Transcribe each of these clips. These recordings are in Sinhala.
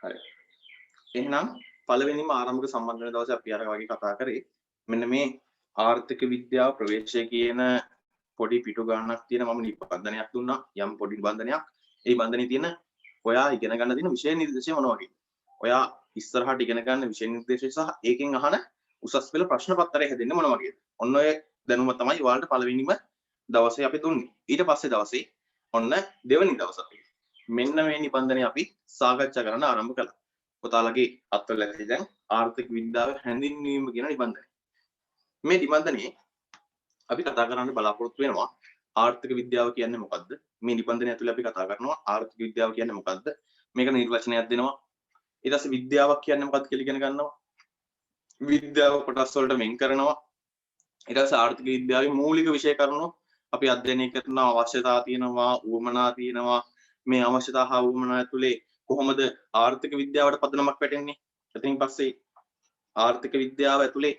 හරි. එහෙනම් පළවෙනිම ආරම්භක සම්බන්ධ වෙන දවසේ අපි අර වගේ කතා කරේ මෙන්න මේ ආර්ථික විද්‍යාව ප්‍රවේශය කියන පොඩි පිටු ගන්නක් තියෙන මම නිබන්ධනයක් දුන්නා යම් පොඩි නිබන්ධනයක්. ඒ නිබන්ධනයේ තියෙන ඔයා ඉගෙන ගන්න තියෙන විෂය නිර්දේශය මොනවා වගේ. ඔයා ඉස්සරහට ඉගෙන ගන්න විෂය නිර්දේශය සහ ඒකෙන් අහන උසස් පෙළ ප්‍රශ්න පත්‍රය හැදෙන්නේ මොනවා වගේද? ඔන්න ඔය දැනුම තමයි ඔයාලට පළවෙනිම දවසේ අපි දුන්නේ. ඊට පස්සේ දවසේ ඔන්න දෙවෙනි දවසේ මෙන්න මේ නිබන්ධනය අපි සාකච්ඡා කරන්න ආරම්භ කළා. පුතාලගේ අත්වල ඇති දැන් ආර්ථික විද්‍යාව හැඳින්වීම කියන නිබන්ධනය. මේ නිබන්ධනයේ අපි කතා කරන්න බලාපොරොත්තු වෙනවා ආර්ථික විද්‍යාව කියන්නේ මොකද්ද? මේ නිබන්ධනය ඇතුලේ අපි කතා කරනවා ආර්ථික විද්‍යාව කියන්නේ මොකද්ද? මේක නිර්වචනයක් දෙනවා. ඊට පස්සේ විද්‍යාවක් කියන්නේ මොකක්ද කියලා ඉගෙන ගන්නවා. විද්‍යාව කොටස් වලට වෙන් කරනවා. ඊට පස්සේ ආර්ථික විද්‍යාවේ මූලික විෂය කරුණු අපි අධ්‍යයනය කරන අවශ්‍යතා තියෙනවා, උවමනා තියෙනවා. මේ අවශ්‍යතා හා උවමනා ඇතුලේ කොහොමද ආර්ථික විද්‍යාවට පදනමක් වැටෙන්නේ? එතනින් පස්සේ ආර්ථික විද්‍යාව ඇතුලේ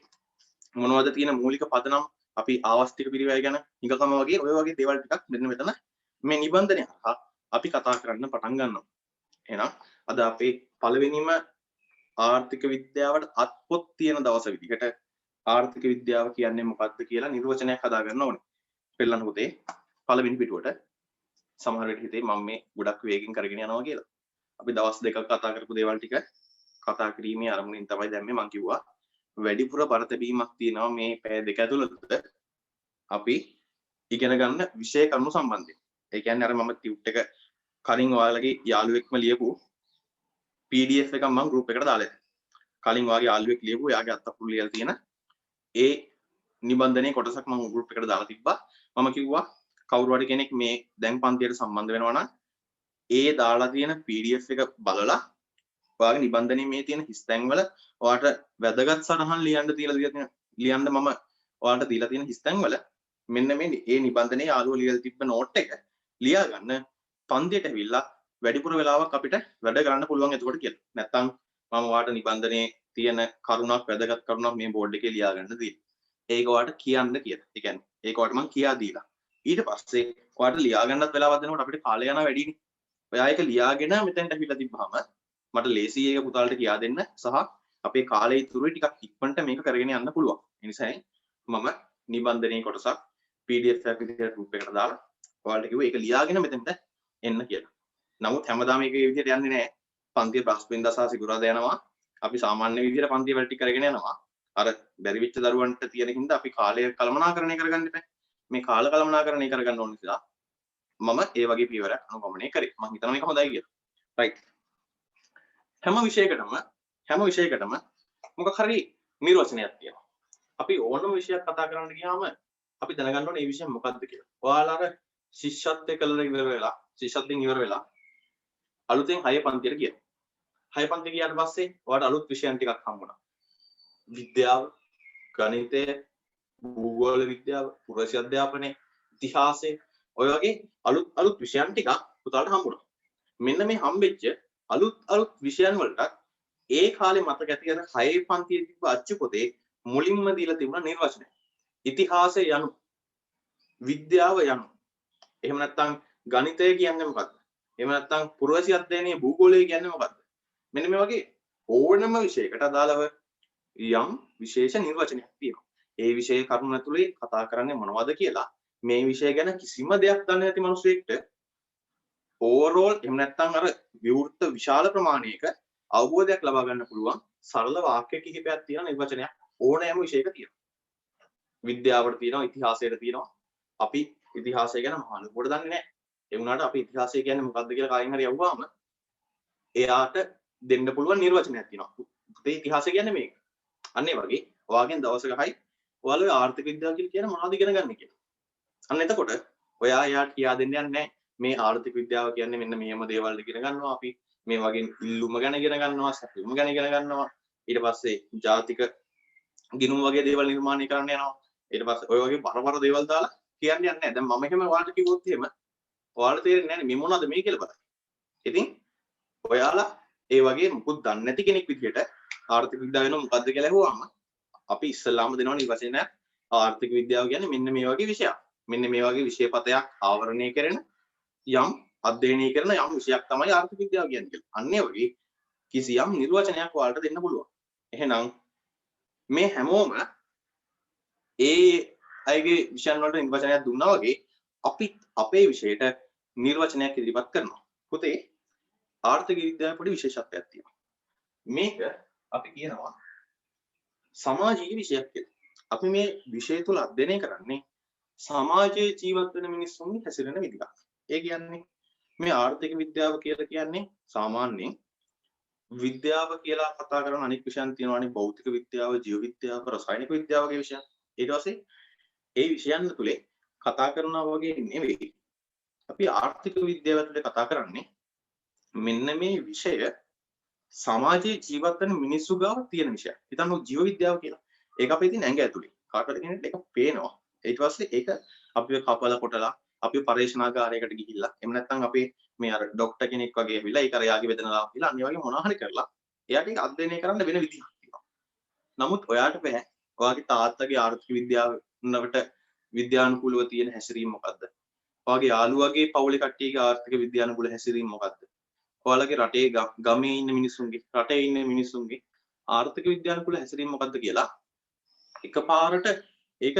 මොනවද තියෙන මූලික පදනම් අපි ආවස්තික පිරිවැය ගැන හිඟකම වගේ ඔය වගේ දේවල් ටිකක් මෙන්න මෙතන මේ නිබන්ධනය හරහා අපි කතා කරන්න පටන් ගන්නවා. එහෙනම් අද අපේ පළවෙනිම ආර්ථික විද්‍යාවට අත්පොත් තියෙන දවස විදිහට ආර්ථික විද්‍යාව කියන්නේ මොකක්ද කියලා නිර්වචනයක් හදා ගන්න ඕනේ. පෙළන පුතේ පළවෙනි පිටුවට සමහර වෙලට හිතේ මම මේ ගොඩක් වේගෙන් කරගෙන යනවා කියලා. අපි දවස් දෙකක් කතා කරපු දේවල් ටික කතා කිරීමේ අරමුණින් තමයි දැන් මේ මම කිව්වා වැඩිපුර බර තැබීමක් තියෙනවා මේ පැය දෙක ඇතුළත අපි ඉගෙන ගන්න විෂය කරුණු සම්බන්ධයෙන්. ඒ කියන්නේ අර මම ටියුට් එක කලින් ඔයාලගේ යාළුවෙක්ම ලියපු PDF එකක් මම group එකට දාලා තියෙනවා. කලින් ඔයාගේ යාළුවෙක් ලියපු එයාගේ අත්අඩංගුව ලියලා තියෙන ඒ නිබන්ධනයේ කොටසක් මම group එකට දාලා තිබ්බා. මම කිව්වා කවුරු හරි කෙනෙක් මේ දැන් පන්තියට සම්බන්ධ වෙනවා නම් ඒ දාලා තියෙන PDF එක බලලා ඔයාගේ නිබන්ධනයේ මේ තියෙන හිස්තැන් වල ඔයාට වැදගත් සටහන් ලියන්න මම ඔයාලට දීලා තියෙන හිස්තැන් වල මෙන්න මේ ඒ නිබන්ධනයේ යාළුවෝ ලියලා තිබ්බ නෝට් එක ලියා ගන්න පන්තියට ඇවිල්ලා වැඩිපුර වෙලාවක් අපිට වැඩ කරන්න පුළුවන් එතකොට කියලා. නැත්තම් මම ඔයාට නිබන්ධනයේ තියෙන කරුණක් වැදගත් කරුණක් මේ බෝඩ් එකේ ලියා ගන්න දෙයි. ඒක ඔයාට කියන්න කියලා. ඒ කියන්නේ ඒක ඔයාට මම කියා දීලා. ඊට පස්සේ ඔයාට ලියා ගන්නත් වෙලාවක් දෙනකොට අපිට කාලය යනවා වැඩිනේ. ඔයා ඒක ලියාගෙන මෙතෙන්ට ඇවිල්ලා තිබ්බහම මට ලේසි ඒක පුතාලට කියා දෙන්න සහ අපේ කාලය ඉතුරුයි ටිකක් ඉක්මනට මේක කරගෙන යන්න පුළුවන්. ඒ නිසායි මම නිබන්ධනයේ කොටසක් PDF එකක් විදිහට group එකට දාලා ඔයාලට කිව්වා ඒක ලියාගෙන මෙතෙන්ට එන්න කියලා. නමුත් හැමදාම මේක මේ විදිහට යන්නේ නැහැ. පන්තිය බ්‍රහස්පතින්දා සහ සිකුරාදා යනවා. අපි සාමාන්‍ය විදිහට පන්තිය වල ටික කරගෙන යනවා. අර බැරි වෙච්ච දරුවන්ට තියෙන හින්දා අපි කාලය කළමනාකරණය කරගන්න එපා. මේ කාල කළමනාකරණය කරගන්න ඕන නිසා මම ඒ වගේ පියවරක් අනුගමනය කරේ. මම හිතනවා මේක හොඳයි කියලා. රයිට්. හැම විෂයකටම මොකක් හරි නිර්වචනයක් තියෙනවා. අපි ඕනම විෂයක් කතා කරන්න ගියාම අපි දැනගන්න ඕනේ මේ විෂය මොකක්ද කියලා. ඔයාලා අර ශිෂ්‍යත්වයෙන් ඉවර වෙලා අලුතෙන් 6 පන්තියට ගියා. 6 පන්තිය ගියාට පස්සේ ඔයාලට අලුත් විෂයන් ටිකක් හම්බුණා. විද්‍යාව, ගණිතය, භූගෝල විද්‍යාව, පුරවැසි අධ්‍යාපනය, ඉතිහාසය ඔය වගේ අලුත් විෂයන් ටිකක් පුතාලට හම්බුණා. මෙන්න මේ හම්බෙච්ච අලුත් විෂයන් වලට ඒ කාලේ මතක ඇති අර 6 පන්තියේ තිබ්බ අච්චු පොතේ මුලින්ම දීලා තිබුණා නිර්වචනය. ඉතිහාසය යනු විද්‍යාව යනු. එහෙම නැත්නම් ගණිතය කියන්නේ මොකක්ද? එහෙම නැත්නම් පුරවැසි අධ්‍යයනයේ භූගෝලය කියන්නේ මොකක්ද? මෙන්න මේ වගේ ඕනම විෂයකට අදාළව යම් විශේෂ නිර්වචනයක් තියෙනවා. ඒ විෂයේ කරුණු ඇතුලේ කතා කරන්නේ මොනවද කියලා මේ විෂය ගැන කිසිම දෙයක් දන්නේ නැති මිනිසෙක්ට ඕවර්ऑල් එහෙම නැත්නම් අර විවෘත විශාල ප්‍රමාණයක අවබෝධයක් ලබා ගන්න පුළුවන් සරල වාක්‍ය කිහිපයක් තියෙන නිර්වචනයක් ඕනෑම විෂයක තියෙනවා. විද්‍යාවට තියෙනවා, ඉතිහාසයට තියෙනවා. අපි ඉතිහාසය ගැන මහා ලොකුවට දන්නේ නැහැ. ඒ වුණාට අපි ඉතිහාසය කියන්නේ මොකක්ද කියලා කායින් හරි අහුවාම එයාට දෙන්න පුළුවන් නිර්වචනයක් තියෙනවා. පුතේ ඉතිහාසය කියන්නේ මේක. අන්න ඒ වගේ ඔයාගෙන් දවසක හයි ඔයාලා ආර්ථික විද්‍යාව කියන මොනවද ඉගෙන ගන්න කියලා. අන්න එතකොට ඔයා එයාට කියා දෙන්න යන්නේ නැහැ. මේ ආර්ථික විද්‍යාව කියන්නේ මෙන්න මෙහෙම දේවල් ඉගෙන ගන්නවා අපි. මේ වගේ ඉල්ලුම ගැන ඉගෙන ගන්නවා, සැපයුම ගැන ඉගෙන ගන්නවා. ඊට පස්සේ ජාතික ගිණුම් වගේ දේවල් නිර්මාණය කරන්න යනවා. ඊට පස්සේ ඔය වගේ බරපතල දේවල් දාලා කියන්නේ නැහැ. දැන් මම එහෙම ඔයාලට කිව්වොත් එහෙම ඔයාලට තේරෙන්නේ නැහැ මේ මොනවද මේ කියලා බලන්න. ඉතින් ඔයාලා ඒ වගේ මුකුත් දන්නේ නැති කෙනෙක් විදිහට ආර්ථික විද්‍යාව වෙන මොකද්ද කියලා අහුවාම අපි ඉස්සෙල්ලාම දෙනවා නිර්වචනය ආර්ථික විද්‍යාව කියන්නේ මෙන්න මේ වගේ විෂයක්. මෙන්න මේ වගේ විෂය පතයක් ආවරණය කරන යම් අධ්‍යයනය කරන යම් විෂයක් තමයි ආර්ථික විද්‍යාව කියන්නේ කියලා. අන්න ඒ වගේ කිසියම් නිර්වචනයක් ඔයාලට දෙන්න පුළුවන්. එහෙනම් මේ හැමෝම ඒ අයගේ විෂයන් වලට නිර්වචනයක් දුන්නා වගේ අපි අපේ විෂයට නිර්වචනයක් ඉදිරිපත් කරනවා. පුතේ ආර්ථික විද්‍යාවේ පොඩි විශේෂත්වයක් තියෙනවා. මේක අපි කියනවා සමාජීය විෂයක් කියලා. අපි මේ විෂය තුල අධ්‍යයනය කරන්නේ සමාජයේ ජීවත් වෙන මිනිස්සුන්ගේ හැසිරෙන විදිහ. ඒ කියන්නේ මේ ආර්ථික විද්‍යාව කියලා කියන්නේ සාමාන්‍යයෙන් විද්‍යාව කියලා කතා කරන අනෙක් විෂයන් තියෙනවානේ භෞතික විද්‍යාව, ජීව විද්‍යාව, රසායනික විද්‍යාව වගේ විෂයන්. ඊට පස්සේ ඒ විෂයන් තුලේ කතා කරනවා වගේ නෙවෙයි. අපි ආර්ථික විද්‍යාව තුළ කතා කරන්නේ මෙන්න මේ විෂය සමාජයේ ජීවත් වෙන මිනිස්සු ගාව තියෙන විෂයක්. හිතන්න ජීව විද්‍යාව කියලා. ඒක අපේ තියෙන ඇඟ ඇතුලේ. කාටද කෙනෙක්ට ඒක පේනවා. ඊට පස්සේ ඒක අපිව කපලා කොටලා අපිව පරීක්ෂණාගාරයකට ගිහිල්ලා එහෙම නැත්නම් අපේ මේ අර ડોක්ටර් කෙනෙක් වගේ ඇවිල්ලා ඒක අර යාගේ වේදනාව කියලා අනිත් වගේ මොනවා හරි කරලා එයාට ඒක අධ්‍යයනය කරන්න වෙන විදිහක් තියෙනවා. නමුත් ඔයාට බෑ. ඔයාගේ තාත්තගේ ආර්ථික විද්‍යාව නවට විද්‍යානුකූලව තියෙන හැසිරීම මොකද්ද? ඔයාගේ යාළුවාගේ පවුලේ කට්ටියගේ ආර්ථික විද්‍යානුකූල හැසිරීම මොකද්ද? ඔයාලගේ රටේ ගමේ ඉන්න මිනිස්සුන්ගේ රටේ ඉන්න මිනිස්සුන්ගේ ආර්ථික විද්‍යානුකූල හැසිරීම මොකද්ද කියලා එකපාරට ඒක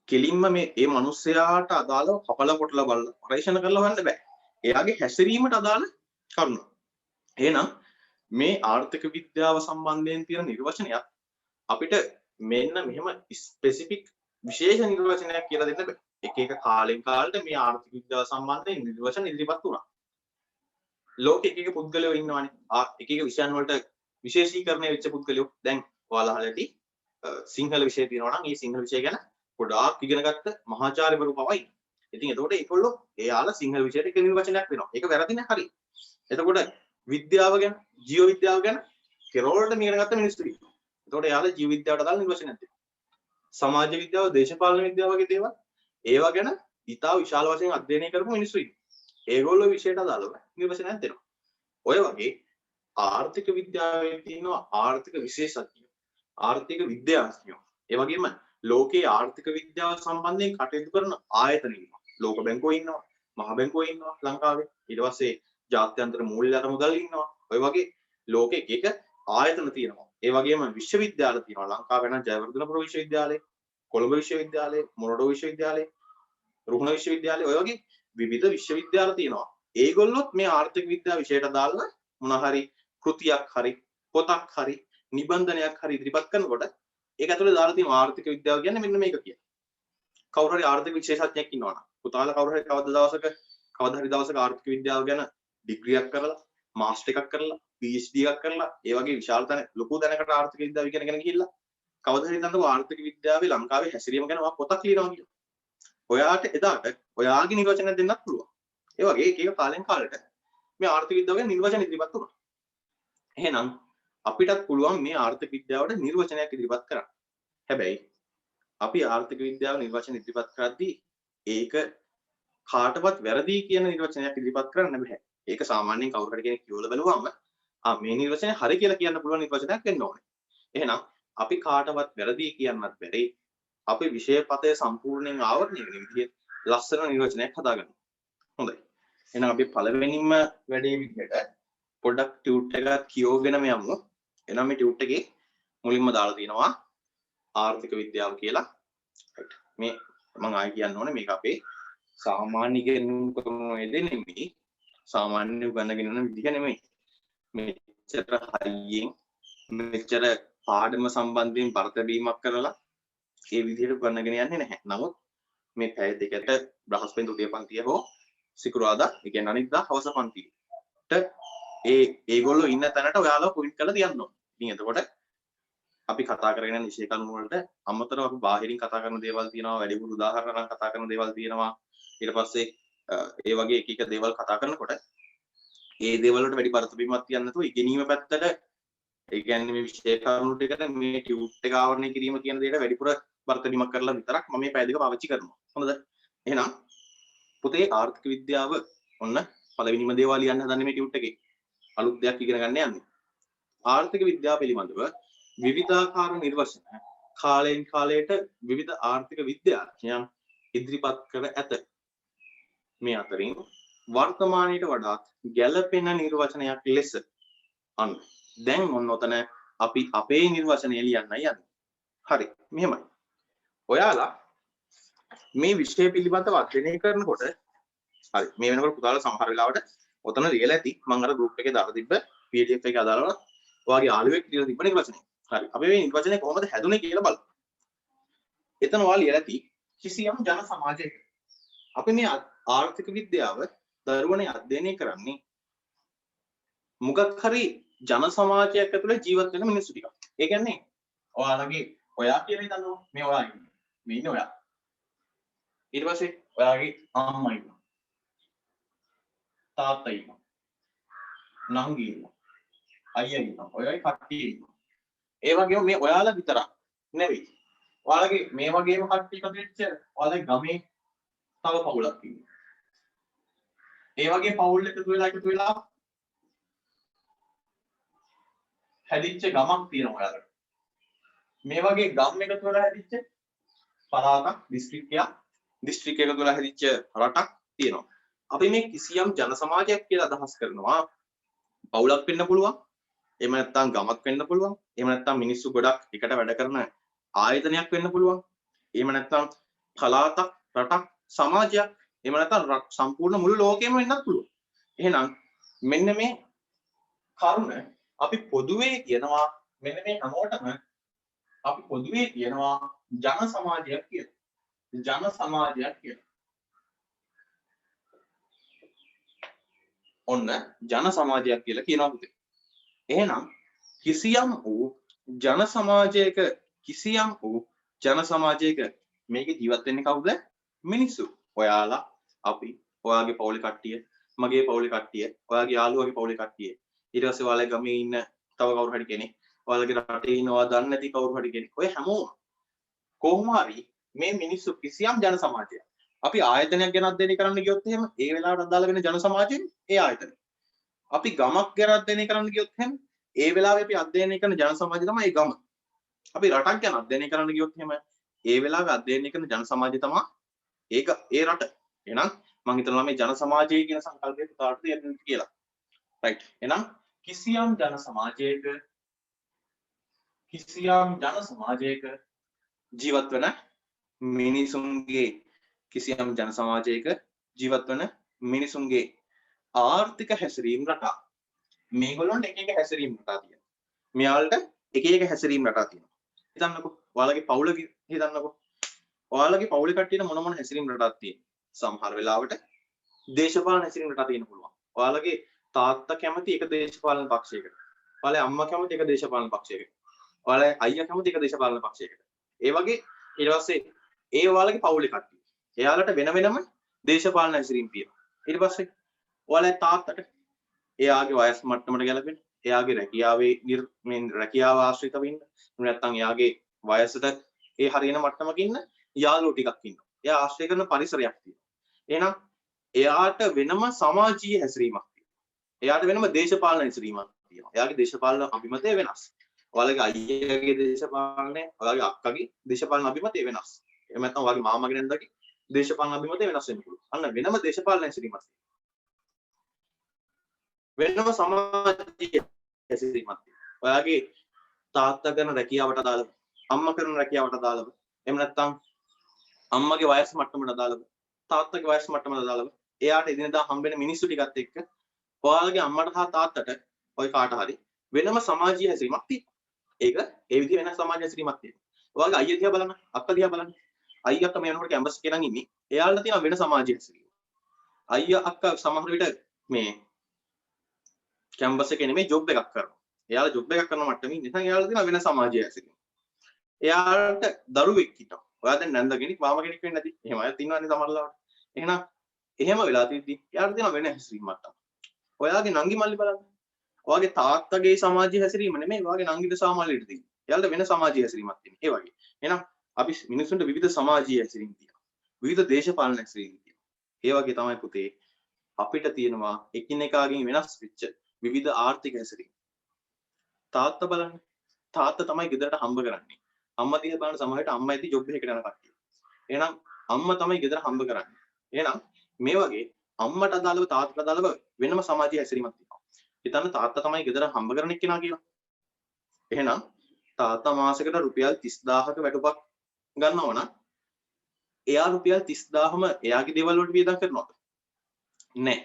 කෙලින්ම මේ මිනිස්සයාට අදාළව කපලා කොටලා බලලා පරීක්ෂණ කරලා හොයන්න බෑ. එයාගේ හැසිරීමට අදාළ කරුණු. එහෙනම් මේ ආර්ථික විද්‍යාව සම්බන්ධයෙන් තියෙන නිර්වචනයක් අපිට මෙන්න මෙහෙම ස්පෙસિෆික් විශේෂ නිර්වචනයක් කියලා දෙන්න බෑ. එක එක කාලෙන් කාලට මේ ආර්ථික විද්‍යාව සම්බන්ධයෙන් නිර්වචන ඉදිරිපත් වුණා. ලෝකෙ එක එක පුද්ගලයෝ ඉන්නවානේ. එක එක විෂයන් වලට විශේෂීකරණය වෙච්ච පුද්ගලයෝ. දැන් ඔයාලා අහලාදී සිංහල විෂය තියෙනවා නම් ඒ සිංහල විෂය ගැන ගොඩාක් ඉගෙන ගත්ත මහාචාර්යවරු පවයි. ඉතින් එතකොට ඒගොල්ලෝ එයාලා සිංහල විෂයට එක නිර්වචනයක් දෙනවා. ඒක වැරදි නෑ හරි. එතකොට විද්‍යාව ගැන, ජීව විද්‍යාව ගැන කෙරෝල්ට ඉගෙන ගත්ත මිනිස්සු ඉන්නවා. එතකොට එයාලා ජීව විද්‍යාවට අදාළ නිර්වචනයක් දෙනවා. සමාජ විද්‍යාව, දේශපාලන විද්‍යාව වගේ දේවල් ඒවා ගැන ඉතා විශාල වශයෙන් අධ්‍යයනය කරපු මිනිස්සු ඉන්නවා. ඒගොල්ලෝ විෂයට අදාළව නිර්වචනයක් දෙනවා. ඔය වගේ ආර්ථික විද්‍යාවේ තියෙනවා ආර්ථික විශේෂඥයෝ, ආර්ථික විද්‍යාඥයෝ. ඒ වගේම ලෝකයේ ආර්ථික විද්‍යාව සම්බන්ධයෙන් කටයුතු කරන ආයතන ඉන්නවා. ලෝක බැංකුව ඉන්නවා, මහ බැංකුව ඉන්නවා ලංකාවේ. ඊට පස්සේ ජාත්‍යන්තර මූල්‍ය අරමුදල් ඉන්නවා. ඔය වගේ ලෝකෙක එක ආයතන තියෙනවා. ඒ වගේම විශ්වවිද්‍යාල තියෙනවා. ලංකාවේ නම් ජයවර්ධනපුර විශ්වවිද්‍යාලය, කොළඹ විශ්වවිද්‍යාලය, මොරටු විශ්වවිද්‍යාලය, රුහුණ විශ්වවිද්‍යාලය ඔය වගේ විවිධ විශ්වවිද්‍යාල තියෙනවා. ඒගොල්ලොත් මේ ආර්ථික විද්‍යාව විෂයට දාලා මොන හරි කෘතියක් හරි පොතක් හරි නිබන්ධනයක් හරි ඉදිරිපත් කරනකොට ඒක ඇතුලේ දාලා තියෙන ආර්ථික විද්‍යාව කියන්නේ මෙන්න මේක කියලා. කවුරු හරි ආර්ථික විශේෂඥයෙක් ඉන්නවනම් පුතාලා කවුරු හරි කවදා හරි දවසක ආර්ථික විද්‍යාව ගැන ඩිග්‍රියක් කරලා මාස්ටර් එකක් කරලා PhD එකක් කරලා ඒ වගේ විශාල ලොකු දැනකට ආර්ථික විද්‍යාව ඉගෙනගෙන ගිහිල්ලා කවදා හරි දන්නව ආර්ථික විද්‍යාවේ ලංකාවේ හැසිරීම ගැන පොතක් ලියනවා කියලා. ඔයාට එදාට ඔයාගේ නිර්වචනයක් දෙන්නත් පුළුවන්. ඒ වගේ එක එක කාලෙන් කාලට මේ ආර්ථික විද්‍යාව ගැන නිර්වචන ඉදිරිපත් වුණා. එහෙනම් අපිටත් පුළුවන් මේ ආර්ථික විද්‍යාවට නිර්වචනයක් ඉදිරිපත් කරන්න. හැබැයි අපි ආර්ථික විද්‍යාව නිර්වචන ඉදිරිපත් කරද්දී ඒක කාටවත් වැරදි කියන නිර්වචනයක් ඉදිරිපත් කරන්න බෑ. ඒක සාමාන්‍යයෙන් කවුරු හරි කෙනෙක් කියවලා බලුවම මේ නිර්වචනය හරි කියලා කියන්න පුළුවන් නිර්වචනයක් වෙන්න ඕනේ. එහෙනම් අපි කාටවත් වැරදි කියන්නත් බැරි. අපේ විෂය පතය සම්පූර්ණයෙන් ආවරණය වෙන විදිහට ලස්සන නිර්වචනයක් හදාගන්න. හොඳයි. එහෙනම් අපි පළවෙනිම වැඩේ විදිහට පොඩ්ඩක් ටියුට් එකක් කියවගෙනම යමු. එහෙනම් මේ ටියුට් එකේ මුලින්ම දාලා තියෙනවා ආර්ථික විද්‍යාව කියලා. රයිට්. මේ මම ආයි කියන්න ඕනේ මේක අපේ සාමාන්‍ය ඉගෙනුම් කරන වෙලේ නෙමෙයි. සාමාන්‍ය උගන්වගෙන යන විදිහ නෙමෙයි. මෙච්චර හයියෙන් මෙච්චර පාඩම සම්බන්ධයෙන් පරතබීමක් කරලා ඒ විදිහට උගන්වගෙන යන්නේ නැහැ. නමුත් මේ පැය දෙකට බ්‍රහස්පතින්දා උදේ පන්තිය හෝ සිකුරාදා ඒ කියන්නේ අනිද්දා හවස පන්තියට ඒගොල්ලෝ ඉන්න තැනට ඔයාලා පොයින්ට් කරලා තියන්න ඕනේ. ඉතින් එතකොට අපි කතා කරගෙන යන විෂය කරුණු වලට අමතරව අපි බාහිරින් කතා කරන දේවල් තියෙනවා, වැඩිපුර උදාහරණ කතා කරන දේවල් තියෙනවා. ඊට පස්සේ ඒ වගේ එක එක දේවල් කතා කරනකොට ඒ දේවල් වලට වැඩි පරතබීමක් තියන්න නැතුව ඉගෙනීම පැත්තට ඒ කියන්නේ මේ විෂය කරුණු ටිකට මේ ටියුට් එක ආවරණය කිරීම කියන දේට වැඩිපුර පරතබීමක් කරලා විතරක් මම මේ පැය දෙක පාවිච්චි කරනවා. හොඳද? එහෙනම් පුතේ ආර්ථික විද්‍යාව ඔන්න පළවෙනිම දේවල් ලියන්න හදන්නේ මේ ටියුට් එකේ. අලුත් දෙයක් ඉගෙන ගන්න යන්නේ. ආර්ථික විද්‍යාව පිළිබඳව විවිධාකාර නිර්වචන කාලයෙන් කාලයට විවිධ ආර්ථික විද්‍යාඥයන් ඉදිරිපත් කර ඇත. මේ අතරින් වර්තමානයට වඩාත් ගැළපෙන නිර්වචනයක් ලෙස අන්න දැන් ඔන්න ඔතන අපි අපේ නිර්වචනය ලියන්නයි යන්නේ. හරි. මෙහෙමයි. ඔයාලා මේ විෂය පිළිබඳව අධ්‍යයනය කරනකොට හරි මේ වෙනකොට පුතාලා සමහර වෙලාවට ඔතන ලියලා ඇති මම අර ගෲප් එකේ දාලා තිබ්බ PDF එකේ අදාළව ඔයාගේ යාළුවෙක් කියලා තිබ්බ නිර්වචනය. හරි. අපි මේ නිර්වචනය කොහොමද හැදුනේ කියලා බලමු. එතන ඔයාලා ලියලා ඇති කිසියම් ජන සමාජයක අපි මේ ආර්ථික විද්‍යාව දරුවනේ අධ්‍යයනය කරන්නේ මොකක් හරි ජන සමාජයක් ඇතුලේ ජීවත් වෙන මිනිස්සු ටිකක්. ඒ කියන්නේ ඔයාලගේ ඔයා කියලා හිතනවා මේ ඔයා ඉන්නේ. මේ ඉන්නේ ඔයා. ඊට පස්සේ ඔයාගේ අම්මා ඉන්නවා. තාත්තා ඉන්නවා. නංගි ඉන්නවා. අයියා ඉන්නවා. ඔයගේ කට්ටිය ඉන්නවා. ඒ වගේම මේ ඔයාලා විතරක් නෙවෙයි. ඔයාලගේ මේ වගේම කට්ටිය එකතු වෙච්ච ඔයාලගේ ගමේ තව පවුලක් ඉන්නවා. ඒ වගේ පවුල් එකතු වෙලා හැදිච්ච ගමක් තියෙනවා ඔයාලට. මේ වගේ ගම් එකතු වෙලා හැදිච්ච පළාතක් දිස්ත්‍රික්කයක් එකතු වෙලා හැදිච්ච රටක් තියෙනවා. අපි මේ කිසියම් ජන සමාජයක් කියලා අදහස් කරනවා. පවුලක් වෙන්න පුළුවන්. එහෙම නැත්නම් ගමක් වෙන්න පුළුවන්. එහෙම නැත්නම් මිනිස්සු ගොඩක් එකට වැඩ කරන ආයතනයක් වෙන්න පුළුවන්. එහෙම නැත්නම් පළාතක්, රටක්, සමාජයක්, එහෙම නැත්නම් සම්පූර්ණ මුළු ලෝකෙම වෙන්නත් පුළුවන්. එහෙනම් මෙන්න මේ කරුණ අපි පොදුවේ කියනවා මෙන්න මේ හැමෝටම අපි පොදුවේ කියනවා ජන සමාජයක් කියලා. ජන සමාජයක් කියලා. ඔන්න ජන සමාජයක් කියලා කියනවා පුතේ. එහෙනම් කිසියම් වූ ජන සමාජයක මේක ජීවත් වෙන්නේ කවුද? මිනිස්සු. ඔයාලා, අපි, ඔයාගේ පවුලේ කට්ටිය, මගේ පවුලේ කට්ටිය, ඔයාගේ යාළුවාගේ පවුලේ කට්ටිය. ඊට පස්සේ ඔයාලගේ ගමේ ඉන්න තව කවුරු හරි කෙනෙක්, ඔයාලගේ රටේ ඉන්න ඔයා දන්නේ නැති කවුරු හරි කෙනෙක්. ඔය හැමෝම කොහොම හරි මේ මිනිස්සු කිසියම් ජන සමාජයක්. අපි ආයතනයක් ගැන අධ්‍යයනය කරන්න ගියොත් එහෙම ඒ වෙලාවට අදාළ වෙන ජන සමාජයෙන් ඒ ආයතනය. අපි ගමක් ගැන අධ්‍යයනය කරන්න ගියොත් එහෙම ඒ වෙලාවේ අපි අධ්‍යයනය කරන ජන සමාජය තමයි ඒ ගම. අපි රටක් ගැන අධ්‍යයනය කරන්න ගියොත් එහෙම ඒ වෙලාවේ අධ්‍යයනය කරන ජන සමාජය තමයි ඒක ඒ රට. එහෙනම් මම හිතනවා මේ ජන සමාජය කියන සංකල්පය පුතාට තේරෙන්න කියලා. රයිට්. එහෙනම් කිසියම් ජන සමාජයක ජීවත් වෙන මිනිසුන්ගේ ආර්ථික හැසිරීම් රටා. මේගොල්ලන්ට එක එක හැසිරීම් රටා තියෙනවා. මෙයාලට එක එක හැසිරීම් රටා තියෙනවා. හිතන්නකෝ ඔයාලගේ පවුල හිතන්නකෝ. ඔයාලගේ පවුලේ කට්ටියට මොන මොන හැසිරීම් රටාක් තියෙනවා. සමහර වෙලාවට දේශපාලන හැසිරීම් රටා තියෙන්න පුළුවන්. ඔයාලගේ තාත්තා කැමති එක දේශපාලන පක්ෂයකට. ඔයාලගේ අම්මා කැමති එක දේශපාලන පක්ෂයකට. ඔයාලගේ අයියා කැමති එක දේශපාලන පක්ෂයකට. ඒ වගේ ඊට පස්සේ ඒ ඔයාලගේ පවුලේ කට්ටිය. එයාලට වෙන වෙනම දේශපාලන හැසිරීම් තියෙනවා. ඊට පස්සේ ඔයාලගේ තාත්තට එයාගේ වයස් මට්ටමට ගැලපෙන, එයාගේ රැකියාව ආශ්‍රිතව ඉන්න, නැත්නම් එයාගේ වයසට ඒ හරියන මට්ටමක ඉන්න යාළුවෝ ටිකක් ඉන්නවා. එයා ආශ්‍රය කරන පරිසරයක් තියෙනවා. එහෙනම් එයාට වෙනම සමාජීය හැසිරීමක් තියෙනවා. එයාට වෙනම දේශපාලන හැසිරීමක් තියෙනවා. එයාගේ දේශපාලන අභිමතය වෙනස්. ඔයාලගේ අයියාගේ දේශපාලනය, ඔයාගේ අක්කගේ දේශපාලන අභිමතය වෙනස්. එහෙම නැත්නම් ඔයාගේ මාමාගේ නේන්දාගේ දේශපාලන අභිමතය වෙනස් වෙන්න පුළුවන්. අන්න වෙනම දේශපාලන හැසිරීමක් තියෙනවා. වෙනම සමාජීය හැසිරීමක් තියෙනවා. ඔයාගේ තාත්තා කරන රැකියාවට අදාළව, අම්මා කරන රැකියාවට අදාළව, එහෙම නැත්නම් අම්මගේ වයස් මට්ටමට අදාළව, තාත්තගේ වයස් මට්ටමට අදාළව, එයාට එදිනදා හම්බෙන මිනිස්සු ටිකත් එක්ක ඔයාලගේ අම්මට හා තාත්තට ඔය කාට හරි වෙනම සමාජීය හැසිරීමක් තියෙනවා. ඒක ඒ විදිහ වෙනස් සමාජ හැසිරීමක් තියෙනවා. ඔයාගේ අයියා දිහා බලන්න, අක්කා දිහා බලන්න. අයියා අක්කා මේ වෙනකොට කැම්පස් එකේ නම් ඉන්නේ. එයාලට තියෙන වෙන සමාජීය හැසිරීම. අයියා අක්කා සමහර විට මේ කැම්පස් එකේ නෙමෙයි ජොබ් එකක් කරනවා. එයාලා ජොබ් එකක් කරන මට්ටමේ ඉන්න නිසා එයාලා තියෙන වෙන සමාජීය හැසිරීම. එයාලට දරුවෙක් ඉන්නවා. ඔයා දැන් නැන්ද කෙනෙක් මාම කෙනෙක් වෙන්නේ නැති. එහෙම අයත් ඉන්නවනේ සමහර ලාවට. එහෙනම් එහෙම වෙලා තියදී එයාලා තියෙන වෙන හැසිරීම මට්ටම. ඔයාගේ නංගි මල්ලි බලන්න. ඔයාගේ තාත්තගේ සමාජීය හැසිරීම නෙමෙයි ඔයාගේ නංගිට සාමාල්ලයට තියෙන්නේ. එයාලට වෙන සමාජීය හැසිරීමක් තියෙනවා. ඒ වගේ. එහෙනම් අපි මිනිස්සුන්ට විවිධ සමාජීය හැසිරීම් තියෙනවා. විවිධ දේශපාලන හැසිරීම් තියෙනවා. ඒ වගේ තමයි පුතේ අපිට තියෙනවා එකිනෙකාගෙන් වෙනස් වෙච්ච විවිධ ආර්ථික හැසිරීම්. තාත්තා බලන්න. තාත්තා තමයි ගෙදරට හම්බ කරන්නේ. අම්මා දිහා බලන සමහරවිට අම්මා ඇති ජොබ් එකකට යන කට්ටිය. එහෙනම් අම්මා තමයි ගෙදර හම්බ කරන්නේ. එහෙනම් මේ වගේ අම්මට අදාළව තාත්තට අදාළව වෙනම සමාජීය හැසිරීමක් තියෙනවා. හිතන්න තාත්තා තමයි ගෙදර හම්බ කරන එක්කෙනා කියලා. එහෙනම් තාත්තා මාසෙකට රුපියල් 30000ක වැටුපක් ගන්නවා නම් එයා රුපියල් 30000ම එයාගේ දේවල් වලට වියදම් කරනවද? නෑ.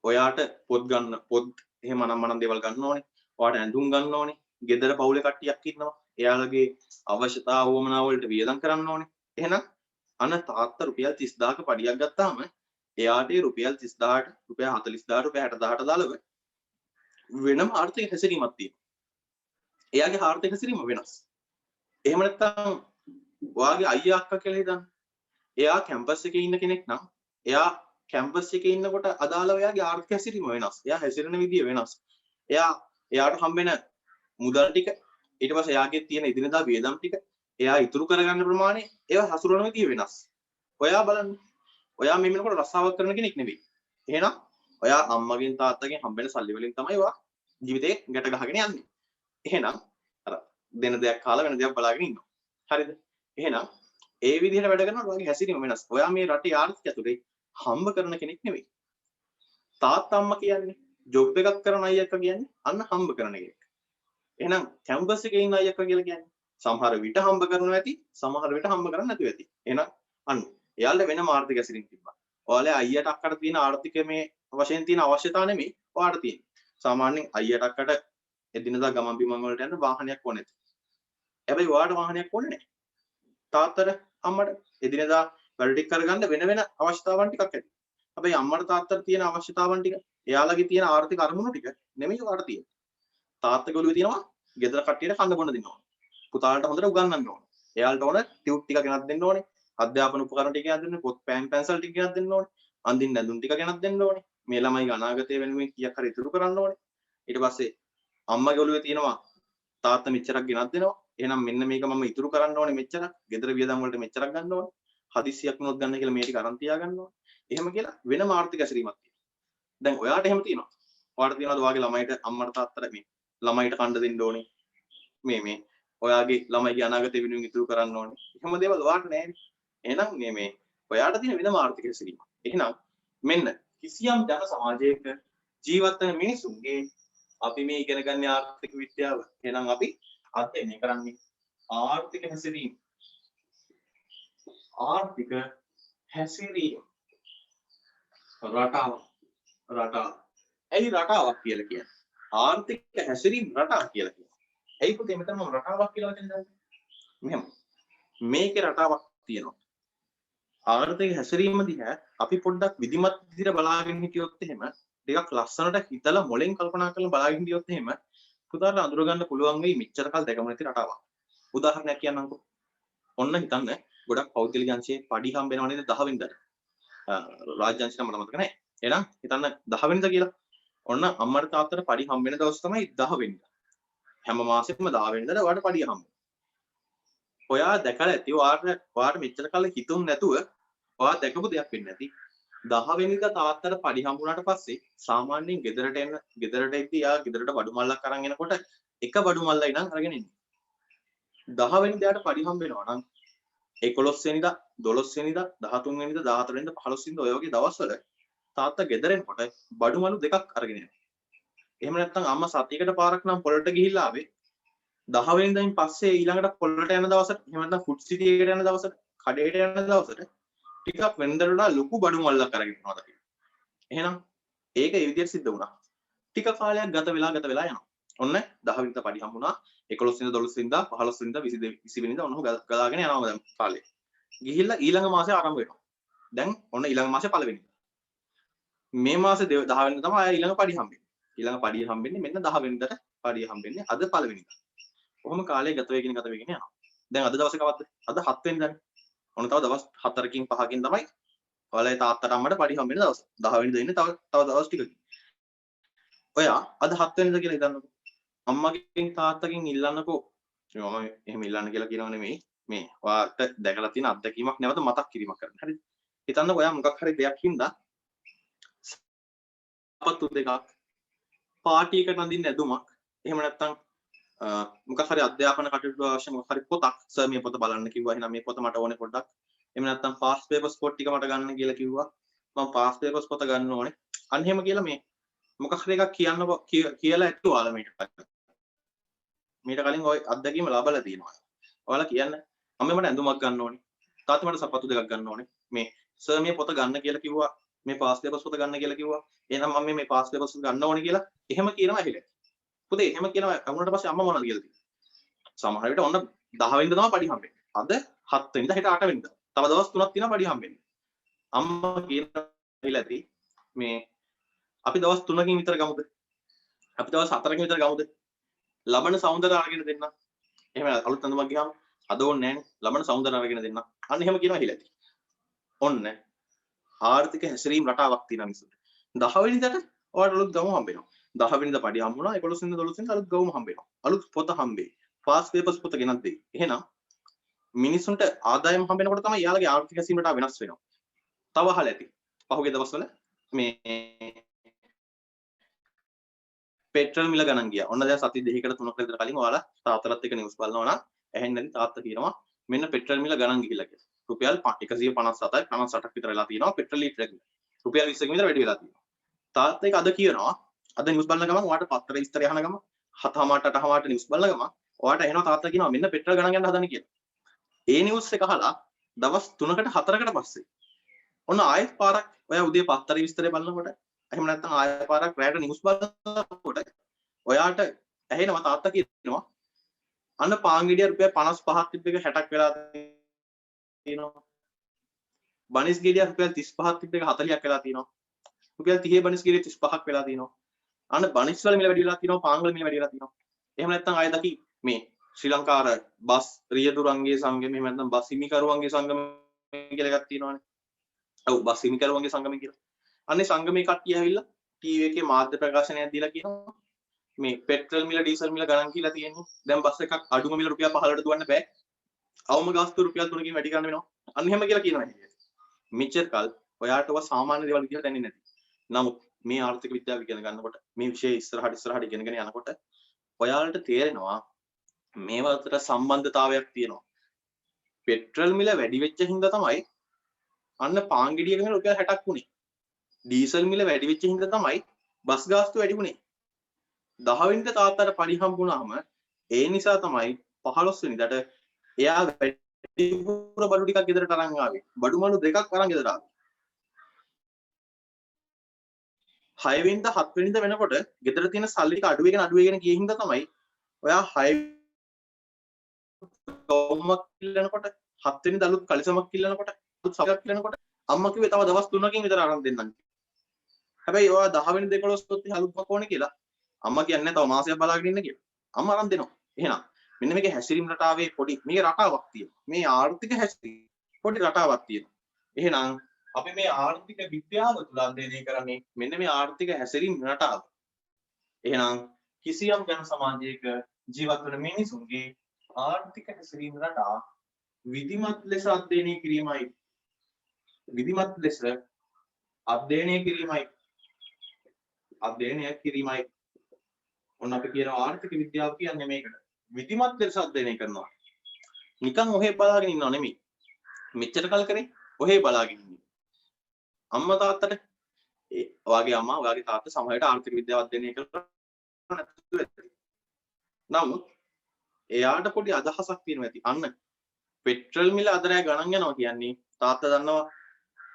ඔයාට පොත් එහෙම මනම් දේවල් ගන්න ඕනේ. ඔයාට ඇඳුම් ගන්න ඕනේ. ගෙදර පවුලේ කට්ටියක් ඉන්නවා. එයාලගේ අවශ්‍යතා වුවමනා වලට වියදම් කරන්න ඕනේ. එහෙනම් අන තාත්තා රුපියල් 30000ක පඩියක් ගත්තාම එයාට රුපියල් 30000ට රුපියල් 40000ට රුපියල් 60000ට දාලව වෙනම ආර්ථික හැසිරීමක් තියෙනවා. එයාගේ ආර්ථික හැසිරීම වෙනස්. එහෙම නැත්නම් ඔයාගේ අයියා අක්කා කියලා හිතන්න. එයා කැම්පස් එකේ ඉන්න කෙනෙක් නම් එයා කැම්පස් එකේ ඉන්නකොට අදාළව එයාගේ ආර්ථික හැසිරීම වෙනස්. එයා හැසිරෙන විදිය වෙනස්. එයාට හම්බෙන මුදල් ටික ඊට පස්සේ එයාගේ තියෙන එදිනදා වියදම් ටික එයා ඉතුරු කරගන්න ප්‍රමාණය ඒවා හසුරවන විදිය වෙනස්. ඔයා බලන්න. ඔයා මේ වෙනකොට රස්සාවක් කරන කෙනෙක් නෙවෙයි. එහෙනම් ඔයා අම්මගෙන් තාත්තගෙන් හම්බෙන සල්ලි වලින් තමයි ඔයා ජීවිතේ ගැට ගහගෙන යන්නේ. එහෙනම් අර දෙන දෙයක් කාලා වෙන දෙයක් බලාගෙන ඉන්නවා. හරිද? එහෙනම් ඒ විදිහට වැඩ කරනකොට ඔයාගේ හැසිරීම වෙනස්. ඔයා මේ රටේ ආර්ථිකය ඇතුලේ හම්බ කරන කෙනෙක් නෙවෙයි. තාත්තා අම්මා කියන්නේ ජොබ් එකක් කරන අයියා කියන්නේ අන්න හම්බ කරන කෙනෙක්. එහෙනම් කැම්පස් එකේ ඉන්න අයියා කියලා කියන්නේ සමහර විට හම්බ කරනවා ඇති, සමහර විට හම්බ කරන්නේ නැතුව ඇති. එහෙනම් අන්න එයාලට වෙනම ආර්ථික හැසිරීම තිබ්බා. ඔයාලා අයියට අක්කට තියෙන ආර්ථික මේ වශයෙන් තියෙන අවශ්‍යතාව නෙමෙයි ඔයාලට තියෙන්නේ. සාමාන්‍යයෙන් අයියට අක්කට එදිනදා ගමන් බිමන් වලට යන්න වාහනයක් ඕනේ නැති. හැබැයි ඔයාලට වාහනයක් ඕනේ නැහැ. තාත්තට අම්මට එදිනදා වැඩ ටික කරගන්න වෙන වෙන අවශ්‍යතාවන් ටිකක් ඇති. හැබැයි අම්මට තාත්තට තියෙන අවශ්‍යතාවන් ටික එයාලගේ තියෙන ආර්ථික අරමුණු ටික නෙමෙයි ඔයාලට තියෙන්නේ. තාත්තගේ ඔළුවේ තියෙනවා ගෙදර කට්ටියට කන්න බොන්න දෙන්න ඕනේ. පුතාලට හොඳට උගන්වන්න ඕනේ. එයාලට ඕන ටියුට් ටික ගෙනත් දෙන්න ඕනේ. අධ්‍යාපන උපකරණ ටික ගෙනත් දෙන්න, පොත් පෑන් පැන්සල් ටික ගෙනත් දෙන්න ඕනේ. අඳින්න ඇඳුම් ටික ගෙනත් දෙන්න ඕනේ. මේ ළමයිගේ අනාගතය වෙනුවෙන් කීයක් හරි ඉතුරු කරන්න ඕනේ. ඊට පස්සේ අම්මගේ ඔළුවේ තියෙනවා තාත්තා මෙච්චරක් ගෙනත් දෙනවා. එහෙනම් මෙන්න මේක මම ඉතුරු කරන්න ඕනේ මෙච්චරක්. ගෙදර වියදම් වලට මෙච්චරක් ගන්න ඕනේ. හදිස්සියක් වුණොත් ගන්න කියලා මේ ටික අරන් තියා ගන්න ඕනේ. එහෙම කියලා වෙනම ආර්ථික හැසිරීමක් තියෙනවා. දැන් ඔයාට එහෙම තියෙනවා. ඔයාට තියෙනවද ඔයාගේ ළමයිට අම්මට තාත්තට මේ ළමයිට කන්න දෙන්න ඕනේ. මේ ඔයාගේ ළමයිගේ අනාගතය වෙනුවෙන් ඉතුරු කරන්න ඕනේ. එහෙම දේවල් ඔයාට නැහැ. එහෙනම් මේ ඔයාට තියෙන වෙනම ආර්ථික හැසිරීමක්. එහෙනම් මෙන්න කිසියම් ජන සමාජයක ජීවත් වෙන මිනිසුන්ගේ අපි මේ ඉගෙන ගන්න ආර්ථික විද්‍යාව. එහෙනම් අපි අධ්‍යයනය කරන්නේ ආර්ථික හැසිරීම. ආර්ථික හැසිරීම රටාව. ඇයි රටාවක් කියලා කියන්නේ? ආර්ථික හැසිරීම රටාවක් කියලා කියන්නේ. ඇයි පුතේ මෙතන මම රටාවක් කියලා කියන්නේ? මෙහෙම. මේකේ රටාවක් තියෙනවා. ආර්ථික හැසිරීම දිහා අපි පොඩ්ඩක් විධිමත් විදිහට බලාගෙන හිටියොත් එහෙම ටිකක් ලස්සනට හිතලා මොලෙන් කල්පනා කරලා බලාගෙන හිටියොත් එහෙම පුතාට අඳුර ගන්න පුළුවන් වෙයි මෙච්චර කල් දැකම නැති රටාවක්. උදාහරණයක් කියන්නම්කෝ. ඔන්න හිතන්න ගොඩක් පෞද්ගලික අංශයේ පඩි හම්බ වෙනවා නේද 10 වෙනිදාට. රාජ්‍ය අංශය නම් මට මතක නැහැ. එහෙනම් හිතන්න 10 වෙනිදා කියලා. ඔන්න අම්මට තාත්තට පඩි හම්බ වෙන දවස් තමයි 10 වෙනිදා. හැම මාසෙකම 10 වෙනිදාට ඔයාලට පඩිය හම්බ. ඔයා දැකලා ඇති ඔයාට මෙච්චර කල් හිතුම් නැතුව ඔයා දැකපු දෙයක් වෙන්නේ නැති 10 වෙනිදා තාත්තට පඩි හම්බුනාට පස්සේ සාමාන්‍යයෙන් ගෙදරට එද්දී යා ගෙදරට බඩු මල්ලක් අරන් එනකොට එක බඩු මල්ලයි නම් අරගෙන ඉන්නේ. 10 වෙනිදාට පඩි හම්බ වෙනවා නම් 11 වෙනිදා 12 වෙනිදා 13 වෙනිදා 14 වෙනිදා 15 වෙනිදා ඔය වගේ දවස්වල තාත්තා ගෙදර එනකොට බඩු මලු දෙකක් අරගෙන එනවා. එහෙම නැත්නම් අම්මා සතියකට පාරක් නම් පොළට ගිහිල්ලා ආවේ 10 වෙනිදායින් පස්සේ ඊළඟට පොළට යන දවසට එහෙම නැත්නම් ෆුඩ් සිටි එකට යන දවසට කඩේට යන දවසට ටිකක් වෙනදට වඩා ලොකු බඩු මල්ලක් අරගෙන යනවා තමයි. එහෙනම් ඒක ඒ විදිහට සිද්ධ වුණා. ටික කාලයක් ගත වෙලා යනවා. ඔන්න 10 වෙනිදා පඩි හම්බුණා 11 වෙනිදා 12 වෙනිදා 15 වෙනිදා 20 වෙනිදා ඔන්න ගලාගෙන යනවා දැන් කාලේ. ගිහිල්ලා ඊළඟ මාසේ ආරම්භ වෙනවා. දැන් ඔන්න ඊළඟ මාසේ පළවෙනිදා. මේ මාසේ 10 වෙනිදා තමයි ආයෙ ඊළඟ පඩි හම්බෙන්නේ. ඊළඟ පඩිය හම්බෙන්නේ මෙන්න 10 වෙනිදාට පඩිය හම්බෙන්නේ අද පළවෙනිදා. කොහොම කාලේ ගත වෙගෙන යනවා. දැන් අද දවසේ කවද්ද? අද 7 වෙනිදානේ. ඔන්න තව දවස් 4කින් 5කින් තමයි ඔයාලගේ තාත්තට අම්මට පඩි හම්බෙන දවස්. 10 වෙනිදා ඉන්නේ තව දවස් ටිකකින්. ඔයා අද 7 වෙනිදා කියලා හිතන්නකෝ. අම්මගෙන් තාත්තගෙන් ඉල්ලන්නකෝ. මම එහෙම ඉල්ලන්න කියලා කියනව නෙමෙයි. මේ ඔයාට දැකලා තියෙන අත්දැකීමක් නැවත මතක් කිරීමක් කරන්න. හරිද? හිතන්නකෝ ඔයා මොකක් හරි දෙයක් හින්දා අපතු දෙකක් පාටි එකට අඳින්න ඇඳුමක් එහෙම නැත්නම් මොකක් හරි අධ්‍යාපන කටයුතු අවශ්‍ය මොකක් හරි පොතක් සර් මේ පොත බලන්න කිව්වා එහෙනම් මේ පොත මට ඕනේ පොඩ්ඩක් එහෙම නැත්නම් පාස් පේපර්ස් පොත් ටික මට ගන්න කියලා කිව්වා මම පාස් පේපර්ස් පොත ගන්න ඕනේ. අන්න එහෙම කියලා මේ මොකක් හරි එකක් කියලා ඇත්තු ඔයාලා මීට කලින් ওই අත්දැකීම ලබලා තියෙනවා. ඔයාලා කියන්නේ මම මට ඇඳුමක් ගන්න ඕනේ. තාත්තා මට සපත්තු දෙකක් ගන්න ඕනේ. මේ සර් මේ පොත ගන්න කියලා කිව්වා. මේ පාස් පේපර්ස් පොත ගන්න කියලා කිව්වා. එහෙනම් මම මේ පාස් පේපර්ස් ගන්න ඕනේ කියලා එහෙම කියනවා ඇහිලා. පුතේ එහෙම කියනවා වුණාට පස්සේ අම්මා මොනවද කියලා තියෙන්නේ. සමහර විට ඔන්න 10 වෙනිදා තමයි පඩි හම්බෙන්නේ. අද 7 වෙනිදා හෙට 8 වෙනිදා. තව දවස් 3ක් තියෙනවා පඩි හම්බෙන්නේ. අම්මා කියනවා ඇහිලාදී මේ අපි දවස් 3කින් විතර ගමුද? අපි දවස් 4කින් විතර ගමුද? ලබන සෞන්දර්ය අරගෙන දෙන්න. එහෙම අලුත් අඳුමක් ගියාම අද ඕනේ නැහැ. ලබන සෞන්දර්ය අරගෙන දෙන්න. අන්න එහෙම කියනවා ඇහිලාදී. ඔන්න ආර්ථික හැසිරීම රටාවක් තියෙනවා මිනිස්සුන්ට. 10 වෙනිදාට ඔයාලට අලුත් ගම හම්බ වෙනවා. 10 වෙනිදා පඩි හම්බුණා 11 වෙනිදා 12 වෙනිදා අලුත් ගම හම්බ වෙනවා. අලුත් පොත හම්බෙයි. පාස් පේපර්ස් පොත ගෙනත් දෙයි. එහෙනම් මිනිස්සුන්ට ආදායම හම්බ වෙනකොට තමයි යාළගේ ආර්ථික හැසිරීම රටාව වෙනස් වෙනවා. තව අහලා ඇති. පහුගිය දවස්වල මේ පෙට්‍රල් මිල ගණන් ගියා. ඔන්න දැන් සති දෙකකට තුනකට විතර කලින් ඔයාලා තාත්තලත් එක්ක නිවුස් බලනවා නම් ඇහෙන්නේ නැති තාත්තා කියනවා මෙන්න පෙට්‍රල් මිල ගණන් ගිහිල්ලා කියලා. රුපියල් 157යි 58ක් විතර වෙලා තියෙනවා පෙට්‍රල් ලීටර් එක. රුපියල් 20කින් විතර වැඩි වෙලා තියෙනවා. තාත්තා ඒක අද කියනවා අද නිවුස් බලන ගමන් ඔයාලට පත්‍ර විස්තරය අහන ගමන් 7:00 8:00 නිවුස් බලන ගමන් ඔයාලට එනවා තාත්තා කියනවා මෙන්න පෙට්‍රල් ගණන් ගන්න හදන කියලා. ඒ නිවුස් එක අහලා දවස් 3කට 4කට පස්සේ ඔන්න ආයෙත් පාරක් ඔයා උදේ පත්‍ර විස්තරය බලනකොට එහෙම නැත්නම් ආයෙ පාරක් රැයට නිවුස් බලනකොට ඔයාට ඇහෙනවා තාත්තා කියනවා අන්න පාන් ගෙඩිය රුපියල් 55ක් තිබ්බ එක 60ක් වෙලා තියෙනවා. බනිස් ගෙඩිය රුපියල් 35ක් තිබ්බ එක 40ක් වෙලා තියෙනවා. රුපියල් 30 බනිස් ගෙඩිය 35ක් වෙලා තියෙනවා. අන්න බනිස් වල මිල වැඩි වෙලා තියෙනවා, පාන් වල මිල වැඩි වෙලා තියෙනවා. එහෙම නැත්නම් ආයෙ දකි මේ ශ්‍රී ලංකාර බස් රියදුරන්ගේ සංගමය එහෙම නැත්නම් බස් හිමිකරුවන්ගේ සංගමය කියලා එකක් තියෙනවානේ. ඔව් බස් හිමිකරුවන්ගේ සංගමය කියලා. අන්නේ සංගමේ කට්ටිය ඇවිල්ලා ටීවී එකේ මාධ්‍ය ප්‍රකාශනයක් දීලා කියනවා මේ පෙට්‍රල් මිල ඩීසල් මිල ගණන් කියලා තියෙන්නේ. දැන් බස් එකක් අඩුම මිල රුපියල් 15ට දුවන්න බෑ. අවම ගාස්තු රුපියල් 3කින් වැඩි කරන්න වෙනවා. අන්න එහෙම කියලා කියනවා. මෙච්චර කල් ඔයාට ඔය සාමාන්‍ය දේවල් විදිහට දැනෙන්නේ නැති. නමුත් මේ ආර්ථික විද්‍යාව ඉගෙන ගන්නකොට මේ විෂය ඉස්සරහට ඉගෙනගෙන යනකොට ඔයාලට තේරෙනවා මේවා අතර සම්බන්ධතාවයක් තියෙනවා. පෙට්‍රල් මිල වැඩි වෙච්ච හින්දා තමයි අන්න පාන් ගෙඩියක මිල රුපියල් 60ක් වුනේ. ඩීසල් මිල වැඩි වෙච්ච හින්දා තමයි බස් ගාස්තු වැඩි වුනේ. 10 වෙනිදා තාත්තාට පඩි හම්බුනාම ඒ නිසා තමයි 15 වෙනිදාට එයා වැඩිපුර බඩු ටිකක් ගෙදරට අරන් ආවේ. බඩු මණු දෙකක් අරන් ගෙදර ආවේ. 6 වෙනිදා 7 වෙනිදා වෙනකොට ගෙදර තියෙන සල්ලි ටික අඩු වෙගෙන ගිය හින්දා තමයි ඔයා 6 ගොම්මක් කිල්ලනකොට 7 වෙනිදා අලුත් කලිසමක් කිල්ලනකොට අලුත් සබයක් කිල්ලනකොට අම්මා කිව්වේ තව දවස් 3කින් විතර අරන් දෙන්නම්. හැබැයි ඔයා 10 වෙනිදා 11 ඔත් අලුත්මක් ඕනේ කියලා අම්මා කියන්නේ තව මාසයක් බලාගෙන ඉන්න කියලා. අම්මා අරන් දෙනවා. එහෙනම් මෙන්න මේකේ හැසිරීම රටාවේ පොඩි මේක රටාවක් තියෙනවා. මේ ආර්ථික හැසිරීම පොඩි රටාවක් තියෙනවා. එහෙනම් අපි මේ ආර්ථික විද්‍යාව තුල අධ්‍යයනය කරන්නේ මෙන්න මේ ආර්ථික හැසිරීම රටාව. එහෙනම් කිසියම් ජන සමාජයක ජීවත් වන මිනිසුන්ගේ ආර්ථික හැසිරීම රටා විධිමත් ලෙස අධ්‍යයනය කිරීමයි. විධිමත් ලෙස අධ්‍යයනය කිරීමයි. ඔන්න අපි කියන ආර්ථික විද්‍යාව කියන්නේ මේකට. විධිමත් ලෙස අධ්‍යයනය කරනවා. නිකන් ඔහේ බලාගෙන ඉන්නව නෙමෙයි. මෙච්චර කල් කරේ ඔහේ බලාගෙන ඉන්නේ. අම්මා තාත්තට ඔයාගේ අම්මා ඔයාගේ තාත්තා සමහරවිට ආර්ථික විද්‍යාව අධ්‍යයනය කරලා නැතුව ඇති. නමුත් එයාට පොඩි අදහසක් තියෙනවා ඇති. අන්න පෙට්‍රල් මිල අදරය ගණන් යනවා කියන්නේ තාත්තා දන්නවා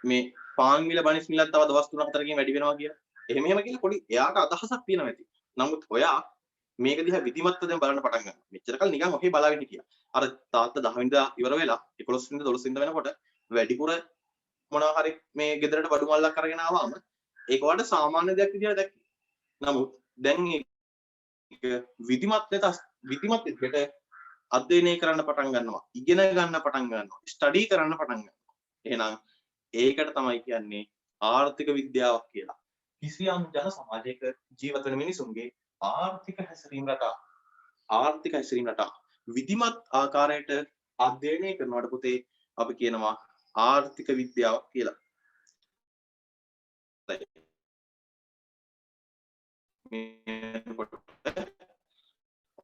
මේ පාන් මිල බනිස් මිලත් තව දවස් 3-4කින් වැඩි වෙනවා කියලා. එහෙම කියලා පොඩි එයාට අදහසක් තියෙනවා ඇති. නමුත් ඔයා මේක දිහා විධිමත්ව දැන් බලන්න පටන් ගන්නවා. මෙච්චර කල් නිකන් ඔහේ බලාගෙන හිටියා. අර තාත්තා 10 වෙනිදා ඉවර වෙලා 11 වෙනිදා 12 වෙනිදා වෙනකොට වැඩිපුර මොනවා හරි මේ ගෙදරට බඩු මල්ලක් අරගෙන ආවම ඒක වඩා සාමාන්‍ය දෙයක් විදියට දැක්කේ. නමුත් දැන් මේක විධිමත් විදිහට අධ්‍යයනය කරන්න පටන් ගන්නවා. ඉගෙන ගන්න පටන් ගන්නවා. ස්ටඩි කරන්න පටන් ගන්නවා. එහෙනම් ඒකට තමයි කියන්නේ ආර්ථික විද්‍යාවක් කියලා. කිසියම් ජන සමාජයක ජීවත් වෙන මිනිසුන්ගේ ආර්ථික හැසිරීම රටා විධිමත් ආකාරයට අධ්‍යයනය කරනවට පුතේ අපි කියනවා ආර්ථික විද්‍යාවක් කියලා.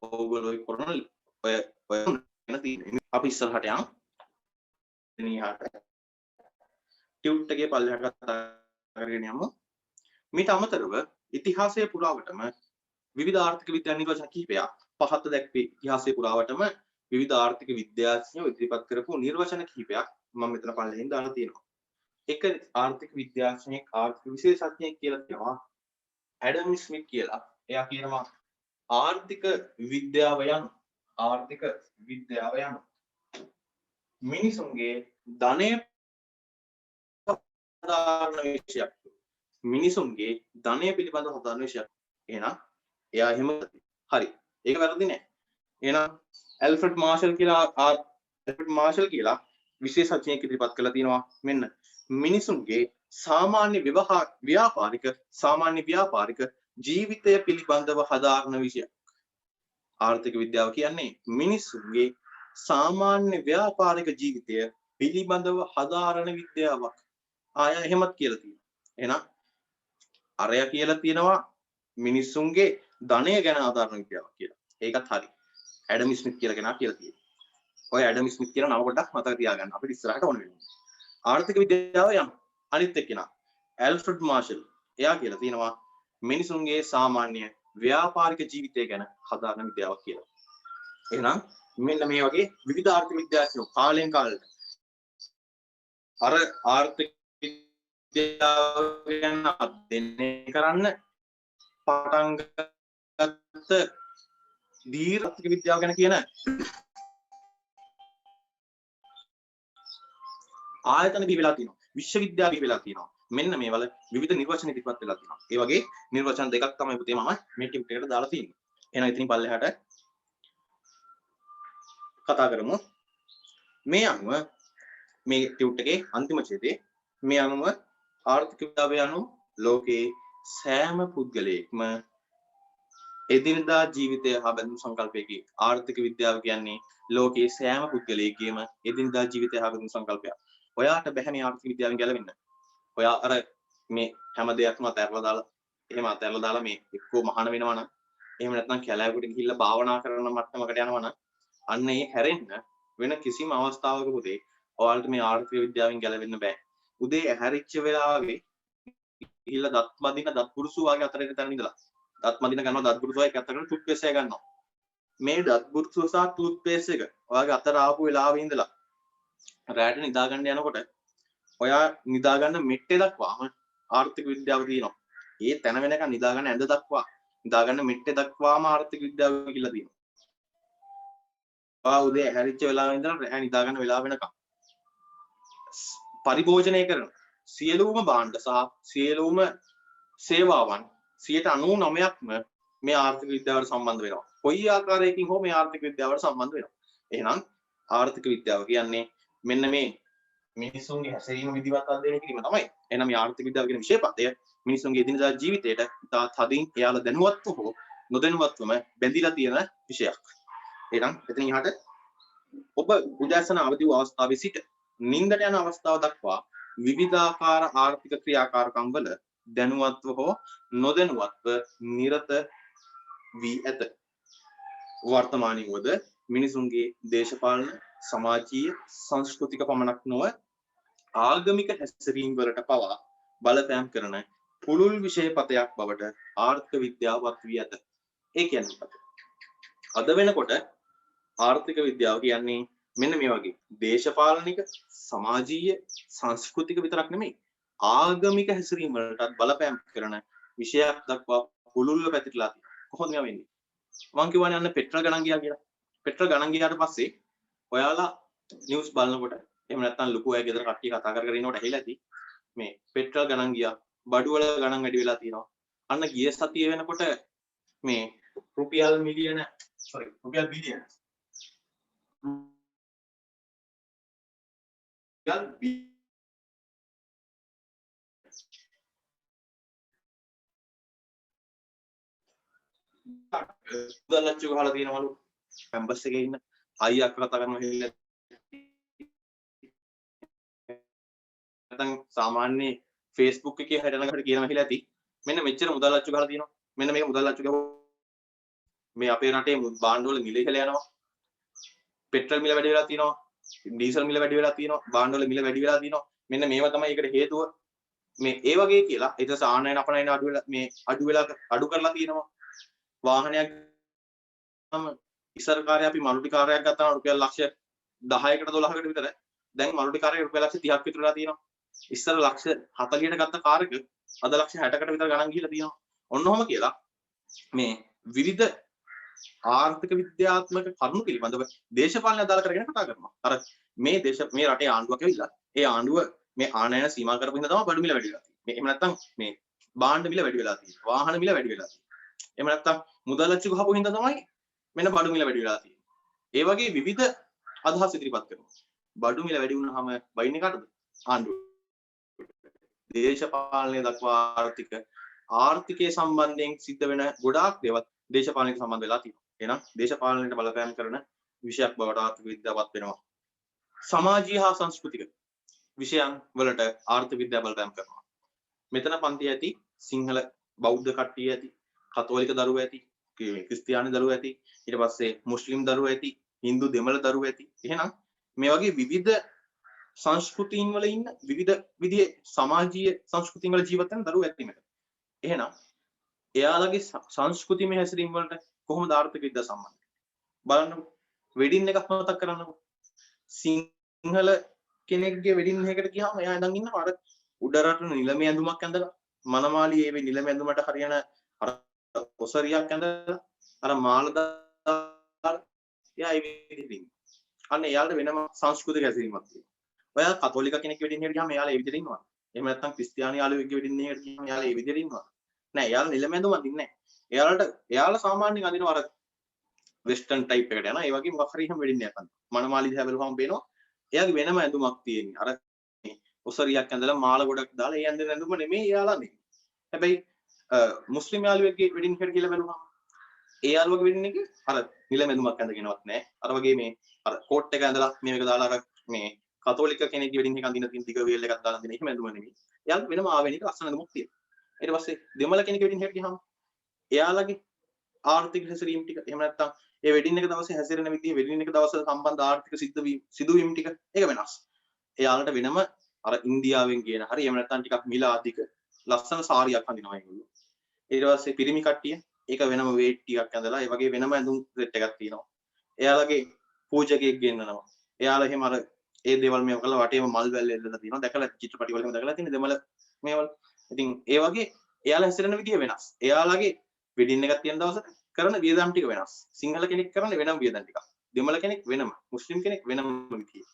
ඕගොල්ලෝ කරන ඔය අපි ඉස්සරහට යමු. ටියුට් එකේ පල්ලෙහාට කතා කරගෙන යමු. මීට අමතරව ඉතිහාසයේ පුරාවටම විවිධ ආර්ථික විද්‍යා නිර්වචන කිහිපයක් පහත දැක්වේ. ඉතිහාසයේ පුරාවටම විවිධ ආර්ථික විද්‍යාඥයෝ ඉදිරිපත් කරපු නිර්වචන කිහිපයක් මම මෙතන පල්ලෙහින් දාලා තියෙනවා. එක ආර්ථික විද්‍යාඥයෙක් ආර්ථික විශේෂඥයෙක් කියලා කියනවා ඇඩම් ස්මිත් කියලා. එයා කියනවා ආර්ථික විද්‍යාව යනු මිනිසුන්ගේ ධනය සාධාරණ විෂයක්. මිනිසුන්ගේ ධනය පිළිබඳව සාධාරණ විෂයක්. එහෙනම් එයා එහෙම හරි. ඒක වැරදි නෑ. එහෙනම් ඇල්ෆ්‍රඩ් මාෂල් කියලා විශේෂඥයෙක් ඉදිරිපත් කළා තියෙනවා මෙන්න මිනිසුන්ගේ සාමාන්‍ය ව්‍යාපාරික ජීවිතය පිළිබඳව හදාරන විෂයක්. ආර්ථික විද්‍යාව කියන්නේ මිනිසුන්ගේ සාමාන්‍ය ව්‍යාපාරික ජීවිතය පිළිබඳව හදාරන විද්‍යාවක්. ආය එහෙමත් කියලා තියෙනවා. එහෙනම් අරයා කියලා තියෙනවා මිනිසුන්ගේ ධනය ගැන හදාරන විද්‍යාවක් කියලා. ඒකත් හරි. ඇඩම් ස්මිත් කියලා කෙනා කියලා තියෙනවා. ඔය ඇඩම් ස්මිත් කියන නම පොඩ්ඩක් මතක තියාගන්න. අපිට ඉස්සරහට ඕන වෙනවා. ආර්ථික විද්‍යාව යන අනිත් එක්කෙනා ඇල්ෆ්‍රඩ් මාෂල්. එයා කියලා තියෙනවා මිනිසුන්ගේ සාමාන්‍ය ව්‍යාපාරික ජීවිතය ගැන හදාරන විද්‍යාවක් කියලා. එහෙනම් මෙන්න මේ වගේ විවිධ ආර්ථික විද්‍යාඥයෝ කාලෙන් කාලට අර ආර්ථික විද්‍යාව ගැන අධ්‍යයනය කරන්න පටන් ගත්ත දීර්ඝ ආර්ථික විද්‍යාව ගැන කියන ආයතන බිහි වෙලා තියෙනවා. විශ්වවිද්‍යාල බිහි වෙලා තියෙනවා. මෙන්න මේවල විවිධ නිර්වචන ඉදිරිපත් වෙලා තියෙනවා. ඒ වගේ නිර්වචන දෙකක් තමයි පුතේ මම මේ ටියුට් එකට දාලා තියෙන්නේ. එහෙනම් ඉතින් පල්ලෙහාට කතා කරමු. මේ අනුව මේ ටියුට් එකේ අන්තිම ඡේදයේ මේ අනුව ආර්ථික විද්‍යාව යනු ලෝකයේ සෑම පුද්ගලයෙක්ම එදිනදා ජීවිතය හා බැඳුණු සංකල්පයකි. ආර්ථික විද්‍යාව කියන්නේ ලෝකයේ සෑම පුද්ගලයෙකගේම එදිනදා ජීවිතය හා බැඳුණු සංකල්පයක්. ඔයාට බැහැ මේ ආර්ථික විද්‍යාවෙන් ගැලවෙන්න. ඔයා අර මේ හැම දෙයක්ම අතහැරලා දාලා මේ එක්කෝ මහාන වෙනවා නම් එහෙම නැත්නම් කැලෑවකට ගිහිල්ලා භාවනා කරන මට්ටමකට යනවා නම් අන්න ඒ හැරෙන්න වෙන කිසිම අවස්ථාවක පුතේ ඔයාලට මේ ආර්ථික විද්‍යාවෙන් ගැලවෙන්න බෑ. උදේ ඇහැරිච්ච වෙලාවේ ගිහිල්ලා දත් මදින දත් පුරුසු වගේ අතරේ තැන ඉඳලා දත් මදින ගන්නවා දත් පුරුසු වගේ අතරේ ටූත් පේස්ට් එක ගන්නවා. මේ දත් පුරුසු සහ ටූත් පේස්ට් එක ඔයාගේ අතර ආපු වෙලාවේ ඉඳලා රැට නිදා ගන්න යනකොට ඔයා නිදා ගන්න මෙට්ටේ දක්වාම ආර්ථික විද්‍යාව තියෙනවා. ඒ තැන වෙනකන් නිදා ගන්න ඇඳ දක්වා නිදා ගන්න මෙට්ටේ දක්වාම ආර්ථික විද්‍යාව කියලා තියෙනවා. ඔයා උදේ ඇහැරිච්ච වෙලාවෙ ඉඳලා රැ නිදා ගන්න වෙලාව වෙනකන් පරිභෝජනය කරන සියලුම භාණ්ඩ සහ සියලුම සේවාවන් 99%ක්ම මේ ආර්ථික විද්‍යාවට සම්බන්ධ වෙනවා. කොයි ආකාරයකින් හෝ මේ ආර්ථික විද්‍යාවට සම්බන්ධ වෙනවා. එහෙනම් ආර්ථික විද්‍යාව කියන්නේ මෙන්න මේ මිනිසුන්ගේ හැසිරීම විදිවත් අධ්‍යයනය කිරීම තමයි. එහෙනම් මේ ආර්ථික විද්‍යාව කියන විෂයපතය මිනිසුන්ගේ එදිනදා ජීවිතයට ඉතා තදින් එයාලා දැනුවත්ව හෝ නොදැනුවත්වම බැඳිලා තියෙන විෂයක්. එහෙනම් එතන ඉහට ඔබ උදෑසන අවදි වූ අවස්ථාවේ සිට නිින්දට යන අවස්ථාව දක්වා විවිධාකාර ආර්ථික ක්‍රියාකාරකම් වල දැනුවත්ව හෝ නොදැනුවත්ව නිරත වී ඇත. වර්තමානයේ වද මිනිසුන්ගේ දේශපාලන සමාජීය සංස්කෘතික පමණක් නොව ආගමික හැසිරීම් වලට පවා බලපෑම් කරන පුළුල් විෂයපතයක් බවට ආර්ථික විද්‍යාවත් වී ඇත. ඒ කියන්නේ මොකක්ද? අද වෙනකොට ආර්ථික විද්‍යාව කියන්නේ මෙන්න මේ වගේ දේශපාලනික සමාජීය සංස්කෘතික විතරක් නෙමෙයි ආගමික හැසිරීම් වලටත් බලපෑම් කරන විෂයක් දක්වා පුළුල්ව පැතිරලා තියෙනවා. කොහොමද මේ වෙන්නේ? මම කියවනේ අන්න පෙට්‍රල් ගණන් ගියා කියලා. පෙට්‍රල් ගණන් ගියාට පස්සේ ඔයාලා නිවුස් බලනකොට එහෙම නැත්නම් ලොකු අය ගෙදර කට්ටිය කතා කර කර ඉන්නකොට ඇහිලා ඇති මේ පෙට්‍රල් ගණන් ගියා, බඩු වල ගණන් වැඩි වෙලා තියෙනවා. අන්න ගිය සතිය වෙනකොට මේ රුපියල් බිලියන දලච්චු ගහලා තියෙනවලු කැම්පස් එකේ ඉන්න අයියා අක්කා කතා කරනවා කියලා. නැත්නම් සාමාන්‍ය Facebook එකේ හැදෙනකට කියනවා කියලා ඇති. මෙන්න මෙච්චර මුදල් අච්චු ගහලා තියෙනවා. මෙන්න මේක මුදල් අච්චු ගහුවා. මේ අපේ රටේ බාණ්ඩ වල මිල ඉහළ යනවා. පෙට්‍රල් මිල වැඩි වෙලා තියෙනවා. ඩීසල් මිල වැඩි වෙලා තියෙනවා. බාණ්ඩ වල මිල වැඩි වෙලා තියෙනවා. මෙන්න මේවා තමයි ඒකට හේතුව. මේ ඒ වගේ කියලා ඊට පස්සේ ආනයන අපනයන අඩු කරලා තියෙනවා. වාහනයක් නම් ඉස්සර කාර්යය අපි මල්ටි කාර්යයක් ගත්තාම රුපියල් ලක්ෂ 10කට 12කට විතර. දැන් මල්ටි කාර්යය රුපියල් ලක්ෂ 30ක් විතර වෙලා තියෙනවා. ඉස්සර ලක්ෂ 40කට ගත්ත කාර් එක අද ලක්ෂ 60කට විතර ගණන් ගිහිලා තියෙනවා. ඔන්නෝම කියලා මේ විවිධ ආර්ථික විද්‍යාත්මක කරුණු පිළිබඳව දේශපාලන අදාළ කරගෙන කතා කරනවා. අර මේ රටේ ආණ්ඩුවක් ඇවිල්ලා ඒ ආණ්ඩුව මේ ආනයන සීමා කරපු හින්දා තමයි බඩු මිල වැඩි වෙලා තියෙන්නේ. එහෙම නැත්නම් මේ භාණ්ඩ මිල වැඩි වෙලා තියෙන්නේ. වාහන මිල වැඩි වෙලා තියෙන්නේ. එහෙම නැත්නම් මුදල් අච්චු ගහපු හින්දා තමයි මෙන්න බඩු මිල වැඩි වෙලා තියෙන්නේ. ඒ වගේ විවිධ අදහස් ඉදිරිපත් කරනවා. බඩු මිල වැඩි වුණාම බයින්නේ කාටද? ආණ්ඩුව. දේශපාලනය දක්වා ආර්ථිකයේ සම්බන්ධයෙන් සිද්ධ වෙන ගොඩාක් දේවල් දේශපාලනයට සම්බන්ධ වෙලා තියෙනවා. එහෙනම් දේශපාලනයට බලපෑම් කරන විෂයක් බවට ආර්ථික විද්‍යාවත් වෙනවා. සමාජීය හා සංස්කෘතික විෂයන් වලට ආර්ථික විද්‍යාව බලපෑම් කරනවා. මෙතන පන්ති ඇති සිංහල බෞද්ධ කට්ටිය ඇති, කතෝලික දරුවෝ ඇති, ක්‍රිස්තියානි දරුවෝ ඇති, ඊට පස්සේ මුස්ලිම් දරුවෝ ඇති, හින්දු දෙමළ දරුවෝ ඇති. එහෙනම් මේ වගේ විවිධ සංස්කෘතීන් වල ඉන්න විවිධ විදිහේ සමාජීය සංස්කෘතීන් වල ජීවත් වෙන දරුවෝ ඇති මෙතන. එහෙනම් එයාලගේ සංස්කෘතිමය හැසිරීම වලට කොහොමද ආර්ථික විද්‍යාව සම්බන්ධ? බලන්නකො. වෙඩින් එකක් මතක් කරන්නකො. සිංහල කෙනෙක්ගේ වෙඩින් එකකට ගියාම එයා ඉඳන් ඉන්නවා අර උඩ රට නිලමේ ඇඳුමක් ඇඳලා මනමාලි ඒ නිලමේ ඇඳුමට හරියන අර ඔසරියක් ඇඳලා අර මාල දාලා එයා ඒ විදිහට ඉන්නවා. අන්න එයාලට වෙනම සංස්කෘතික හැසිරීමක් තියෙනවා. ඔයා කතෝලික කෙනෙක් වෙඩින් එකකට ගියාම එයාලා ඒ විදිහට ඉන්නවා. එහෙම නැත්නම් ක්‍රිස්තියානි යාළුවෙක්ගේ වෙඩින් එකකට ගියාම එයාලා ඒ විදිහට ඉන්නවා. නෑ එයාලා නිලමේ ඇඳුමක් අඳින්නේ නෑ. එයාලා සාමාන්‍යයෙන් අඳිනවා අර වෙස්ටර්න් ටයිප් එකට යනවා. ඒ වගේ මොකක් හරි එහෙම වෙඩින් එකක් අඳිනවා. මනමාලි දිහා බලුවම පේනවා එයාගේ වෙනම ඇඳුමක් තියෙන්නේ. අර ඔසරියක් ඇඳලා මාල ගොඩක් දාලා ඒ ඇඳෙන ඇඳුම නෙමෙයි එයාලා අඳින්නේ. හැබැයි මුස්ලිම් යාළුවෙක්ගේ වෙඩින් එකට කියලා බලුවම ඒ යාළුවගේ වෙඩින් එකේ අර නිලම ඇඳුමක් ඇඳගෙනවත් නෑ. අර වගේ මේ අර කෝට් එක ඇඳලා මේක දාලා අර මේ කතෝලික කෙනෙක්ගේ වෙඩින් එක අඳින දිග වේල් එකක් දාලා අඳින එහෙම ඇඳුම නෙමෙයි. එයාලා වෙනම ආවෙනික ලස්සන ඇඳුමක් තියෙනවා. ඊට පස්සේ දෙමළ කෙනෙක්ගේ වෙඩින් එකට ගියාම එයාලගේ ආර්ථික හැසිරීම ටික එහෙම නැත්නම් ඒ වෙඩින් එක දවසේ හැසිරෙන විදිහ වෙඩින් එක දවසේ සම්බන්ධ ආර්ථික සිදුවීම් ටික ඒක වෙනස්. එයාලට වෙනම අර ඉන්දියාවෙන් කියන හරි එහෙම නැත්නම් ටිකක් මිල අධික ලස්සන සාරියක් අඳිනවා ඒගොල්ලෝ. ඊට පස්සේ පිරිමි කට්ටිය ඒක වෙනම වේට් ටිකක් ඇඳලා ඒ වගේ වෙනම ඇඳුම් සෙට් එකක් තියෙනවා. එයාලගේ පූජකයෙක් ගෙන්නනවා. එයාලා එහෙම අර ඒ දේවල් මේව කරලා වටේම මල් වැල් එල්ලලා තියෙනවා. දැකලා චිත්‍රපටි වල එහෙම දැකලා තියෙන දෙමළ මේවල. ඉතින් ඒ වගේ එයාලා හැසිරෙන විදිය වෙනස්. එයාලගේ වෙඩින් එකක් තියෙන දවසට කරන වියදම් ටික වෙනස්. සිංහල කෙනෙක් කරන්නේ වෙනම වියදම් ටිකක්. දෙමළ කෙනෙක් වෙනම, මුස්ලිම් කෙනෙක් වෙනම විදිය.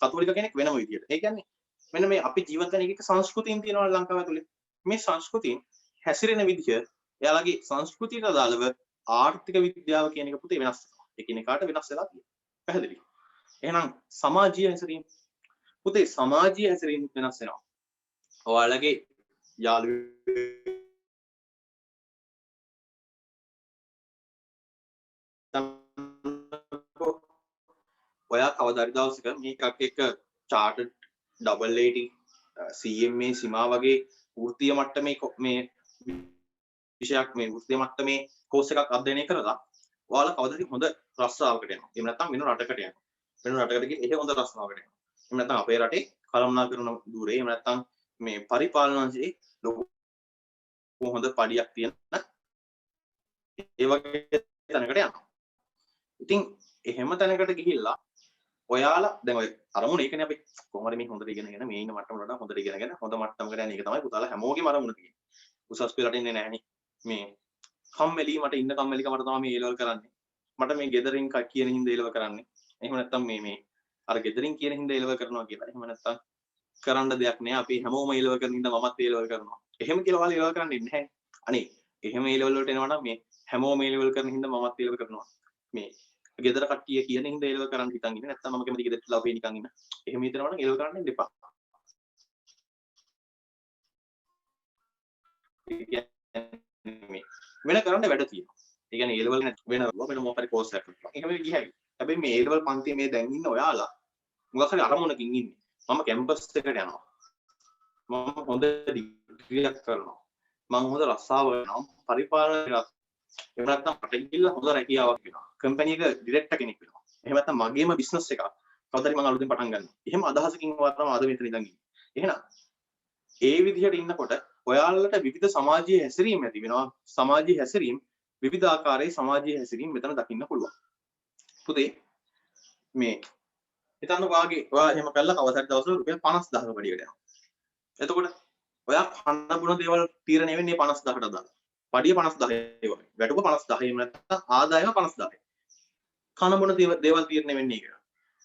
කතෝලික කෙනෙක් වෙනම විදියට. ඒ කියන්නේ මෙන්න මේ අපි ජීවත් වෙන එක සංස්කෘතියින් තියෙනවා ලංකාව ඇතුලේ. මේ සංස්කෘතියින් හැසිරෙන විදිය එයාලගේ සංස්කෘතියට අදාළව ආර්ථික විද්‍යාව කියන එක පුතේ වෙනස් වෙනවා. එකිනෙකාට වෙනස් වෙලා තියෙනවා. පැහැදිලි. එහෙනම් සමාජීය හැසිරීම පුතේ සමාජීය හැසිරීම වෙනස් වෙනවා. ඔයාලගේ ඔයා කවදා හරි දවසක මේකක් එක්ක chartered double AT CMA සීමා වගේ වෘත්තීය මට්ටමේ මේ විෂයක් මේ වෘත්තීය මට්ටමේ කෝස් එකක් අධ්‍යයනය කරලා ඔයාලා කවදා හරි හොඳ රස්සාවකට යනවා. එහෙම නැත්නම් වෙන රටකට යනවා. වෙන රටකට ගිහින් එහෙ හොඳ රස්සාවකට යනවා. එහෙම නැත්නම් අපේ රටේ කළමනාකරන ධූරේ එහෙම නැත්නම් මේ පරිපාලනාංශයේ ලොකු හොඳ පඩියක් තියෙන ඒ වගේ තැනකට යනවා. ඉතින් එහෙම තැනකට ගිහිල්ලා ඔයාලා දැන් ඔය අරමුණ ඒකනේ අපි කොහොමද මේ හොඳට ඉගෙනගෙන මේ ඉන්න මට්ටමට වඩා හොඳට ඉගෙනගෙන හොඳ මට්ටමකට යන එක තමයි පුතාලා හැමෝගෙම අරමුණ තියෙන්නේ. උසස් පෙළට ඉන්නේ නැහනේ. මේ කම්මැලි මට ඉන්න කම්මැලිකමට තමයි මේ A-level කරන්නේ. මට මේ ගෙදරින් කියන හින්දා A-level කරන්නේ. එහෙම නැත්නම් මේ අර ගෙදරින් කියන හින්දා A-level කරනවා කියලා. එහෙම නැත්නම් කරන්න දෙයක් නෑ. අපි හැමෝම A-level කරන හින්දා මමත් A-level කරනවා. එහෙම කියලා ඔයාලා A-level කරන්නේ නැහැ. අනේ එහෙම A-level වලට එනවා නම් මේ හැමෝම A-level කරන හින්දා මමත් A-level කරනවා. මේ ගෙදර කට්ටිය කියන හින්දා A-level කරන්න හිතන් ඉන්නේ නැත්නම් මම කැමති ගෙදරට ලාපේ නිකන් ඉන්න. එහෙම හිතනවා නම් A-level කරන්න දෙපා. වෙන කරන්න වැඩ තියෙනවා. ඒ කියන්නේ A-level වෙන මොකක් හරි කෝස් එකක් කරනවා. එහෙම ගියයි. හැබැයි මේ A-level පන්තියේ මේ දැන් ඉන්න ඔයාලා මොකක් හරි අරමුණකින් ඉන්නේ. මම කැම්පස් එකට යනවා. මම හොඳ ඩිග්‍රියක් කරනවා. මම හොඳ රස්සාව කරනවා. පරිපාලන කරනවා. එහෙම නැත්නම් මට ගිහිල්ලා හොඳ රැකියාවක් වෙනවා. කම්පැනි එක ඩිරෙක්ටර් කෙනෙක් වෙනවා. එහෙම නැත්නම් මගේම බිස්නස් එකක් කවදාද මම අලුතෙන් පටන් ගන්නවා. එහෙම අදහසකින් වාතම අද මෙතන ඉඳන් ඉන්නේ. එහෙනම් ඒ විදිහට ඉන්නකොට ඔයාලට විවිධ සමාජීය හැසිරීම් ඇති වෙනවා. සමාජීය හැසිරීම් විවිධ ආකාරයේ සමාජීය හැසිරීම් මෙතන දකින්න පුළුවන්. පුතේ මේ හිතන්න ඔයා එහෙම කළා කවසක් දවසට රුපියල් 50000ක පඩියකට යනවා. එතකොට ඔයා කන්න බොන දේවල් තීරණය වෙන්නේ 50000ට දාලා. පඩිය 50000 වගේ. වැටුප 50000 එහෙම නැත්නම් ආදායම 50000. කන බොන දේවල් තීරණය වෙන්නේ ඒක.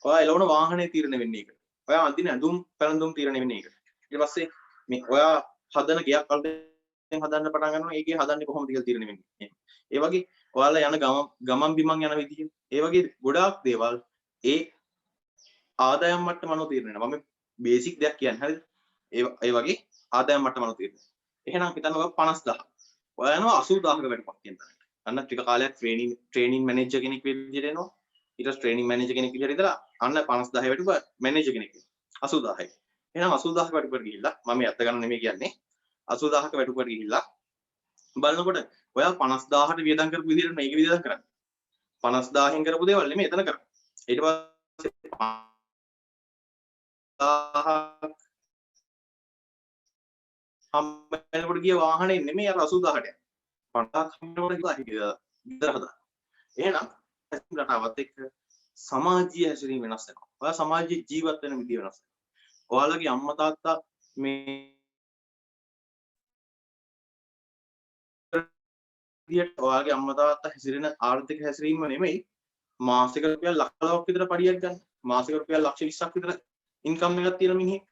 ඔයා එළවන වාහනේ තීරණය වෙන්නේ ඒක. ඔයා අඳින ඇඳුම් පැළඳුම් තීරණය වෙන්නේ ඒක. ඊට පස්සේ මේ ඔයා හදන ගයක් අලුතෙන් හදන්න පටන් ගන්නවා. ඒකේ හදන්නේ කොහොමද කියලා තීරණය වෙන්නේ. ඒ වගේ ඔයාලා යන ගමන් බිමන් යන විදිය. ඒ වගේ ගොඩාක් දේවල් ඒ ආදායම් මට්ටම අනුව තීරණය වෙනවා. මම බේසික් දෙයක් කියන්නේ හරිද? ඒ වගේ ආදායම් මට්ටම අනුව තීරණය. එහෙනම් හිතන්න ඔය 50000. ඔයා යනවා 80000ක වැඩපක් කියන තරමට. අන්න ටික කාලයක් ට්‍රේනින් මැනේජර් කෙනෙක් විදිහට එනවා. ඊට පස්සේ ට්‍රේනින් මැනේජර් කෙනෙක් විදිහට ඉඳලා අන්න 50000 වැඩිපුව මැනේජර් කෙනෙක් වෙනවා. 80000යි. එහෙනම් 80000ක වැඩිපුවට ගිහිල්ලා මම ඇත්ත ගන්න නෙමෙයි කියන්නේ. 80000ක වැඩිපුවට ගිහිල්ලා බලනකොට ඔයා 50000ට වියදම් කරපු විදිහට මේක වියදම් කරන්නේ. 50000න් කරපු දේවල් නෙමෙයි එතන කරන්නේ. ඊට පස්සේ 5000ක් හම්බෙනකොට ගිය වාහනේ නෙමෙයි අර 80000ට යන්නේ. 5000ක් හම්බෙනකොට ගියා ඉතර හදා. එහෙනම් රටාවත් එක්ක සමාජීය හැසිරීම වෙනස් වෙනවා. ඔයා සමාජයේ ජීවත් වෙන විදිය වෙනස් වෙනවා. ඔයාලගේ අම්මා තාත්තා මේ විදියට ඔයාගේ අම්මා තාත්තා හැසිරෙන ආර්ථික හැසිරීම නෙමෙයි මාසික රුපියල් ලක්ෂයක් විතර පඩියක් ගන්න. මාසික රුපියල් ලක්ෂ 20ක් විතර ඉන්කම් එකක් තියෙන මිනිහෙක්.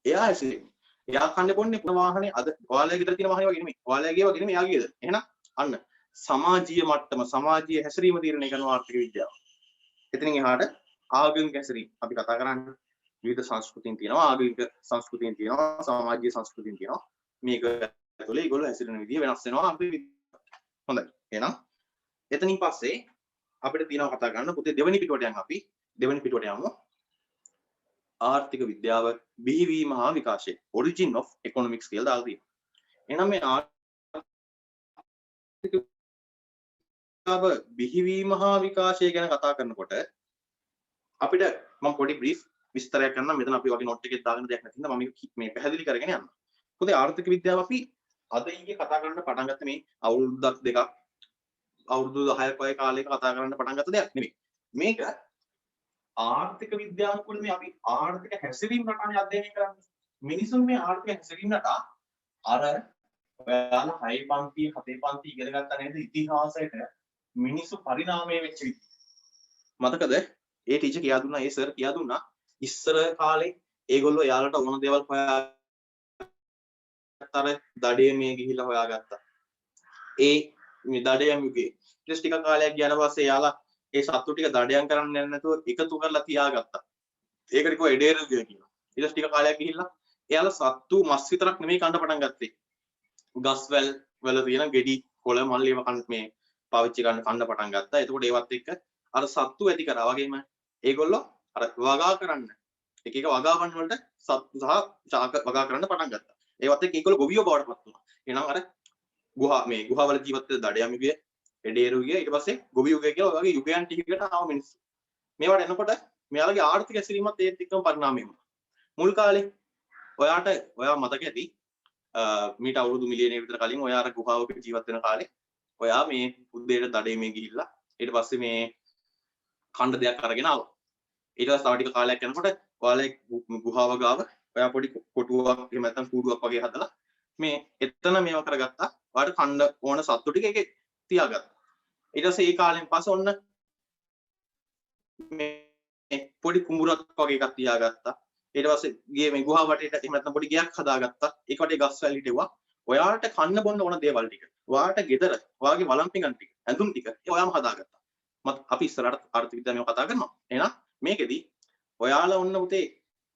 එයා හැසිරෙන්නේ. එයා කන්නේ බොන්නේ වාහනේ අද ඔයාලගේ ගෙදර තියෙන වාහනේ වගේ නෙමෙයි. ඔයාලගේ වගේ නෙමෙයි එයාගේද. එහෙනම් අන්න සමාජීය මට්ටම සමාජීය හැසිරීම තීරණය කරන ආර්ථික විද්‍යාව. එතනින් එහාට ආගමික හැසිරීම අපි කතා කරන්නේ විවිධ සංස්කෘතීන් තියෙනවා ආගමික සංස්කෘතීන් තියෙනවා සමාජීය සංස්කෘතීන් තියෙනවා. මේක ඇතුලේ ඒගොල්ලෝ හැසිරෙන විදිය වෙනස් වෙනවා අපි හොඳයි. එහෙනම් එතනින් පස්සේ අපිට තියෙනවා කතා කරන්න පුතේ දෙවෙනි පිටුවට යන්න අපි දෙවෙනි පිටුවට යමු. ආර්ථික විද්‍යාව බිහිවීම හා විකාශය origin of economics කියලා දාලා තියෙනවා. එහෙනම් මේ ආර්ථික විද්‍යාව බිහිවීම හා විකාශය ගැන කතා කරනකොට අපිට මම පොඩි බ්‍රීෆ් විස්තරයක් කරන්න මෙතන අපි වගේ නෝට් එකේ දාගෙන දෙයක් නැතිනම් මම මේ පැහැදිලි කරගෙන යන්න. පුතේ ආර්ථික විද්‍යාව අපි අද ඊයේ කතා කරන්න පටන් ගත්ත මේ අවුරුද්දක් දෙකක් අවුරුදු 10ක් වගේ කාලයක කතා කරන්න පටන් ගත්ත දෙයක් නෙමෙයි. මේක ආර්ථික විද්‍යානුකූල මේ අපි ආර්ථික හැසිරීම රටානේ අධ්‍යයනය කරන්නේ. මිනිසුන් මේ ආර්ථික හැසිරීම රටා අර ඔයාලා 6 පන්ති 7 පන්ති ඉගෙන ගත්තා නේද ඉතිහාසයට මිනිසු පරිණාමය වෙච්ච විදිහ. මතකද? ඒ ටීචර් කියා දුන්නා ඒ සර් කියා දුන්නා ඉස්සර කාලේ ඒගොල්ලෝ යාළුවට ඕන දේවල් හොයාගත්තා දඩයමේ ගිහිල්ලා හොයාගත්තා. ඒ මේ දඩයම් යුගයේ ඊට ටික කාලයක් ගියාට පස්සේ යාළුවා ඒ සත්තු ටික දඩයම් කරන්න යන්නේ නැතුව එකතු කරලා තියාගත්තා. ඒකට කිව්වා එඩේරු කියලා. ඊට ටික කාලයක් ගිහිල්ලා එයාලා සත්තු මස් විතරක් නෙමෙයි කන්න පටන් ගත්තේ. ගස්වැල් වල තියෙන ගෙඩි කොළ මල් ඒවා මේ පාවිච්චි කරන්න පටන් ගත්තා. එතකොට ඒවත් එක්ක අර සත්තු ඇති කරා වගේම ඒගොල්ලෝ අර වගා කරන්න එක එක වගාවන් වලට සත්තු සහ ශාක වගා කරන්න පටන් ගත්තා. ඒවත් එක්ක ඒගොල්ලෝ ගොවියෝ බවට පත් වුණා. එහෙනම් අර ගුහාවල ජීවත් වෙන දඩයම් යුගය, එඩේරු යුගය, ඊට පස්සේ ගොවි යුගය කියලා වගේ යුගයන් ටිකකට ආව මිනිස්සු. මේවට එනකොට මෙයාලගේ ආර්ථික හැසිරීමත් ඒත් එක්කම පරිණාමය වුණා. මුල් කාලේ ඔයා මතක ඇති මීට අවුරුදු මිලියනයක් විතර කලින් ඔයා අර ගුහාවක ජීවත් වෙන කාලේ ඔයා මේ උද්දේට දඩේමේ ගිහිල්ලා ඊට පස්සේ මේ ඛණ්ඩ දෙයක් අරගෙන ආවා. ඊට පස්සේ තව ටික කාලයක් යනකොට ඔයාලා ගුහාව ගාව ඔයා පොඩි කොටුවක් එහෙම නැත්නම් කූඩුවක් වගේ හදලා මේ එතන මේව කරගත්තා. ඔයාලට ඛණ්ඩ ඕන සත්තු ටික ඒකේ තියාගත්තා. ඊට පස්සේ ඒ කාලෙන් පස්සේ ඔන්න මේ පොඩි කුඹුරක් වගේ එකක් තියාගත්තා. ඊට පස්සේ ගියේ මේ ගුහාව වටේට එහෙම නැත්නම් පොඩි ගයක් හදාගත්තා. ඒක වටේ ගස් වැල් හිටෙව්වා. ඔයාලට කන්න බොන්න ඕන දේවල් ටික. ඔයාලට ගෙදර ඔයාගේ වළම්පිඟන් ටික, ඇඳුම් ටික ඒ ඔයාම හදාගත්තා. අපි ඉස්සරහට ආර්ථික විද්‍යාව මේව කතා කරනවා. එහෙනම් මේකෙදි ඔයාලා ඔන්න උතේ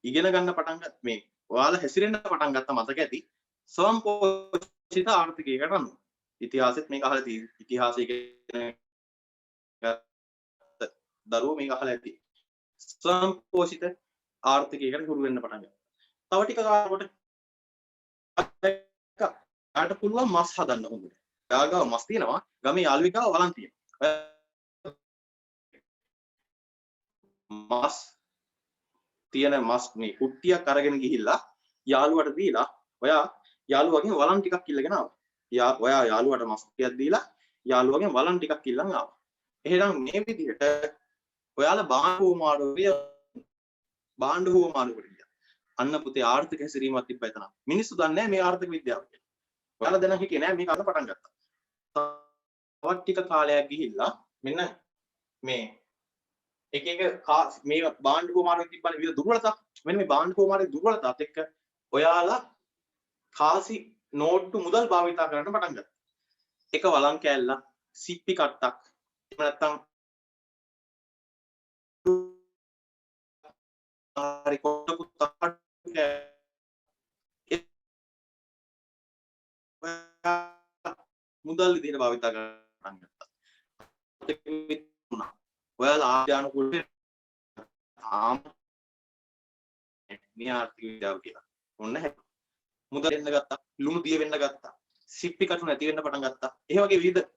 ඉගෙන ගන්න පටන් ගත්ත මේ ඔයාලා හැසිරෙන්න පටන් ගත්ත මතක ඇති ස්වයංපෝෂිත ආර්ථිකයකට අනුව. ඉතිහාසෙත් මේක අහලා තියෙනවා. ඉතිහාසය කියන දරුවෝ මේක අහලා ඇති. ස්වයංපෝෂිත ආර්ථිකයකට හුරු වෙන්න පටන් ගත්තා. තව ටික කාලයකට ආට පුළුවන් මස් හදන්න හොඳට. යාගාව මස් තියෙනවා. ගමේ යාළුවෙක්ව වළං තියෙනවා. මස් තියෙන මස් මේ කුට්ටියක් අරගෙන ගිහිල්ලා යාළුවට දීලා ඔයා යාළුවගෙන් වළං ටිකක් ඉල්ලගෙන ආවා. ඔයා යාළුවට මස් ටිකක් දීලා යාළුවගෙන් වළං ටිකක් ඉල්ලන් ආවා. එහෙනම් මේ විදිහට ඔයාලා බාණ්ඩ හුවමාරු කරියා. අන්න පුතේ ආර්ථික හැසිරීමක් තිබ්බා එතන. මිනිස්සු දන්නේ නැහැ මේ ආර්ථික විද්‍යාව කියලා. ඔයාලා දැන හිටියේ නැහැ මේක අන්න පටන් ගත්තා. තවත් ටික කාලයක් ගිහිල්ලා මෙන්න මේ එක මේ බාණ්ඩ හුවමාරු තිබ්බනේ විවිධ දුර්වලතා. මෙන්න මේ බාණ්ඩ හුවමාරුවේ දුර්වලතාවත් එක්ක ඔයාලා කාසි නෝට්ටු මුදල් භාවිතා කරන්න පටන් ගත්තා. එක වළං කෑල්ලක්, සිප්පි කට්ටක්, එහෙම නැත්නම් හරි කොටකුත් මුදල් විදිහට භාවිතා කරන්න ගත්තා. ඔයාලා ආර්ථික ආර්ථික විද්‍යාව කියලා. ඔන්න මුදල් වෙන්න ගත්තා, ලුණු දිය වෙන්න ගත්තා, සිප්පි කටු නැති වෙන්න පටන් ගත්තා. ඒ වගේ විවිධ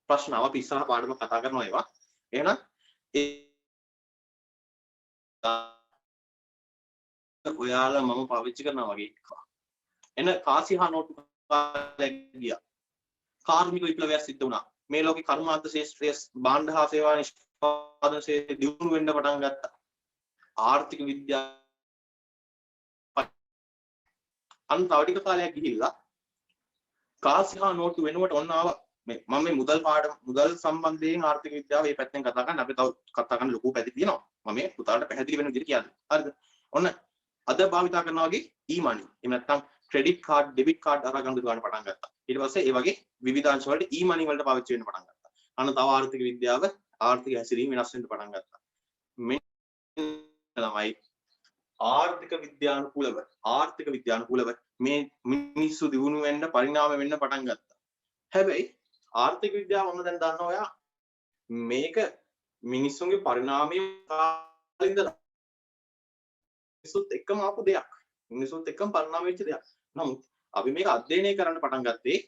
ප්‍රශ්න අපි ඉස්සරහ පාඩම කතා කරනවා ඒවා. එහෙනම් ඔයාලා මම පාවිච්චි කරනවා වගේ එන කාසි හා නෝට්ටු කාලයක් ගියා. කාර්මික විප්ලවයක් සිද්ධ වුණා. මේ ලෝකේ කර්මාන්ත ශාස්ත්‍රයේ භාණ්ඩ හා සේවා නිෂ්පාදන ශාස්ත්‍රයේ දියුණු වෙන්න පටන් ගත්තා. ආර්ථික විද්‍යාව අන් තව ටික කාලයක් ගිහිල්ලා කාසි හා නෝට්ටු වෙනුවට ඔන්න ආවා. මම මේ මුදල් සම්බන්ධයෙන් ආර්ථික විද්‍යාව මේ පැත්තෙන් කතා කරන්න අපි තව කතා කරන්න ලොකු පැති තියෙනවා. මම මේ පුතාලට පැහැදිලි වෙන විදිහට කියන්නේ. හරිද? ඔන්න අද භාවිතා කරනවා වගේ e-money. එහෙම නැත්නම් credit card, debit card අරගෙන ගන්න පටන් ගත්තා. ඊට පස්සේ ඒ වගේ විවිධාංශ වලට e-money වලට පාවිච්චි වෙන්න පටන් ගත්තා. අන්න තව ආර්ථික විද්‍යාව ආර්ථික හැසිරීම වෙනස් වෙන්න පටන් ගත්තා. මෙන්න තමයි ආර්ථික විද්‍යානුකූලව මේ මිනිස්සු දියුණු වෙන්න පරිණාම වෙන්න පටන් ගත්තා. හැබැයි ආර්ථික විද්‍යාව මොනවද දැන් දන්නවා ඔයා? මේක මිනිස්සුන්ගේ පරිණාමයේ කාලේ ඉඳලා මිනිස්සුත් එක්කම ආපු දෙයක්. මිනිස්සුත් එක්කම පරිණාම වෙච්ච දෙයක්. නමුත් අපි මේක අධ්‍යයනය කරන්න පටන් ගත්තේ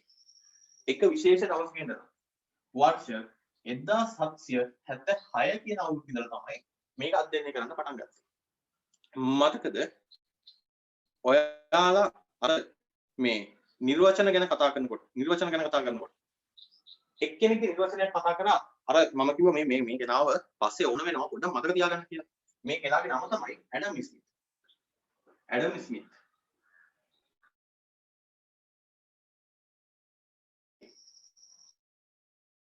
එක විශේෂ දවසක ඉඳලා. වර්ෂ 1776 කියන අවුරුද්ද ඉඳලා තමයි මේක අධ්‍යයනය කරන්න පටන් ගත්තේ. මතකද? ඔයාලා අර මේ නිර්වචන ගැන කතා කරනකොට එක්කෙනෙක්ගේ නිර්වචනයක් කතා කරා. අර මම කිව්වා මේ කෙනාව පස්සේ ඕන වෙනවා පොඩ්ඩක් මතක තියාගන්න කියලා. මේ කෙනාගේ නම තමයි ඇඩම් ස්මිත්.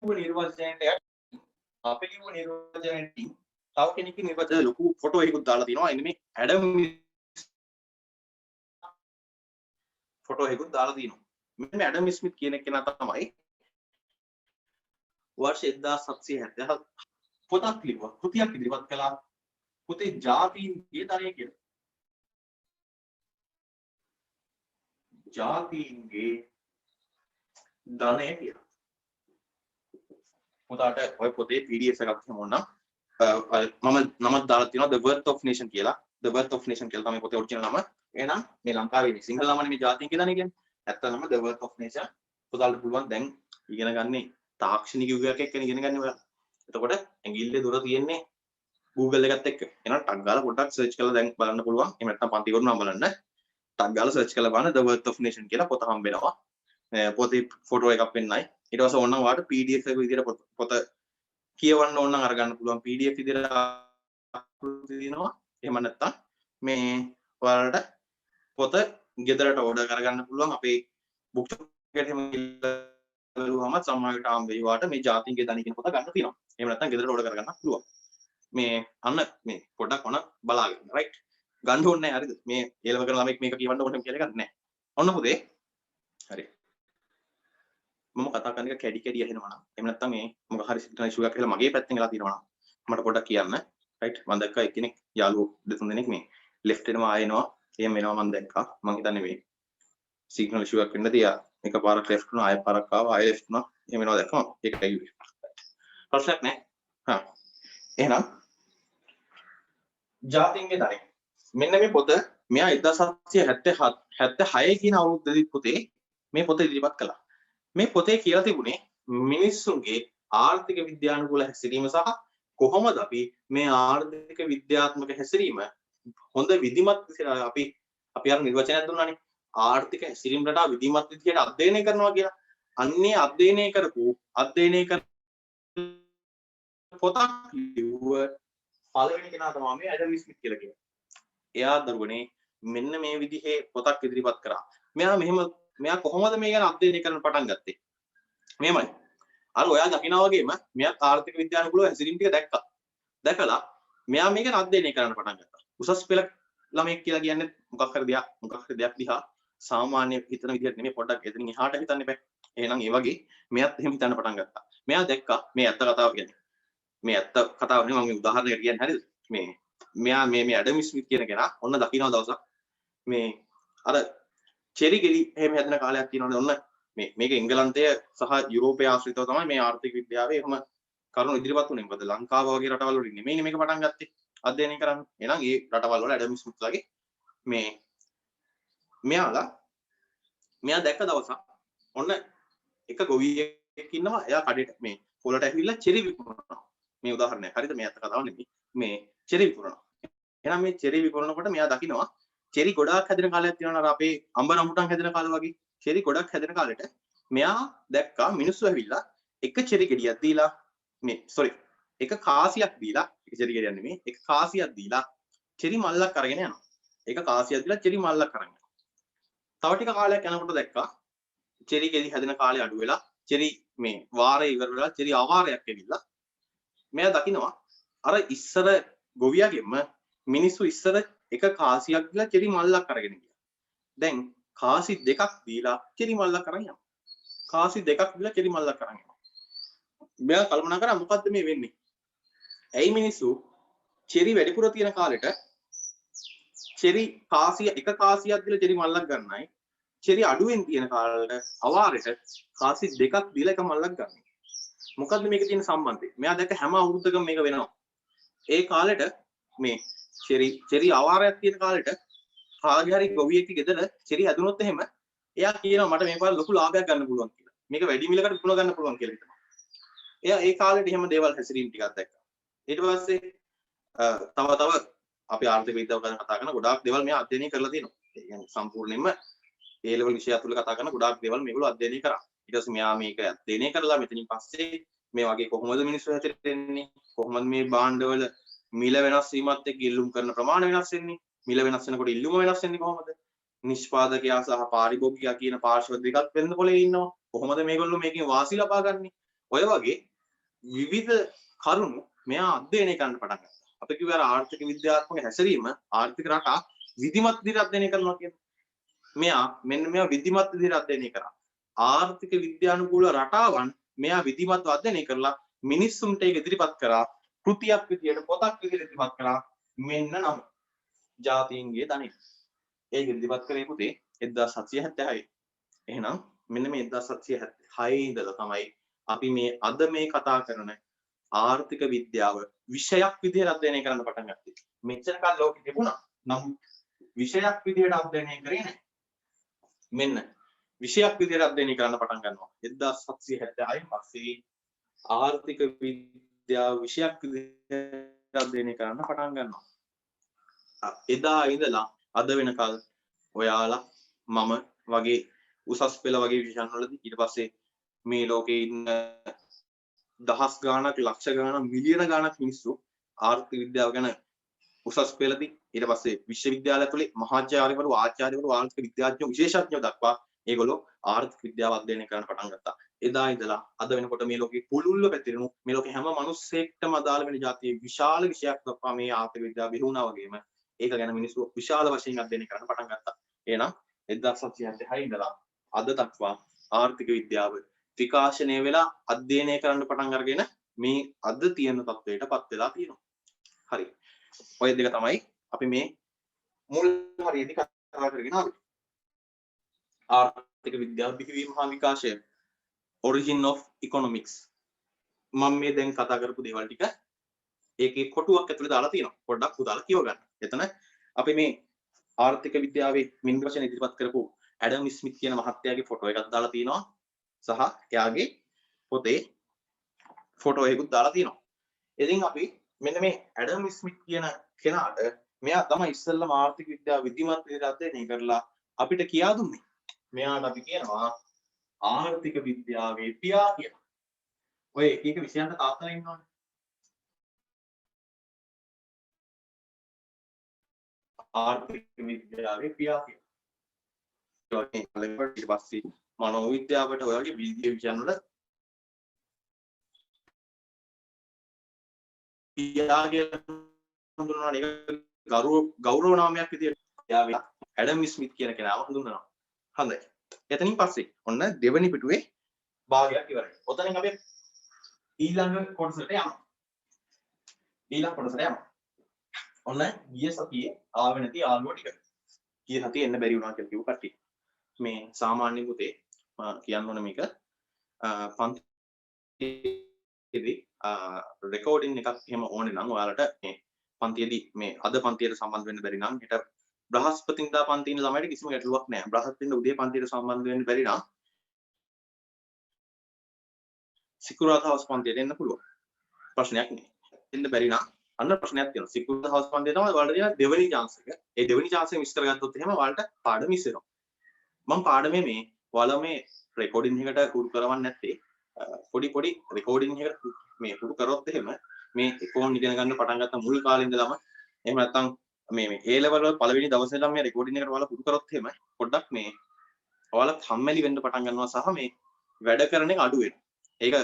නිර්වචනයට අපි කිව්ව නිර්වචනයට තව කෙනෙක්ගේ නිර්වචන ලොකු ෆොටෝ එකකුත් දාලා තිනවා. එන්නේ මේ ඇඩම් ෆොටෝ එකකුත් දාලා තිනවා. මෙන්න ඇඩම් ස්මිත් කියන කෙනා තමයි वर्ष 1777 පොතක් ලිව්වා. කෘතියක් ඉදිරිපත් කළා. පොතේ ජාතීන්ගේ ධනය කියලා. ජාතීන්ගේ ධනය කියලා. පොතට ඔය පොතේ PDF එකක් හමුනම් මම නමක් දාලා තියෙනවා The Worth of Nation කියලා. The Worth of Nation කියලා තමයි පොතේ ඔරිජිනල් නම. එහෙනම් මේ ලංකාවේ සිංහල නමනේ මේ ජාතීන්ගේ ධනය කියන්නේ. ඇත්තටම The Worth of Nation පොතට පුළුවන් දැන් ඉගෙන ගන්නේ තාක්ෂණික යුගයක් එක්ක ඉගෙන ගන්න ඔයාලා. එතකොට ඇඟිල්ලේ දොර තියෙන්නේ Google එකත් එක්ක. එහෙනම් ටක් ගාලා පොඩ්ඩක් සර්ච් කරලා දැන් බලන්න පුළුවන්. එහෙම නැත්නම් පන්ති කරුණා බලන්න. ටක් ගාලා සර්ච් කරලා බලන්න The Worth of Nation කියලා පොත හම්බ වෙනවා. පොතේ ෆොටෝ එකක් වෙන්නයි. ඊට පස්සේ ඕනනම් ඔයාලට PDF එක විදිහට පොත කියවන්න ඕන නම් අරගන්න පුළුවන්. PDF විදිහට තියෙනවා. එහෙම නැත්නම් මේ ඔයාලට පොත ගෙදරට ඕඩර් කරගන්න පුළුවන්. අපේ බුක් ෂොප් එකට එහෙම බලුවම සම්මානයට හම්බ වෙයි වාට මේ ජාතීන්ගේ ධනය කියන පොත ගන්න තියෙනවා. එහෙම නැත්නම් ගෙදරට ඕඩර් කරගන්න පුළුවන්. මේ අන්න මේ පොඩ්ඩක් ඔන බලාගෙන රයිට් ගන්න ඕනේ නැහැ හරිද? මේ ඒලව කරන ළමෙක් මේක කියවන්න ඕනේ කියලා එකක් නැහැ. ඔන්න පුතේ. හරි. මම කතා කරන එක කැඩි කැඩි ඇහෙනවා නම් එහෙම නැත්නම් මේ මොකක් හරි සිග්නල් ඉෂුවක් කියලා මගේ පැත්තෙන් වෙලා තියෙනවා නම් මට පොඩ්ඩක් කියන්න. රයිට් මම දැක්කා එක්කෙනෙක් යාළුවෝ දෙතුන් දෙනෙක් මේ ලෙෆ්ට් එනවා ආයෙනවා. එහෙම වෙනවා මම දැක්කා. මම හිතන්නේ මේ සිග්නල් ඉෂුවක් වෙන්න තියා එකපාරක් ලෙෆ්ට් වුණා ආයෙ පාරක් ආවා ආයෙ ලෙෆ්ට් වුණා. එහෙම වෙනවා දැක්කම ඒකයි කිව්වේ. ප්‍රශ්නයක් නැහැ. හා එහෙනම් ජාතීන්ගේ ධනය. මෙන්න මේ පොත මෙයා 1776 කියන අවුරුද්දේදී පුතේ මේ පොත ඉදිරිපත් කළා. මේ පොතේ කියලා තිබුණේ මිනිස්සුන්ගේ ආර්ථික විද්‍යානුකූල හැසිරීම සහ කොහොමද අපි මේ ආර්ථික විද්‍යාත්මක හැසිරීම හොඳ විධිමත් අපි අපි අර නිර්වචනයක් දුන්නානේ. ආර්ථික හැසිරීම රටාව විධිමත් විදියට අධ්‍යයනය කරනවා කියලා. අන්නේ අධ්‍යයනය කර පොතක් ලිව්ව පළවෙනි කෙනා තමයි මේ ඇඩම් ස්මිත් කියලා කියන්නේ. එයා දරුවනේ මෙන්න මේ විදිහේ පොතක් ඉදිරිපත් කරා. මෙයා කොහොමද මේ ගැන අධ්‍යයනය කරන්න පටන් ගත්තේ? මෙහෙමයි. අර ඔයා දකිනා වගේම මෙයා ආර්ථික විද්‍යානුකූලව හැසිරීම ටික දැක්කා. දැකලා මෙයා මේක අධ්‍යයනය කරන්න පටන් ගත්තා. උසස් පෙළ ළමයෙක් කියලා කියන්නේ මොකක් හරි දෙයක් දිහා සාමාන්‍ය හිතන විදිහට නෙමෙයි පොඩ්ඩක් එතනින් එහාට හිතන්න එපා. එහෙනම් ඒ වගේ මෙයාත් එහෙම හිතන්න පටන් ගත්තා. මෙයා දැක්කා මේ ඇත්ත කතාව කියන්නේ. මේ ඇත්ත කතාව නෙමෙයි මම උදාහරණයකට කියන්නේ හරිද? මෙයා මේ ඇඩම් ස්මිත් කියන කෙනා ඔන්න දකින්න දවසක් මේ අර චෙරි ගෙඩි එහෙම හැදෙන කාලයක් තියෙනවනේ ඔන්න මේක එංගලන්තය සහ යුරෝපය ආශ්‍රිතව තමයි මේ ආර්ථික විද්‍යාවේ එහෙම කරුණු ඉදිරිපත් වුණේ. මොකද ලංකාව වගේ රටවල් වලින් නෙමෙයි මේක පටන් ගත්තේ අධ්‍යයනය කරන්න. එහෙනම් ඒ රටවල් වල ඇඩම් ස්මිත්ලාගේ මෙයා දැක්ක දවසක් ඔන්න එක ගොවියෙක් ඉන්නවා. එයා කඩේට මේ පොළට ඇවිල්ලා චෙරි විකුණනවා. මේ උදාහරණයක්. හරිද? මේ අත කතාව නෙමෙයි. මේ චෙරි විකුණනවා. එහෙනම් මේ චෙරි විකුණනකොට මෙයා දකිනවා චෙරි ගොඩාක් හැදෙන කාලයක් තියෙනවා නේද? අපේ අඹ රඹුටන් හැදෙන කාලේ වගේ. චෙරි ගොඩක් හැදෙන කාලෙට මෙයා දැක්කා මිනිස්සු ඇවිල්ලා එක චෙරි ගෙඩියක් දීලා එක කාසියක් දීලා එක චෙරි ගෙඩියක් නෙමෙයි එක කාසියක් දීලා චෙරි මල්ලක් අරගෙන යනවා. එක කාසියක් දීලා චෙරි මල්ලක් අරගෙන යනවා. තව ටික කාලයක් යනකොට දැක්කා චෙරි ගෙඩි හැදෙන කාලේ අඩු වෙලා චෙරි මේ වාරේ ඉවර වෙලා චෙරි අවාරයක් ඇවිල්ලා මෙයා දකිනවා අර ඉස්සර ගොවියාගෙම මිනිස්සු ඉස්සර එක කාසියක් දීලා චෙරි මල්ලක් අරගෙන ගියා. දැන් කාසි දෙකක් දීලා චෙරි මල්ලක් අරන් යනවා. කාසි දෙකක් දීලා චෙරි මල්ලක් අරන් යනවා. මෙයා කල්පනා කරා මොකද්ද මේ වෙන්නේ? ඇයි මිනිස්සු චෙරි වැඩිපුර තියෙන කාලෙට චෙරි කාසිය එක කාසියක් දීලා චෙරි මල්ලක් ගන්නයි චෙරි අඩුවෙන් තියෙන කාලෙට අවාරෙට කාසි දෙකක් දීලා එක මල්ලක් ගන්න. මොකද්ද මේකේ තියෙන සම්බන්ධය? මෙයා දැක්ක හැම අවුරුද්දකම මේක වෙනවා. ඒ කාලෙට මේ චෙරි අවාරයක් තියෙන කාලෙට කාගේ හරි ගොවියෙක්ගේ ගෙදර චෙරි හැදුනොත් එහෙම එයා කියනවා මට මේ පාර ලොකු ලාභයක් ගන්න පුළුවන් කියලා. මේක වැඩි මිලකට විකුණ ගන්න පුළුවන් කියලා හිතනවා. එයා ඒ කාලෙට එහෙම දේවල් හැසිරීම ටිකක් දැක්කා. ඊට පස්සේ තව අපි ආර්ථික විද්‍යාව ගැන කතා කරන ගොඩාක් දේවල් මෙයා අධ්‍යයනය කරලා තියෙනවා. ඒ කියන්නේ සම්පූර්ණයෙන්ම ඒ ලෙවල් විෂය තුල කතා කරන ගොඩාක් දේවල් මේගොල්ලෝ අධ්‍යයනය කරා. ඊට පස්සේ මෙයා මේක අධ්‍යයනය කරලා මෙතනින් පස්සේ මේ වගේ කොහොමද මිනිස්සු හැදෙන්නේ? කොහොමද මේ භාණ්ඩවල මිල වෙනස් වීමත් එක්ක ඉල්ලුම් කරන ප්‍රමාණය වෙනස් වෙන්නේ? මිල වෙනස් වෙනකොට ඉල්ලුම වෙනස් වෙන්නේ කොහොමද? නිෂ්පාදකයා සහ පාරිභෝගිකයා කියන පාර්ශ්ව දෙකක් වෙන්න පොලේ ඉන්නවා. කොහොමද මේගොල්ලෝ මේකෙන් වාසි ලබා ගන්නේ? ඔය වගේ විවිධ කරුණු මෙයා අධ්‍යයනය කරන්න පටන් ගත්තා. අපි කිව්වා ආර්ථික විද්‍යාත්මක හැසිරීම ආර්ථික රටා විධිමත් විදිහට අධ්‍යයනය කරනවා කියන්නේ. මෙයා විධිමත් විදිහට අධ්‍යයනය කරා. ආර්ථික විද්‍යානුකූල රටාවන් මෙයා විධිමත්ව අධ්‍යයනය කරලා මිනිස්සුන්ට ඒක ඉදිරිපත් කරා. කෘතියක් විදියට පොතක් විදියට ඉදිරිපත් කරා. මෙන්න නම් ජාතීන්ගේ ධනෙ. ඒක ඉදිරිපත් කරේ පුතේ 1776. එහෙනම් මෙන්න මේ 1776 ඉඳලා තමයි අපි මේ අද මේ කතා කරන ආර්ථික විද්‍යාව විෂයක් විදියට අධ්‍යයනය කරන්න පටන් ගත්තේ. මෙච්චර කාල ලෝකෙ තිබුණා. නමුත් විෂයක් විදියට අධ්‍යයනය කරේ නැහැ. මෙන්න විෂයක් විදියට අධ්‍යයනය කරන්න පටන් ගන්නවා. 1776 පස්සේ ආර්ථික විද්‍යාව විෂයක් විදියට අධ්‍යයනය කරන්න පටන් ගන්නවා. එදා ඉඳලා අද වෙනකල් ඔයාලා මම වගේ උසස් පෙළ වගේ විෂයන් වලදී ඊට පස්සේ මේ ලෝකේ ඉන්න දහස් ගාණක් ලක්ෂ ගාණක් මිලියන ගාණක් මිනිස්සු ආර්ථික විද්‍යාව ගැන උසස් පෙළදී ඊට පස්සේ විශ්වවිද්‍යාල තුලේ මහාචාර්යවරු ආචාර්යවරු ආර්ථික විද්‍යාඥයෝ විශේෂඥයෝ දක්වා ඒගොල්ලෝ ආර්ථික විද්‍යාව අධ්‍යයනය කරන්න පටන් ගත්තා. එදා ඉඳලා අද වෙනකොට මේ ලෝකේ පුළුල්ව පැතිරෙනු මේ ලෝකේ හැම මිනිස්සෙක්ටම අදාළ වෙන જાතියේ විශාල විෂයක් දක්වා මේ ආර්ථික විද්‍යාව බිහිවුණා වගේම ඒක ගැන මිනිස්සු විශාල වශයෙන් අධ්‍යයනය කරන්න පටන් ගත්තා. එහෙනම් 1776 ඉඳලා අද දක්වා ආර්ථික විද්‍යාව විකාශනය වෙලා අධ්‍යයනය කරන්න පටන් අරගෙන මේ අද තියෙන තත්ත්වයටපත් වෙලා තියෙනවා. හරි. ඔය දෙක තමයි අපි මේ මුල් හරියදී කතා කරගෙන ආවේ. ආර්ථික විද්‍යාව බිහිවීම හා විකාශය origin of economics. මම මේ දැන් කතා කරපු දේවල් ටික ඒකේ කොටුවක් ඇතුලේ දාලා තියෙනවා. පොඩ්ඩක් උදාලා කියව ගන්න. එතන අපි මේ ආර්ථික විද්‍යාවේ මින් වශයෙන් ඉදිරිපත් කරපු ඇඩම් ස්මිත් කියන මහත්තයාගේ ෆොටෝ එකක් දාලා තියෙනවා. සහ එයාගේ පොතේ ෆොටෝ එකකුත් දාලා තියෙනවා. ඉතින් අපි මෙන්න මේ ඇඩම් ස්මිත් කියන කෙනාට මෙයා තමයි ඉස්සෙල්ලාම ආර්ථික විද්‍යාව විධිමත් විදිහට අධ්‍යයනය කරලා අපිට කියා දුන්නේ. මෙයාට අපි කියනවා ආර්ථික විද්‍යාවේ පියා කියලා. ඔය එක එක විෂයන්ට තාත්තලා ඉන්නවනේ. ආර්ථික විද්‍යාවේ පියා කියලා. ඊට පස්සේ මනෝවිද්‍යාවට ඔය වගේ විෂයන් වල පියා කියලා හඳුන්වනවා. ඒක ගෞරව නාමයක් විදියට එයා ඇඩම් ස්මිත් කියන කෙනාව හඳුන්වනවා. හොඳයි. එතනින් පස්සේ ඔන්න දෙවනි පිටුවේ භාගයක් ඉවරයි. ඔතනින් අපි ඊළඟ කොටසට යමු. ඊළඟ කොටසට යමු. ඔන්න ගිය සතියේ ආවෙ නැති යාළුවෝ ටික. ගිය සතියේ එන්න බැරි වුණා කියලා කිව්ව කට්ටිය. මේ සාමාන්‍ය පුතේ කියන්න ඕන මේක පන්තියේදී රෙකෝඩින් එකක් එහෙම ඕනේ නම් ඔයාලට මේ පන්තියේදී මේ අද පන්තියට සම්බන්ධ වෙන්න බැරි නම් හෙට බ්‍රහස්පතින්දා පන්තියේ ළමයිට කිසිම ගැටලුවක් නැහැ. බ්‍රහස්පතින්දා උදේ පන්තියට සම්බන්ධ වෙන්න බැරි නම් සිකුරාදා හවස පන්තියට එන්න පුළුවන්. ප්‍රශ්නයක් නෑ. එන්න බැරි නම් අන්න ප්‍රශ්නයක් තියෙනවා. සිකුරාදා හවස පන්තිය තමයි ඔයාලට තියෙන දෙවෙනි chance එක. ඒ දෙවෙනි chance එක මිස් කරගත්තොත් එහෙම ඔයාලට පාඩම මිස් වෙනවා. මම පාඩමේ මේ ඔයාලා මේ රෙකෝඩින් එකට පුරු කරවන්නේ නැත්තේ පොඩි රෙකෝඩින් එකට මේ පුරු කරොත් එහෙම මේ එකොන් ඉගෙන ගන්න පටන් ගත්ත මුල් කාලේ ඉඳලම එහෙම නැත්නම් මේ A level වල පළවෙනි දවසේ ඉඳන් මේ රෙකෝඩින් එකට ඔයාලා පුරු කරොත් එහෙම පොඩ්ඩක් මේ ඔයාලා කම්මැලි වෙන්න පටන් ගන්නවා සහ මේ වැඩ කරන එක අඩු වෙනවා. ඒක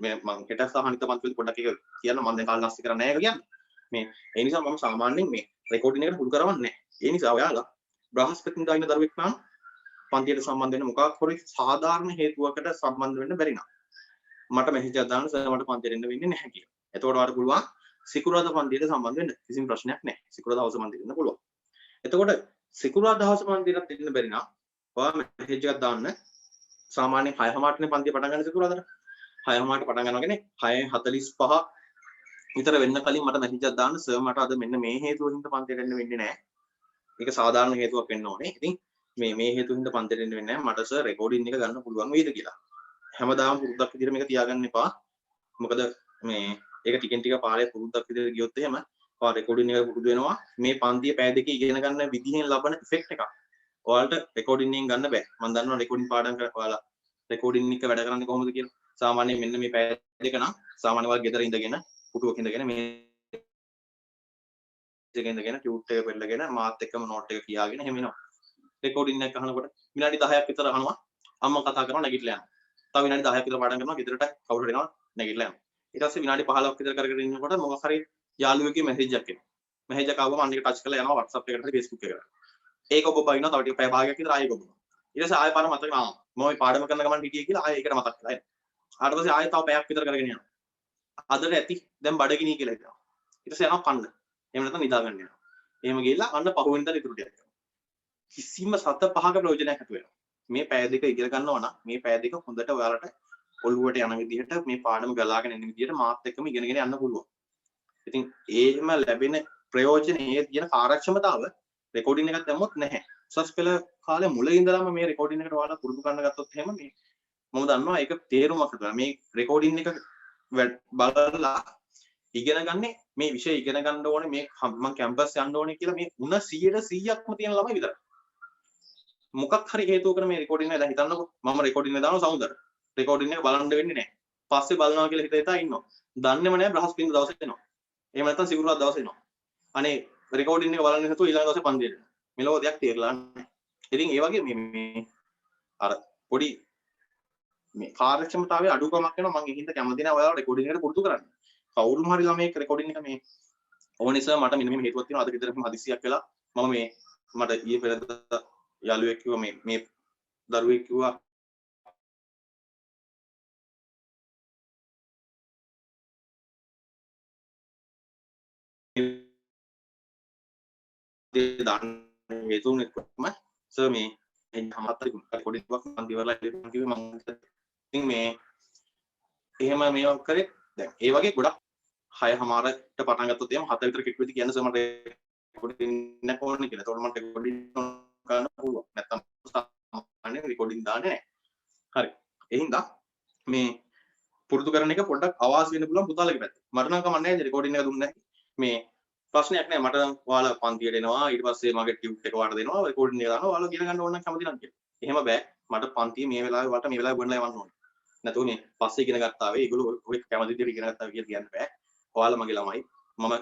මේ මම හෙට සහ අනිත් පන්තිවල පොඩ්ඩක් ඒක කියන්න මම දැන් කාලේ නැස්ති කරන්නේ නැහැ කියන්නේ. මේ ඒ නිසා මම සාමාන්‍යයෙන් මේ රෙකෝඩින් එකට පුරු කරවන්නේ නැහැ. ඒ නිසා ඔයාලා බ්‍රහස්පතින්දා ඉන්න දරුවෙක් නම් පන්තියට සම්බන්ධ වෙන්න මොකක් හරි සාධාරණ හේතුවකට සම්බන්ධ වෙන්න බැරි නම් මට මෙසේජ් එකක් දාන්න සර් මට පන්තියට එන්න වෙන්නේ නැහැ කියලා. එතකොට ඔයාලට පුළුවන් සිකුරාදා පන්තියට සම්බන්ධ වෙන්න. කිසිම ප්‍රශ්නයක් නැහැ. සිකුරාදා හවස පන්තියට එන්න පුළුවන්. එතකොට සිකුරාදා හවස පන්තියට එන්න බැරි නම් ඔයා මෙසේජ් එකක් දාන්න. සාමාන්‍යයෙන් 6:00ට පන්තිය පටන් ගන්න සිකුරාදාට. 6:00ට පටන් ගන්නවා කියන්නේ 6:45 විතර වෙන්න කලින් මට මෙසේජ් එකක් දාන්න සර් මට අද මෙන්න මේ හේතුව හින්දා පන්තියට එන්න වෙන්නේ නැහැ. ඒක සාධාරණ හේතුවක් වෙන්න ඕනේ. ඉතින් මේ හේතුව හින්දා පන්තියට එන්න වෙන්නේ නැහැ. මට සර් රෙකෝඩින් එක ගන්න පුළුවන් වේද කියලා. හැමදාම පුරුද්දක් විදිහට මේක තියාගන්න එපා. මොකද මේ ඒක ටිකෙන් ටික පාරේ පුරුද්දක් විදිහට ගියොත් එහෙම ඔයා රෙකෝඩින් එක පුරුදු වෙනවා. මේ පන්තිය පැය දෙකේ ඉගෙන ගන්න විදිහෙන් ලබන ඉෆෙක්ට් එකක්. ඔයාලට රෙකෝඩින් එකෙන් ගන්න බෑ. මම දන්නවා රෙකෝඩින් පාඩම් කරලා ඔයාලා රෙකෝඩින් එක වැඩ කරන්නේ කොහොමද කියලා. සාමාන්‍යයෙන් මෙන්න මේ පැය දෙක නම් සාමාන්‍ය ඔයාලා ගෙදර ඉඳගෙන පුටුවක ඉඳගෙන මේ ඉඳගෙන ටියුට් එක පෙරලගෙන මාත් එක්කම නෝට් එක කියාගෙන එහෙම එනවා. රෙකෝඩින් එක අහනකොට විනාඩි 10ක් විතර අහනවා. අම්මා කතා කරනවා නැගිටලා යනවා. තව විනාඩි 10ක් විතර පාඩම් කරනවා ගෙදරට කවුරු හරි එනවා නැගිටලා යනවා. ඊට පස්සේ විනාඩි 15ක් විතර කරගෙන ඉන්නකොට මොකක් හරි යාළුවෙක්ගේ මෙසේජ් එකක් එනවා. මෙසේජ් එක ආවම අන්න එක ටච් කරලා යනවා WhatsApp එකට හරි Facebook එකට. ඒක ඔබ බයිනවා තව ටික පැය භාගයක් විතර ආයෙ ඔබ. ඊට පස්සේ ආයෙ පාර මතක වෙනවා. මම මේ පාඩම කරන ගමන් හිටියේ කියලා ආයෙ ඒකට මතක් කරලා එනවා. ඊට පස්සේ ආයෙ තව පැයක් විතර කරගෙන යනවා. අදට ඇති දැන් බඩගිනි කියලා හිතනවා. ඊට පස්සේ යනවා කන්න. එහෙම නැත්නම් නිදා ගන්න යනවා. එහෙම ගිහලා අන්න පහුවෙනිදා ඉතුරු ටික කරනවා. කිසිම සත පහක ප්‍රයෝජනයක් නැතු වෙනවා. මේ පැය දෙක ඉගෙන ගන්නවා නම් මේ පැය දෙක හොඳට ඔයාලට ඔළුවට යන විදිහට මේ පාඩම ගලාගෙන යන විදිහට මාත් එක්කම ඉගෙනගෙන යන්න පුළුවන්. ඉතින් ඒම ලැබෙන ප්‍රයෝජනේ තියෙන කාර්යක්ෂමතාව රෙකෝඩින් එකක් දැම්මොත් නැහැ. උසස් පෙළ කාලේ මුල ඉඳලම මේ රෙකෝඩින් එකට ඔයාලා පුරුදු කරන්න ගත්තොත් එහෙම මේ මම දන්නවා ඒක තේරුමක් ගන්න. මේ රෙකෝඩින් එක බලලා ඉගෙන ගන්න මේ විෂය ඉගෙන ගන්න ඕනේ මේ මම කැම්පස් යන්න ඕනේ කියලා මේ උන 100%ක්ම තියෙන ළමයි විතරයි. මොකක් හරි හේතුවකට මේ රෙකෝඩින් එක දැන් හිතන්නකෝ මම රෙකෝඩින් එක දානවා සමුදර. රෙකෝඩින් එක බලන්න වෙන්නේ නැහැ. පස්සේ බලනවා කියලා හිතා ඉන්නවා. දන්නේම නැහැ බ්‍රහස්පතින්දා දවසේ එනවා. එහෙම නැත්නම් සිකුරාදා දවසේ එනවා. අනේ රෙකෝඩින් එක බලන්නේ නැතුව ඊළඟ දවසේ පන්තියට එනවා. මෙලොව දෙයක් තේරලා නැහැ. ඉතින් ඒ වගේ මේ අර පොඩි මේ කාර්යක්ෂමතාවයේ අඩුකමක් වෙනවා. මම ඒකින්ද කැමති නැහැ ඔයාලා රෙකෝඩින් එකට පුරුදු කරන්න. කවුරුම හරි ළමයෙක් රෙකෝඩින් එක මේ ඕන නිසා මට මෙන්න මේ හේතුවක් තියෙනවා. අද ගෙදර හදිසියක් වෙලා මම මේ මට ඊයේ පෙරේද යාළුවෙක් කිව්වා මේ දරුවෙක් කිව්වා දාන්න හේතුුනේ කොහොම සර් මේ හමතර රෙකෝඩින් එකක් මම දිවලා කිව්වේ මම ඉතින් මේ එහෙම මේවා කරේ දැන් ඒ වගේ ගොඩක් 6:00ට පටන් ගත්තොත් එහෙම 7 විතර කිට් වෙදි කියන්නේ සර් මට රෙකෝඩින් එක ඕනේ කියලා. ඒතකොට මට රෙකෝඩින් ගන්න පුළුවන්. නැත්තම් සාමාන්‍ය රෙකෝඩින් දාන්නේ නැහැ. හරි. ඒ හින්දා මේ පුරුදු කරන එක පොඩ්ඩක් අවාසි වෙන්න පුළුවන් පුතාලගේ පැත්තේ. මට නම් කමක් නැහැ රෙකෝඩින් එක දුන්නේ නැහැ. මේ ප්‍රශ්නයක් නෑ මට ඔයාලා පන්තියට එනවා ඊට පස්සේ මගේ ටියුට් එක වාට දෙනවා රෙකෝඩින් එක දානවා ඔයාලා ඉගෙන ගන්න ඕන නම් කැමති නම් කියලා. එහෙම බෑ. මට පන්තියේ මේ වෙලාවේ වට මේ වෙලාවේ ගොඩනලා යවන්න ඕනේ. නැතුව මේ පස්සේ ඉගෙන ගත්තා වේ ඒගොල්ලෝ ඔය කැමති විදිහට ඉගෙන ගත්තා කියලා කියන්න බෑ. ඔයාලා මගේ ළමයි. මම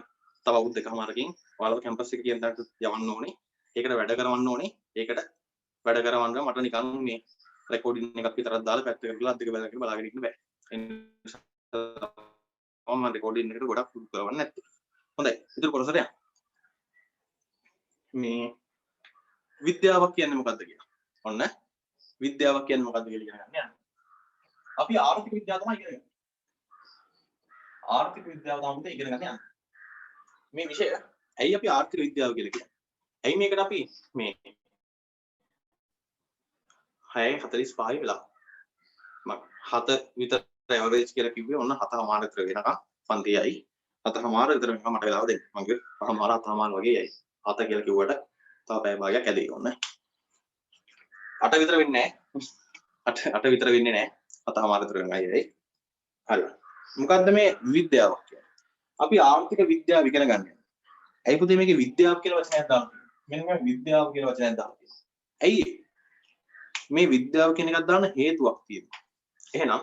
තව අවුරුදු දෙකමාරකින් ඔයාලා කැම්පස් එකේ කියන දාට යවන්න ඕනේ. ඒකට වැඩ කරවන්න ඕනේ. ඒකට වැඩ කරවන්න මට නිකන් මේ රෙකෝඩින් එකක් විතරක් දාලා පැත්තකට ගිහලා අද්දක බලාගෙන ඉන්න බෑ. මම රෙකෝඩින් එකට ගොඩක් පුරුදු කරවන්න නැත්තේ. හොඳයි. ඉතින් කොටසට යන්න. මේ විද්‍යාවක් කියන්නේ මොකක්ද කියලා. ඔන්න විද්‍යාවක් කියන්නේ මොකක්ද කියලා ඉගෙන ගන්න යන්න. අපි ආර්ථික විද්‍යාව තමයි ඉගෙන ගන්නේ. ආර්ථික විද්‍යාව තමයි ඉගෙන ගන්න යන්නේ. මේ විෂය ඇයි අපි ආර්ථික විද්‍යාව කියලා කියන්නේ? ඇයි මේකට අපි මේ 6:45 වෙලා මම 7 විතර ඇවරේජ් කියලා කිව්වේ ඔන්න 7:00 විතර වෙනකම් පන්තියයි 7:00 විතර වෙනකම් මට වෙලාව දෙන්න. මම කිව්වේ 5:00 වගේ යයි. 7 කියලා කිව්වට තව පැය භාගයක් ඇදෙයි ඔන්න. 8 විතර වෙන්නේ නැහැ. 8 විතර වෙන්නේ නැහැ. 7:00 විතර වෙනකම් යයි. හරි. මොකද්ද මේ විද්‍යාවක් කියන්නේ? අපි ආර්ථික විද්‍යාව ඉගෙන ගන්න. ඇයි පුතේ මේකේ විද්‍යාව කියලා වචනයක් දාන්නේ? මෙන්න මේ විද්‍යාව කියලා වචනයක් දාන්නේ. ඇයි මේ විද්‍යාව කියන එකක් දාන්න හේතුවක් තියෙනවා. එහෙනම්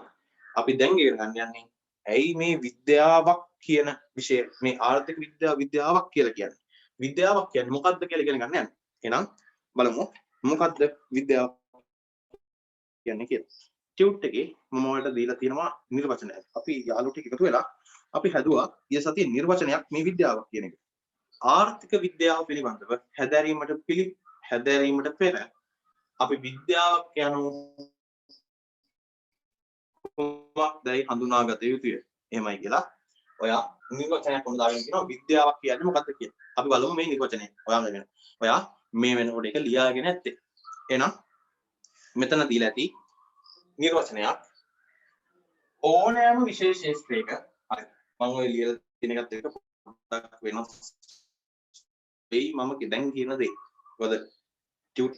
අපි දැන් ඉගෙන ගන්න යන්නේ ඇයි මේ විද්‍යාවක් කියන විෂය මේ ආර්ථික විද්‍යාවක් කියලා කියන්නේ. විද්‍යාවක් කියන්නේ මොකක්ද කියලා ඉගෙන ගන්න යන්නේ. එහෙනම් බලමු මොකක්ද විද්‍යාව කියන්නේ කියලා. ටියුට් එකේ මම ඔයාලට දීලා තියෙනවා නිර්වචනයක්. අපි යාළුවෝ ටික එකතු වෙලා අපි හැදුවා ඊය සතියේ නිර්වචනයක් මේ විද්‍යාවක් කියන එක. ආර්ථික විද්‍යාව පිළිබඳව හැදෑරීමට පෙර අපි විද්‍යාවක් යනු කුමක්දයි හඳුනාගත යුතුය. එහෙමයි කියලා ඔයා නිර්වචනයක් වුණ දාගෙන කියනවා විද්‍යාවක් කියන්නේ මොකක්ද කියලා. අපි බලමු මේ නිර්වචනය. ඔයා මේ වෙනකොට එක ලියාගෙන ඇත්තේ. එහෙනම් මෙතන දීලා ඇති නිර්වචනයක් ඕනෑම විශේෂ ශාස්ත්‍රයක හරි මම ඔය ලියලා තියෙන එකත් එක්ක පොඩ්ඩක් වෙනස් වෙයි මම දැන් කියන දේ. මොකද ටියුට්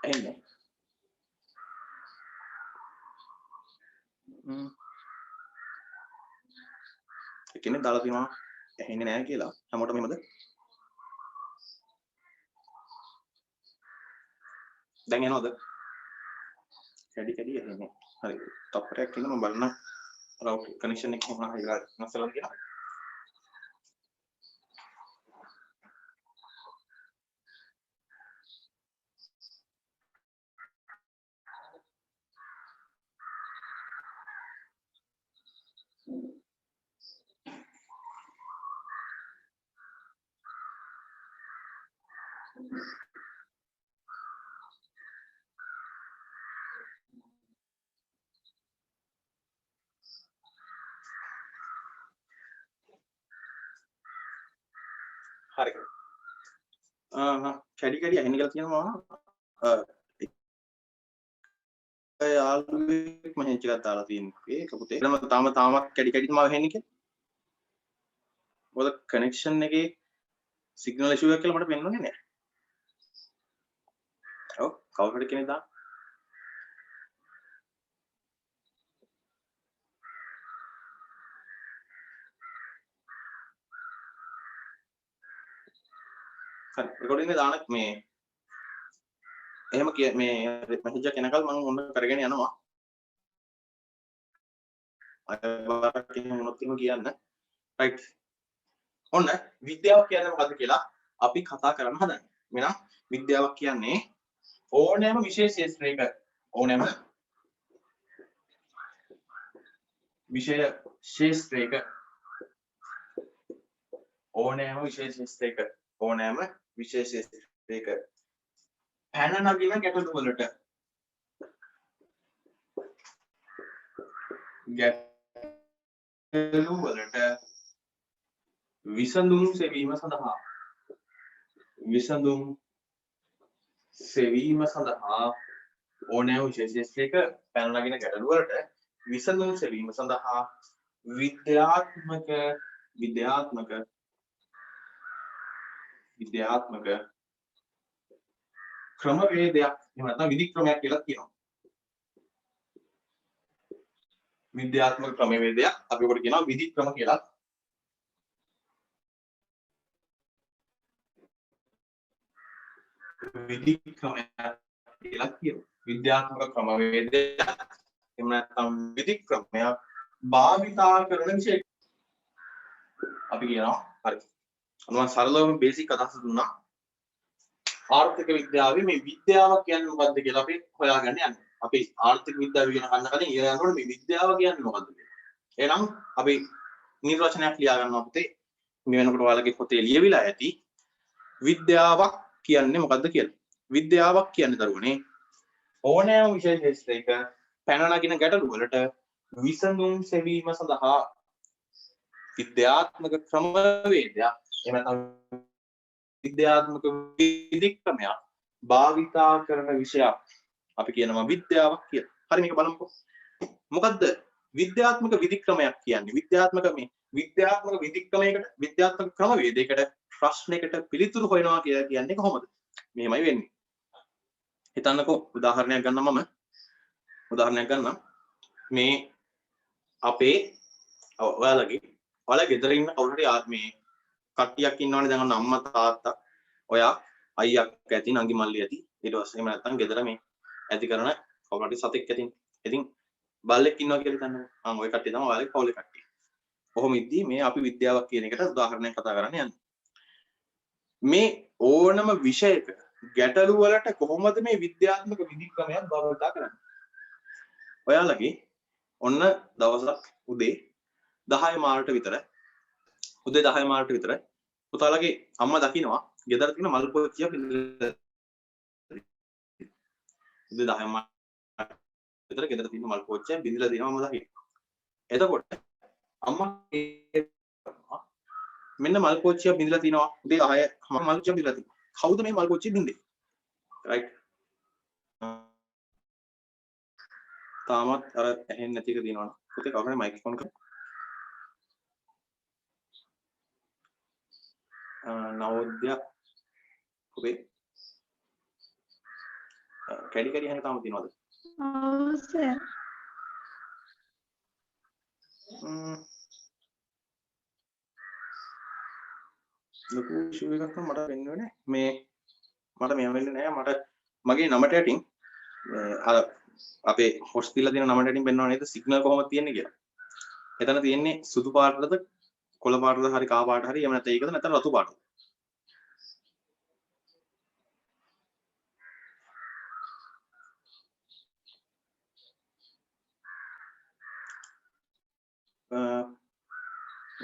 එන්නේ එකනේ දාලා තියෙනවා ඇහෙන්නේ නැහැ කියලා හැමෝටම එහෙමද? දැන් එනවද? කැඩි එන්නේ. හරි. තප්පරයක් ඉන්න මම බලන්න රවුටර් කනෙක්ෂන් එක කොහොමද හරියට නැසලා කියලා. හරි. කැඩි ඇහෙන්න කියලා කියනවා. යාළුවෙක් මහෙන්ච් එකක් දාලා තියෙන්නේ ඒක පුතේ. තාමත් කැඩි තමයි ඇහෙන්නේ කියලා. මොකද කනෙක්ෂන් එකේ සිග්නල් ඉෂුව එකක් කියලා මට පෙන්වන්නේ නැහැ. ඔව් කවුරු හරි කෙනෙක් දාන්න. හරි රෙකෝඩින් එක දාන්න මේ එහෙම මේ මැසේජ් එක එනකල් මම ඔන්න කරගෙන යනවා. අයවරක් මොනොත් කියන්න. රයිට්. ඔන්න විද්‍යාව කියන්නේ මොකද්ද කියලා අපි කතා කරන්න හදන්නේ. මෙන්න විද්‍යාවක් කියන්නේ ඕනෑම විශේෂ ශාස්ත්‍රයක ඕනෑම විශේෂ ශාස්ත්‍රයක ඕනෑම විශේෂ ශාස්ත්‍රයක ඕනෑම විශේෂ ශාස්ත්‍රයක පැන නගින ගැටලු වලට විසඳුම් සෙවීම සඳහා ඕනෑම විශේෂ ශාස්ත්‍රයක පැන නගින ගැටලු වලට විසඳුම් සෙවීම සඳහා විද්‍යාත්මක ක්‍රමවේදයක් එහෙම නැත්නම් විධික්‍රමයක් කියලා කියනවා. විද්‍යාත්මක ක්‍රමවේදයක් අපි ඔකට කියනවා විධික්‍රම කියලා. විධික්‍රමයක් කියලා කියනවා. විද්‍යාත්මක ක්‍රමවේදයක් එහෙම නැත්නම් විධික්‍රමයක් භාවිතා කරන විෂය. අපි කියනවා හරි. අනුන් සරලවම බේසික් අදහස දුන්නා. ආර්ථික විද්‍යාවේ මේ විද්‍යාව කියන්නේ මොකක්ද කියලා අපි හොයාගන්න යන්නේ. අපි ආර්ථික විද්‍යාව ඉගෙන ගන්න කලින් ඉගෙන ගන්නකොට මේ විද්‍යාව කියන්නේ මොකක්ද කියලා. එහෙනම් අපි නිර්වචනයක් ලියා ගන්නවා පුතේ. මේ වෙනකොට ඔයාලගේ පොතේ ලියවිලා ඇති විද්‍යාවක් කියන්නේ මොකක්ද කියලා. විද්‍යාවක් කියන්නේ දරුවනේ ඕනෑම විෂය ශාස්ත්‍රයක පැන නගින ගැටලු වලට විසඳුම් සෙවීම සඳහා විද්‍යාත්මක ක්‍රමවේදයක් එහෙම නැත්නම් විද්‍යාත්මක විධික්‍රමයක් භාවිතා කරන විෂයක් අපි කියනවා විද්‍යාවක් කියලා. හරි මේක බලමුකෝ. මොකද්ද විද්‍යාත්මක විධික්‍රමයක් කියන්නේ? විද්‍යාත්මක විධික්‍රමයකට විද්‍යාත්මක ක්‍රමවේදයකට ප්‍රශ්නයකට පිළිතුරු හොයනවා කියලා කියන්නේ කොහොමද? මෙහෙමයි වෙන්නේ. හිතන්නකෝ උදාහරණයක් ගන්නම් මම. උදාහරණයක් ගන්නම්. මේ අපේ ඔයාලා ගෙදර ඉන්න කවුරු හරි මේ කට්ටියක් ඉන්නවනේ දැන් අන්න අම්මා තාත්තා ඔයා අයියා ඇති නංගි මල්ලි ඇති ඊට පස්සේ එහෙම නැත්නම් ගෙදර මේ ඇති කරන කවුරු හරි සතෙක් ඇතින් ඉතින් බල්ලෙක් ඉන්නවා කියලා හිතන්නකෝ. ඔය කට්ටිය තමයි ඔයාලගේ පවුලේ කට්ටිය. කොහොම ඉද්දී මේ අපි විද්‍යාවක් කියන එකට උදාහරණයක් කතා කරන්න යන්නේ. මේ ඕනම විෂයක ගැටලු වලට කොහොමද මේ විද්‍යාත්මක විධික්‍රමයක් භාවිත කරන්නේ? ඔයාලගේ ඔන්න දවසක් උදේ 10 මාරට විතර පුතාලගේ අම්මා දකින්නවා ගෙදර තියෙන මල් පොච්චිය බින්දලා. උදේ 10 මාරට විතර ගෙදර තියෙන මල් පොච්චිය බින්දලා දිනවා මම දකින්නවා. එතකොට අම්මා මෙන්න මල් පොච්චිය බින්දලා තිනවා උදේ 10 මල් පොච්චිය බින්දලා තිනවා. කවුද මේ මල් පොච්චිය බින්දේ? රයිට්. තාමත් අර ඇහෙන්නේ නැති එක දිනවනේ. පුතේ කවුරුහරි මයික් ඔන් කරන්න. නවෝදය පුතේ කැඩි හැම තාම තියනවද? ඔව් සර්. ලොකු ඉෂුව එකක් නම් මට වෙන්නේ නැහැ. මට මෙහෙම වෙන්නේ නැහැ. මට මගේ නමට යටින් අර අපේ හොස් දීලා තියෙන නමට යටින් පෙන්වනවා නේද සිග්නල් කොහොමද තියෙන්නේ කියලා. එතන තියෙන්නේ සුදු පාටද කොළ පාටද හරි කහ පාට හරි එහෙම නැත්නම් ඒකද නැත්නම් රතු පාටද?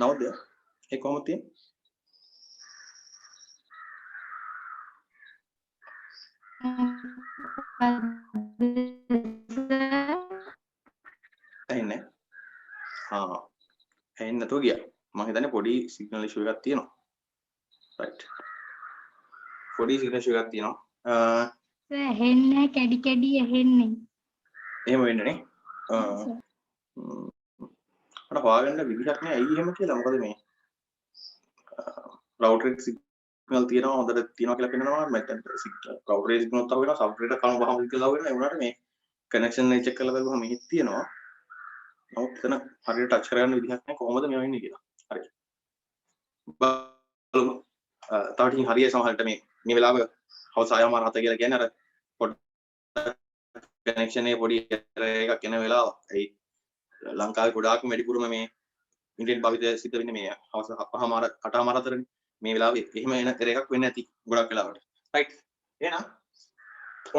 නවද ඒ කොහොමද තියෙන්නේ? ඇහෙන්නේ ඇහෙන්නේ නැතුව ගියා. මම හිතන්නේ පොඩි සිග්නල් ඉෂුව එකක් තියෙනවා. රයිට්. පොඩි සිග්නල් ඉෂුව එකක් තියෙනවා. සර් ඇහෙන්නේ කැඩි කැඩි ඇහෙන්නේ. එහෙම වෙන්නේ නේ. මට හොයාගන්න විදිහක් නෑ ඇයි එහෙම කියලා. මොකද මේ රවුටර් එක සිග්නල් තියෙනවා හොඳට තියෙනවා කියලා පෙන්නනවා. මම රවුටර් එක සිග්නල් තව වෙනවා. සබ් එක කන වහම කියලා වෙනවා. ඒ වුණාට මේ කනෙක්ෂන් එක චෙක් කරලා බලුවම මෙහෙත් තියෙනවා. නමුත් එතන හරියට ටච් කරගන්න විදිහක් නෑ කොහොමද මේ වෙන්නේ කියලා. හරි. බලමු. තව ටිකකින් හරියයි සමහරට මේ වෙලාව හවස 6:07 කියලා කියන්නේ අර කනෙක්ෂන් එකේ පොඩි එකක් එන වෙලාව. ඒ ලංකාවේ ගොඩාක් වැඩිපුරම මේ ඉන්ටර්නෙට් භාවිතය සිද්ධ වෙන්නේ මේ හවස 7:00 8:00 අතරනේ. මේ වෙලාවේ එහෙම එන එකක් වෙන්නේ නැති ගොඩක් වෙලාවට. රයිට්. එහෙනම්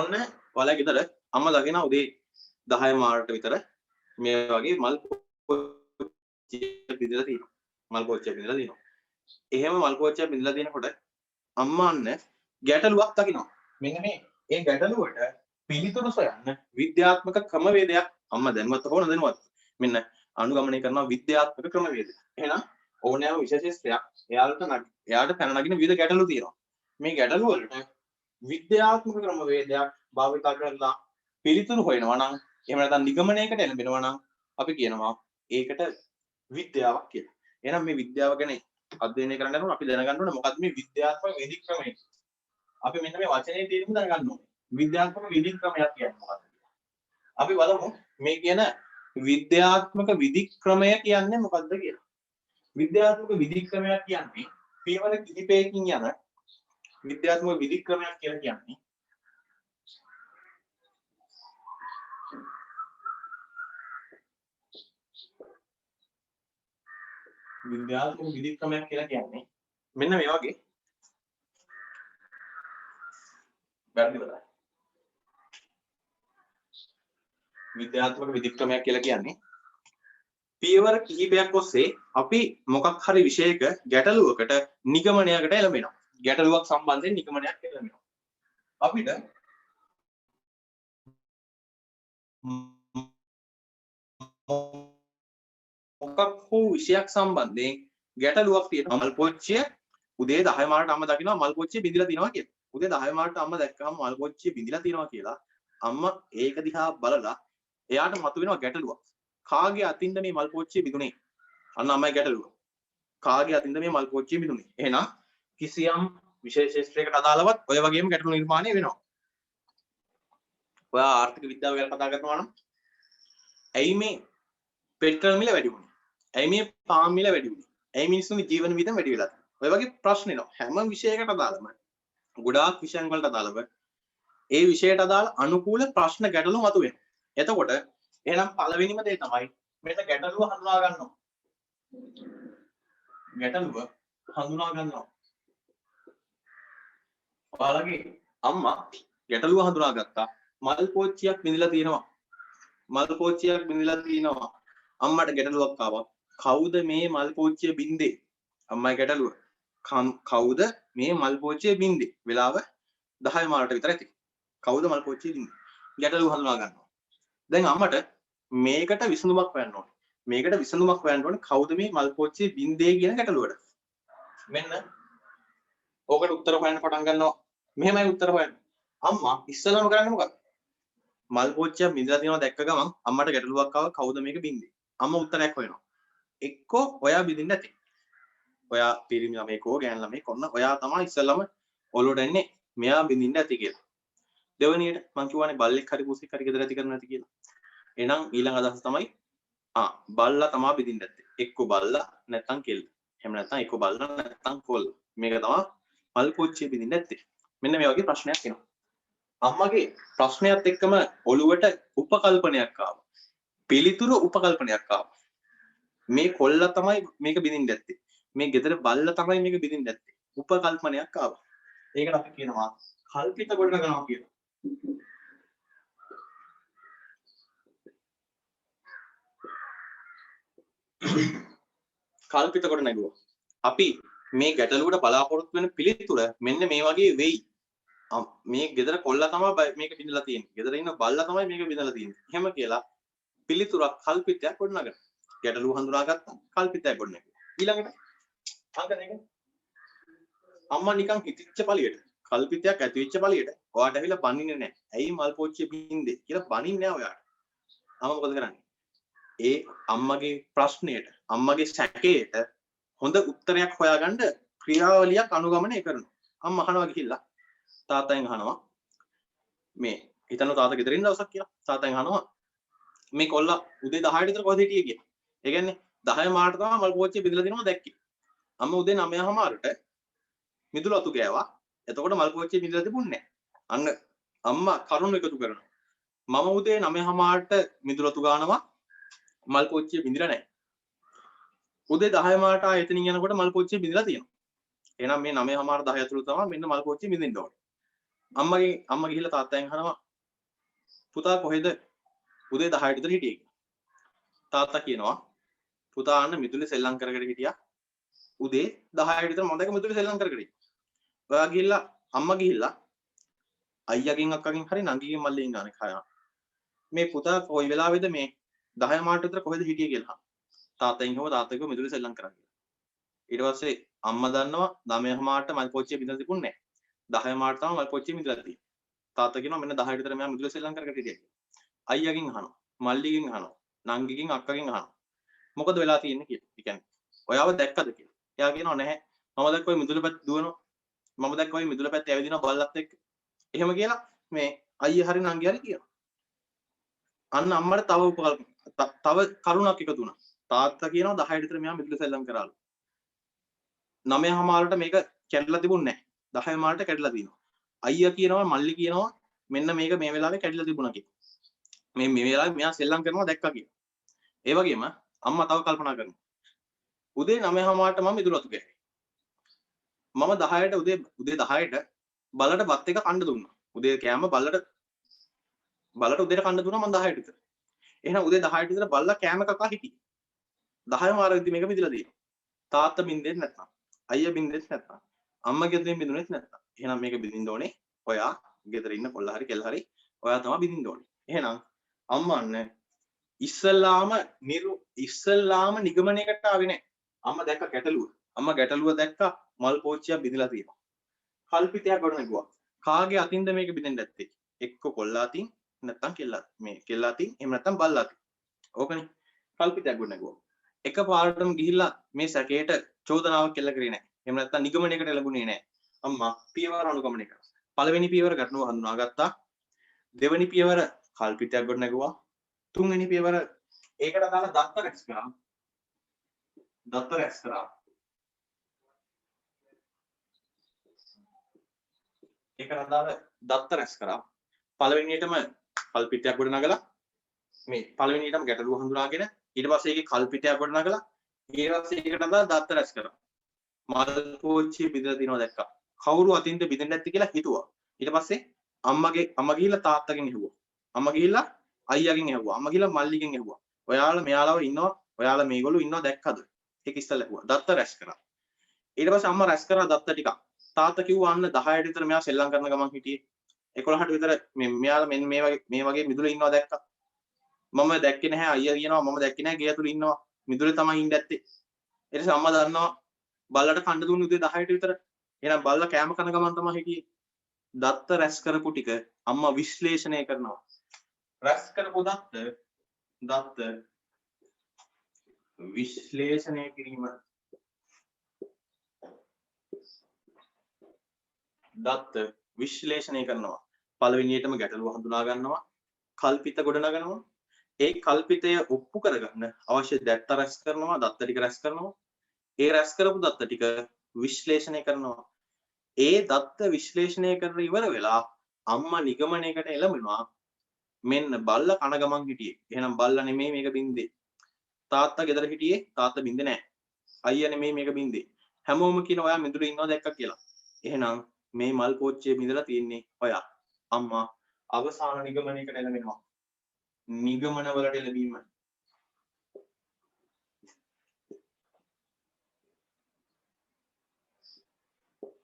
ඔන්න ඔයාලා ගෙදර අම්මා දකින උදේ 10 මාරට විතර මේ වගේ මල් පොච්චිය බිඳලා තියෙනවා. එහෙම මල් පොච්චිය බිඳලා තියෙනකොට අම්මා අන්න ගැටලුවක් දකිනවා. මෙන්න මේ ගැටලුවට පිළිතුරු සොයන්න විද්‍යාත්මක ක්‍රමවේදයක් අම්මා දැනුවත් හෝ නොදැනුවත් මෙන්න අනුගමනය කරන විද්‍යාත්මක ක්‍රමවේදය. එහෙනම් ඕනෑම විශේෂයක් එයාට පැන නගින විවිධ ගැටලු තියෙනවා. මේ ගැටලු වලට විද්‍යාත්මක ක්‍රමවේදයක් භාවිත කරලා පිළිතුරු හොයනවා නම් එහෙම නැත්නම් නිගමනයකට එළඹෙනවා නම් අපි කියනවා ඒකට විද්‍යාවක් කියලා. එහෙනම් මේ විද්‍යාව ගැන අධ්‍යයනය කරන්න යනකොට අපි දැනගන්න ඕනේ මොකක්ද මේ විද්‍යාත්මක විධික්‍රමය. අපි මෙන්න මේ වචනේ තේරුම දැනගන්න ඕනේ. විද්‍යාත්මක විධික්‍රමයක් කියන්නේ මොකක්ද කියලා. අපි බලමු මේ කියන විද්‍යාත්මක විධික්‍රමය කියන්නේ මොකක්ද කියලා. විද්‍යාත්මක විධික්‍රමයක් කියන්නේ පියවර කිහිපයකින් යන විද්‍යාත්මක විධික්‍රමයක් කියලා කියන්නේ විද්‍යාත්මක විධික්‍රමයක් කියලා කියන්නේ මෙන්න මේ වගේ වැරදිවලයි. විද්‍යාත්මක විධික්‍රමයක් කියලා කියන්නේ පියවර කිහිපයක් ඔස්සේ අපි මොකක් හරි විෂයක ගැටලුවකට නිගමනයකට එළඹෙනවා. ගැටලුවක් සම්බන්ධයෙන් නිගමනයක් එළඹෙනවා. අපිට මොකක් හෝ විෂයක් සම්බන්ධයෙන් ගැටලුවක් තියෙනවා. මල් පොච්චිය උදේ 10 මාට අම්මා දකිනවා මල් පොච්චිය බිඳිලා තියෙනවා කියලා. උදේ 10 මාට අම්මා දැක්කම මල් පොච්චිය බිඳිලා තියෙනවා කියලා අම්මා ඒක දිහා බලලා එයාට මතුවෙනවා ගැටලුවක්. කාගේ අතින්ද මේ මල් පොච්චිය බිඳුනේ? අන්න අම්මයි ගැටලුව. කාගේ අතින්ද මේ මල් පොච්චිය බිඳුනේ? එහෙනම් කිසියම් විශේෂ ශාස්ත්‍රයකට අදාළවත් ඔය වගේම ගැටලු නිර්මාණය වෙනවා. ඔයා ආර්ථික විද්‍යාව ගැන කතා කරනවා නම් ඇයි මේ පෙට්‍රල් මිල වැඩි වුනේ? ඇයි මේ පාම් මිල වැඩි වුනේ? ඇයි මිනිස්සුන්ගේ ජීවන වියදම වැඩි වෙලා තියෙන්නේ? ඔය වගේ ප්‍රශ්න එනවා. හැම විෂයකට අදාළම ගොඩාක් විෂයන් වලට අදාළව ඒ විෂයට අදාළ අනුකූල ප්‍රශ්න ගැටලු මතුවෙනවා. එතකොට එහෙනම් පළවෙනිම දේ තමයි මෙන්න ගැටලුව හඳුනා ගන්නවා. ගැටලුව හඳුනා ගන්නවා. ඔයාලගේ අම්මා ගැටලුව හඳුනාගත්තා. මල් පෝච්චියක් බිඳලා තියෙනවා. මල් පෝච්චියක් බිඳලා තියෙනවා. අම්මට ගැටලුවක් ආවා. කවුද මේ මල් පෝච්චිය බින්දේ? අම්මයි ගැටලුව. කවුද මේ මල් පෝච්චිය බින්දේ? වෙලාව 10 මාරට විතර ඇති. කවුද මල් පෝච්චිය බින්දේ? ගැටලුව හඳුනා ගන්නවා. දැන් අම්මට මේකට විසඳුමක් හොයන්න ඕනේ. මේකට විසඳුමක් හොයන්න ඕනේ කවුද මේ මල් පෝච්චිය බින්දේ කියන ගැටලුවට. මෙන්න ඕකට උත්තර හොයන්න පටන් ගන්නවා. මෙහෙමයි උත්තර හොයන්නේ. අම්මා ඉස්සෙල්ලාම කරන්නේ මොකක්ද? මල් පෝච්චිය බින්දලා තියෙනවා දැක්ක ගමන් අම්මට ගැටලුවක් ආවා කවුද මේක බින්දේ? අම්මා උත්තරයක් හොයනවා. එක්කෝ ඔයා බින්දින්න නැති. ඔයා පිරිමි ළමෙක්ෝ ගෑනු ළමෙක් ඔන්න ඔයා තමයි ඉස්සෙල්ලාම ඔලුවට එන්නේ මෙයා බින්දින්න ඇති කියලා. දෙවෙනියට මං කියවනේ බල්ලෙක් හරි පුසෙක් හරි ගෙදර ඇති කරන්න නැති කියලා. එහෙනම් ඊළඟ අදහස තමයි බල්ලා තමයි බින්දින්න ඇත්තේ. එක්කෝ බල්ලා නැත්තම් කෙල්ල. එහෙම නැත්තම් එක්කෝ බල්ලා නැත්තම් කොල්ල. මේක තමයි මල් පෝච්චිය බින්දින්න ඇත්තේ. මෙන්න මේ වගේ ප්‍රශ්නයක් එනවා. අම්මගේ ප්‍රශ්නයත් එක්කම ඔළුවට උපකල්පනයක් ආවා. පිළිතුරු උපකල්පනයක් ආවා. මේ කොල්ල තමයි මේක බින්දින්න ඇත්තේ. මේ ගෙදර බල්ලා තමයි මේක බින්දින්න ඇත්තේ. උපකල්පනයක් ආවා. ඒකට අපි කියනවා කල්පිත ගොඩනගනවා කියලා. කල්පිත කොට නැගුවා. අපි මේ ගැටලුවට බලාපොරොත්තු වෙන පිළිතුර මෙන්න මේ වගේ වෙයි. මේ ගෙදර කොල්ලා තමයි මේක බිඳලා තියෙන්නේ. ගෙදර ඉන්න බල්ලා තමයි මේක බිඳලා තියෙන්නේ. එහෙම කියලා පිළිතුරක් කල්පිතයක් ගොඩනගන. ගැටලුව හඳුනාගත්තා. කල්පිතයක් ගොඩනගනවා. ඊළඟට අංක දෙක. අම්මා නිකන් හිතිච්ච පළියට කල්පිතයක් ඇති වෙච්ච පළියට ඔයාට ඇවිල්ලා බනින්නේ නැහැ. ඇයි මල් පෝච්චිය බින්දේ කියලා බනින්නේ නැහැ ඔයාට. අම්මා මොකද කරන්නේ? ඒ අම්මගේ ප්‍රශ්නයට අම්මගේ සැකයට හොඳ උත්තරයක් හොයාගන්න ක්‍රියාවලියක් අනුගමනය කරනවා. අම්මා අහනවා ගිහිල්ලා තාත්තෙන් අහනවා මේ හිතන තාත්තා ගෙදර ඉන්න දවසක් කියලා. තාත්තෙන් අහනවා මේ කොල්ලා උදේ 10ට විතර කොහෙද හිටියේ කියලා. ඒ කියන්නේ 10 මාට තමයි මල් පෝච්චිය බෙදලා දෙනවා දැක්කේ. අම්මා උදේ 9 මාරට මිදුළු අතු ගෑවා. එතකොට මල් පෝච්චිය බෙදලා තිබුණේ නැහැ. අන්න අම්මා කරුණු එකතු කරනවා. මම උදේ 9 මාට මිදුළු අතු ගානවා මල් පෝච්චිය බින්දිලා නැහැ. උදේ 10 මාට එතනින් යනකොට මල් පෝච්චිය බින්දිලා තියෙනවා. එහෙනම් මේ 9 මාර 10 ඇතුළත තමයි මෙන්න මල් පෝච්චිය බින්දින්න ඕනේ. අම්මා ගිහිල්ලා තාත්තෙන් අහනවා පුතා කොහෙද උදේ 10ට විතර හිටියේ කියලා. තාත්තා කියනවා පුතා අන්න මිදුලේ සෙල්ලම් කරගෙන හිටියා. උදේ 10ට විතර මම දැක්ක මිදුලේ සෙල්ලම් කරගෙන හිටියා. ඔයා ගිහිල්ලා අම්මා ගිහිල්ලා අයියාගෙන් අක්කාගෙන් හරි නංගිගෙන් මල්ලිගෙන් ගානේ කනවා. මේ පුතා කොයි වෙලාවෙද මේ 10 මාට විතර කොහෙද හිටියේ කියලා. තාත්තෙන් කිව්වා තාත්තා කිව්වා මිදුලේ සෙල්ලම් කරා කියලා. ඊට පස්සේ අම්මා දන්නවා 9 මාට මල් පෝච්චිය බින්දලා තිබුණේ නැහැ. 10 මාට තමයි මල් පෝච්චිය බින්දලා තියෙන්නේ. තාත්තා කියනවා මෙන්න 10ට විතර මෙයා මිදුලේ සෙල්ලම් කරගෙන හිටියා කියලා. අයියාගෙන් අහනවා, මල්ලිගෙන් අහනවා, නංගිගෙන් අක්කාගෙන් අහනවා. මොකද වෙලා තියෙන්නේ කියලා. ඒ කියන්නේ ඔයාව දැක්කද කියලා. එයා කියනවා නැහැ. මම දැක්ක ඔය මිදුල පැත්ත දුවනවා. මම දැක්ක ඔය මිදුල පැත්ත ඇවිදිනවා බල්ලත් එක්ක. එහෙම කියලා මේ අයියා හරි නංගි හරි කියනවා. අන්න අම්මට තව කරුණක් එකතු වුණා. තාත්තා කියනවා 10ට විතර මෙයා මිදුල සෙල්ලම් කරාලු. 9 මාරට මේක කැඩලා තිබුණේ නැහැ. 10 මාළට කැඩලා තියෙනවා. අයියා කියනවා මල්ලි කියනවා මෙන්න මේක මේ වෙලාවේ කැඩලා තිබුණා කියලා. මේ වෙලාවේ මෙයා සෙල්ලම් කරනවා දැක්කා කියලා. ඒ වගේම අම්මා තව කල්පනා කරනවා. උදේ 9:00ට මම මිදුළු අතු කෑවේ. මම 10ට උදේ 10ට බල්ලට බත් එක කන්න දුන්නා. උදේ කෑම බල්ලට උදේට කන්න දුන්නා මම 10ට විතර. එහෙනම් උදේ 10ට විතර බල්ලා කෑම කකා හිටියේ. 10 මාරෙදි මේක මිදලා තියෙනවා. තාත්තා බින්දෙත් නැත්නම්, අයියා බින්දෙත් නැත්නම්, අම්මා ගෙදරින් බින්දුනෙත් නැත්නම්. එහෙනම් මේක බින්දින්න ඕනේ. ඔයා ගෙදර ඉන්න කොල්ල හරි කෙල්ල හරි ඔයා තමයි බින්දින්න ඕනේ. එහෙනම් අම්මන්න ඉස්සල්ලාම නිගමනයකට ආවේ නැහැ. අම්මා දැක්ක ගැටලුව. අම්මා ගැටලුව දැක්කා මල් පෝච්චියක් බිඳලා තියෙනවා. කල්පිතයක් ගොඩ නැගුවා. කාගේ අතින්ද මේක බිඳෙන්න ඇත්තේ? එක්ක කොල්ලා අතින් නැත්නම් කෙල්ලා අතින් එහෙම නැත්නම් බල්ලා අතින්. ඕකනේ. කල්පිතයක් ගොඩ නැගුවා. එකපාරටම ගිහිල්ලා මේ සැකේට චෝදනාවක් කෙල්ල කරේ නැහැ. එහෙම නැත්නම් නිගමනයකට ලැබුණේ නැහැ. අම්මා පියවර අනුගමනය කරා. පළවෙනි පියවර ගැටලුව හඳුනාගත්තා. දෙවෙනි පියවර කල්පිතයක් ගොඩ නැගුවා. තුන්වෙනි පියවර ඒකට දාලා දත්ත රැස් කරා. ඒකට දාලා දත්ත රැස් කරා. පළවෙනියටම කල්පිතයක් ගොඩ නගලා මේ පළවෙනියටම ගැටලුව හඳුනාගෙන ඊට පස්සේ ඒකේ කල්පිතයක් ගොඩ නගලා ඊට පස්සේ ඒකට දාලා දත්ත රැස් කරා. මල් පෝච්චිය බිඳලා තියනවා දැක්කා. කවුරු අතින්ද බිඳෙන්නේ නැති කියලා හිතුවා. ඊට පස්සේ අම්මා ගිහිල්ලා තාත්තගෙන් ඇහුවා. අම්මා ගිහිල්ලා අයියාගෙන් ඇහුවා. අම්මා ගිහිල්ලා මල්ලිගෙන් ඇහුවා. ඔයාලා මෙයාලව ඉන්නවා. ඔයාලා මේගොල්ලෝ ඉන්නවා දැක්කද? ඒක ඉස්සෙල්ලා ඇහුවා. දත්ත රැස් කරා. ඊට පස්සේ අම්මා රැස් කරා දත්ත ටික. තාත්තා කිව්වා අන්න 10ට විතර මෙයා සෙල්ලම් කරන ගමන් හිටියේ. 11ට විතර මෙයාලා මෙන්න මේ වගේ මිදුලේ ඉන්නවා දැක්කා. මම දැක්කේ නැහැ අයියා කියනවා මම දැක්කේ නැහැ ගේ ඇතුළේ ඉන්නවා. මිදුලේ තමයි ඉන්න ඇත්තේ. ඊට පස්සේ අම්මා දන්නවා බල්ලට කන්න දුන්නේ උදේ 10ට විතර. එහෙනම් බල්ලා කෑම කන ගමන් තමයි හිටියේ. දත්ත රැස් කරපු ටික අම්මා විශ්ලේෂණය කරනවා. රැස් කරපු දත්ත විශ්ලේෂණය කිරීම. දත්ත විශ්ලේෂණය කරනවා. පළවෙනියටම ගැටලුව හඳුනා ගන්නවා. කල්පිත ගොඩනගනවා. ඒ කල්පිතය ඔප්පු කරගන්න අවශ්‍ය දත්ත රැස් කරනවා. දත්ත ටික රැස් කරනවා. ඒ රැස් කරපු දත්ත ටික විශ්ලේෂණය කරනවා. ඒ දත්ත විශ්ලේෂණය කරලා ඉවර වෙලා අම්මා නිගමනයකට එළඹෙනවා. මෙන්න බල්ලා කන ගමන් හිටියේ. එහෙනම් බල්ලා නෙමෙයි මේක බින්දේ. තාත්තා ගෙදර හිටියේ. තාත්තා බින්දේ නැහැ. අයියා නෙමෙයි මේක බින්දේ. හැමෝම කියන ඔයා මිදුලේ ඉන්නවා දැක්කා කියලා. එහෙනම් මේ මල් පෝච්චියේ මිදලා තියෙන්නේ ඔයා. අම්මා අවසාන නිගමනයකට එළඹෙනවා. නිගමන වලට එළඹීම.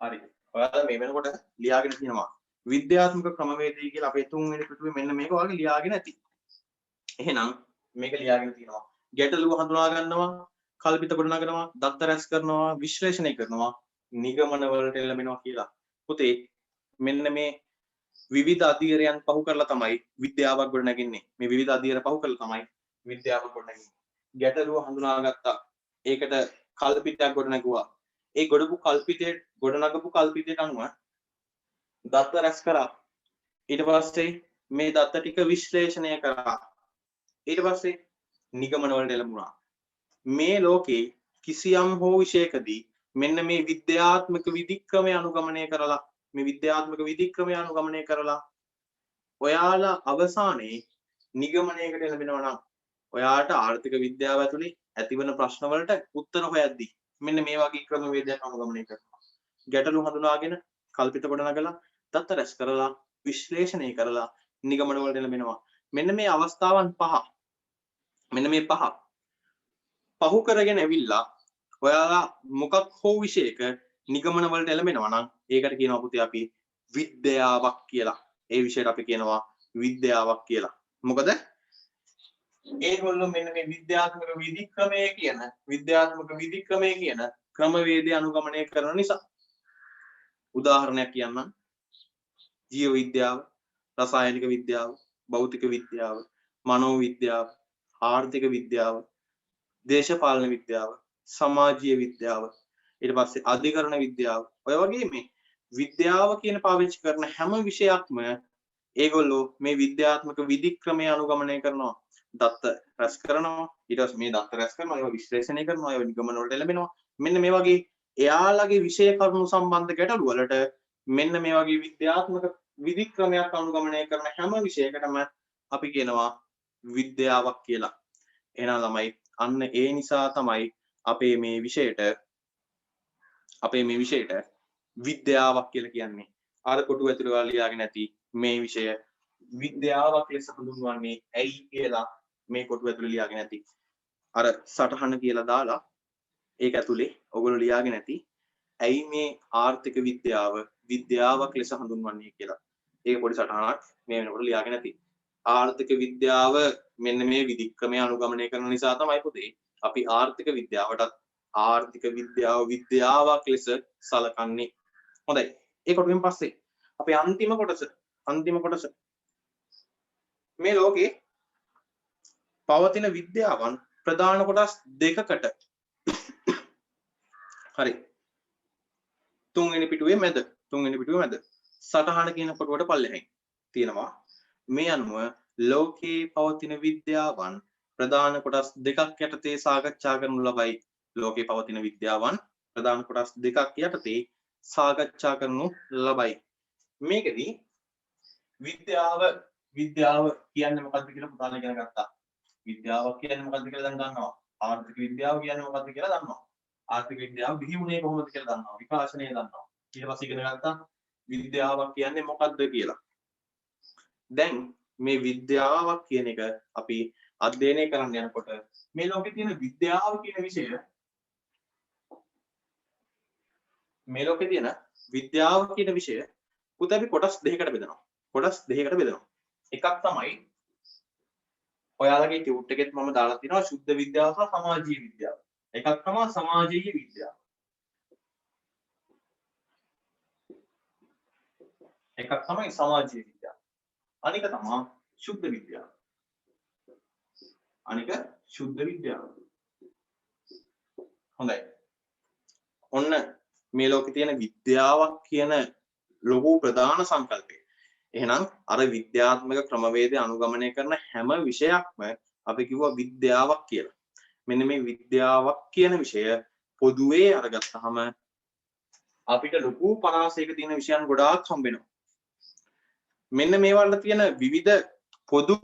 හරි. ඔයාලා මේ වෙනකොට ලියාගෙන තියෙනවා. විද්‍යාත්මක ක්‍රමවේදය කියලා අපේ තුන්වෙනි පිටුවේ මෙන්න මේක ඔයාලා ලියාගෙන ඇති. එහෙනම් මේක ලියාගෙන තියෙනවා. ගැටලුව හඳුනා ගන්නවා, කල්පිත ගොඩනගනවා, දත්ත රැස් කරනවා, විශ්ලේෂණය කරනවා, නිගමන වලට එළඹෙනවා කියලා. පුතේ මෙන්න මේ විවිධ අධීරයන් පහු කරලා තමයි විද්‍යාවක් ගොඩනගන්නේ. මේ විවිධ අධීර පහු කරලා තමයි විද්‍යාවක් ගොඩනගන්නේ. ගැටලුව හඳුනාගත්තා. ඒකට කල්පිතයක් ගොඩනගුවා. ඒ ගොඩනගපු කල්පිතයට අනුව දත්ත රැස් කරා. ඊට පස්සේ මේ දත්ත ටික විශ්ලේෂණය කරා. ඊට පස්සේ නිගමන වලට එළඹුණා. මේ ලෝකේ කිසියම් හෝ විශේෂකදී මෙන්න මේ විද්‍යාත්මක විධික්‍රමය අනුගමනය කරලා ඔයාලා අවසානයේ නිගමනයකට එළඹෙනවා නම් ඔයාට ආර්ථික විද්‍යාව ඇතුලේ ඇතිවන ප්‍රශ්න වලට උත්තර හොයද්දී මෙන්න මේ වගේ ක්‍රමවේදයක් අනුගමනය කරනවා. ගැටලු හඳුනාගෙන කල්පිත ගොඩනගලා දත්ත රැස් කරලා විශ්ලේෂණය කරලා නිගමන වලට එළඹෙනවා. මෙන්න මේ අවස්ථාවන් පහ පහු කරගෙන ඇවිල්ලා ඔයාලා මොකක් හෝ විශේෂයක නිගමන වලට එළඹෙනවා නම් ඒකට කියනවා පුතේ අපි විද්‍යාවක් කියලා. ඒ විෂයට අපි කියනවා විද්‍යාවක් කියලා. මොකද ඒගොල්ලෝ මෙන්න මේ විද්‍යාත්මක විධික්‍රමය කියන ක්‍රමවේදය අනුගමනය කරන නිසා. උදාහරණයක් කියන්නම්. ජීව විද්‍යාව, රසායනික විද්‍යාව, භෞතික විද්‍යාව, මනෝවිද්‍යාව, ආර්ථික විද්‍යාව, දේශපාලන විද්‍යාව, සමාජීය විද්‍යාව, ඊට පස්සේ අධිකරණ විද්‍යාව. ඔය වගේ මේ විද්‍යාව කියන පාවිච්චි කරන හැම විෂයක්ම ඒගොල්ලෝ මේ විද්‍යාත්මක විධික්‍රමය අනුගමනය කරනවා. දත්ත රැස් කරනවා. ඊට පස්සේ මේ දත්ත රැස් කරනවා, ඒවා විශ්ලේෂණය කරනවා, ඒවා නිගමන වලට එළඹෙනවා. මෙන්න මේ වගේ එයාලගේ විෂය කරුණු සම්බන්ධ ගැටලු වලට මෙන්න මේ වගේ විද්‍යාත්මක විධික්‍රමයක් අනුගමනය කරන හැම විෂයකටම අපි කියනවා විද්‍යාවක් කියලා. එහෙනම් ළමයි අන්න ඒ නිසා තමයි අපේ මේ විෂයට විද්‍යාවක් කියලා කියන්නේ. අර කොටුව ඇතුළේ ඔයාලා ලියාගෙන නැති මේ විෂය විද්‍යාවක් ලෙස හඳුන්වන්නේ ඇයි කියලා මේ කොටුව ඇතුළේ ලියාගෙන නැති. අර සටහන කියලා දාලා ඒක ඇතුලේ ඔයගොල්ලෝ ලියාගෙන නැති ඇයි මේ ආර්ථික විද්‍යාව විද්‍යාවක් ලෙස හඳුන්වන්නේ කියලා. ඒක පොඩි සටහනක් මේ වෙනකොට ලියාගෙන නැති. ආර්ථික විද්‍යාව මෙන්න මේ විධික්‍රමය අනුගමනය කරන නිසා තමයි පුතේ අපි ආර්ථික විද්‍යාව විද්‍යාවක් ලෙස සලකන්නේ. හොඳයි. ඒ කොටුවෙන් පස්සේ අපි අන්තිම කොටස මේ ලෝකේ පවතින විද්‍යාවන් ප්‍රධාන කොටස් දෙකකට හරි තුන්වෙනි පිටුවේ මැද සටහන කියන කොටුවට පල්ලෙහින් තියෙනවා මේ අනුව ලෝකේ පවතින විද්‍යාවන් ප්‍රධාන කොටස් දෙකක් යටතේ සාකච්ඡා කරනු ලබයි. ලෝකේ පවතින විද්‍යාවන් ප්‍රධාන කොටස් දෙකක් යටතේ සාකච්ඡා කරනු ලබයි. මේකදී විද්‍යාව කියන්නේ මොකක්ද කියලා පුතාලා ඉගෙන ගත්තා. විද්‍යාවක් කියන්නේ මොකක්ද කියලා දැන් දන්නවා. ආර්ථික විද්‍යාව කියන්නේ මොකක්ද කියලා දන්නවා. ආර්ථික විද්‍යාව බිහි වුණේ කොහොමද කියලා දන්නවා. විකාශනය දන්නවා. ඊට පස්සේ ඉගෙන ගත්තා විද්‍යාවක් කියන්නේ මොකක්ද කියලා. දැන් මේ විද්‍යාවක් කියන එක අපි අධ්‍යයනය කරන්න යනකොට මේ ලෝකේ තියෙන විද්‍යාව කියන විෂය පුතේ අපි කොටස් දෙකකට බෙදනවා. එකක් තමයි ඔයාලගේ ටියුට් එකෙත් මම දාලා තියෙනවා ශුද්ධ විද්‍යාව සහ සමාජීය විද්‍යාව. එකක් තමයි සමාජීය විද්‍යාව. අනික තමයි ශුද්ධ විද්‍යාව. හොඳයි. ඔන්න මේ ලෝකේ තියෙන විද්‍යාවක් කියන ලොකු ප්‍රධාන සංකල්පය. එහෙනම් අර විද්‍යාත්මක ක්‍රමවේදය අනුගමනය කරන හැම විෂයක්ම අපි කිව්වා විද්‍යාවක් කියලා. මෙන්න මේ විද්‍යාවක් කියන විෂය පොදුවේ අරගත්තාම අපිට ලොකු පරාසයක තියෙන විෂයන් ගොඩාක් හම්බ වෙනවා. මෙන්න මේවල තියෙන විවිධ පොදු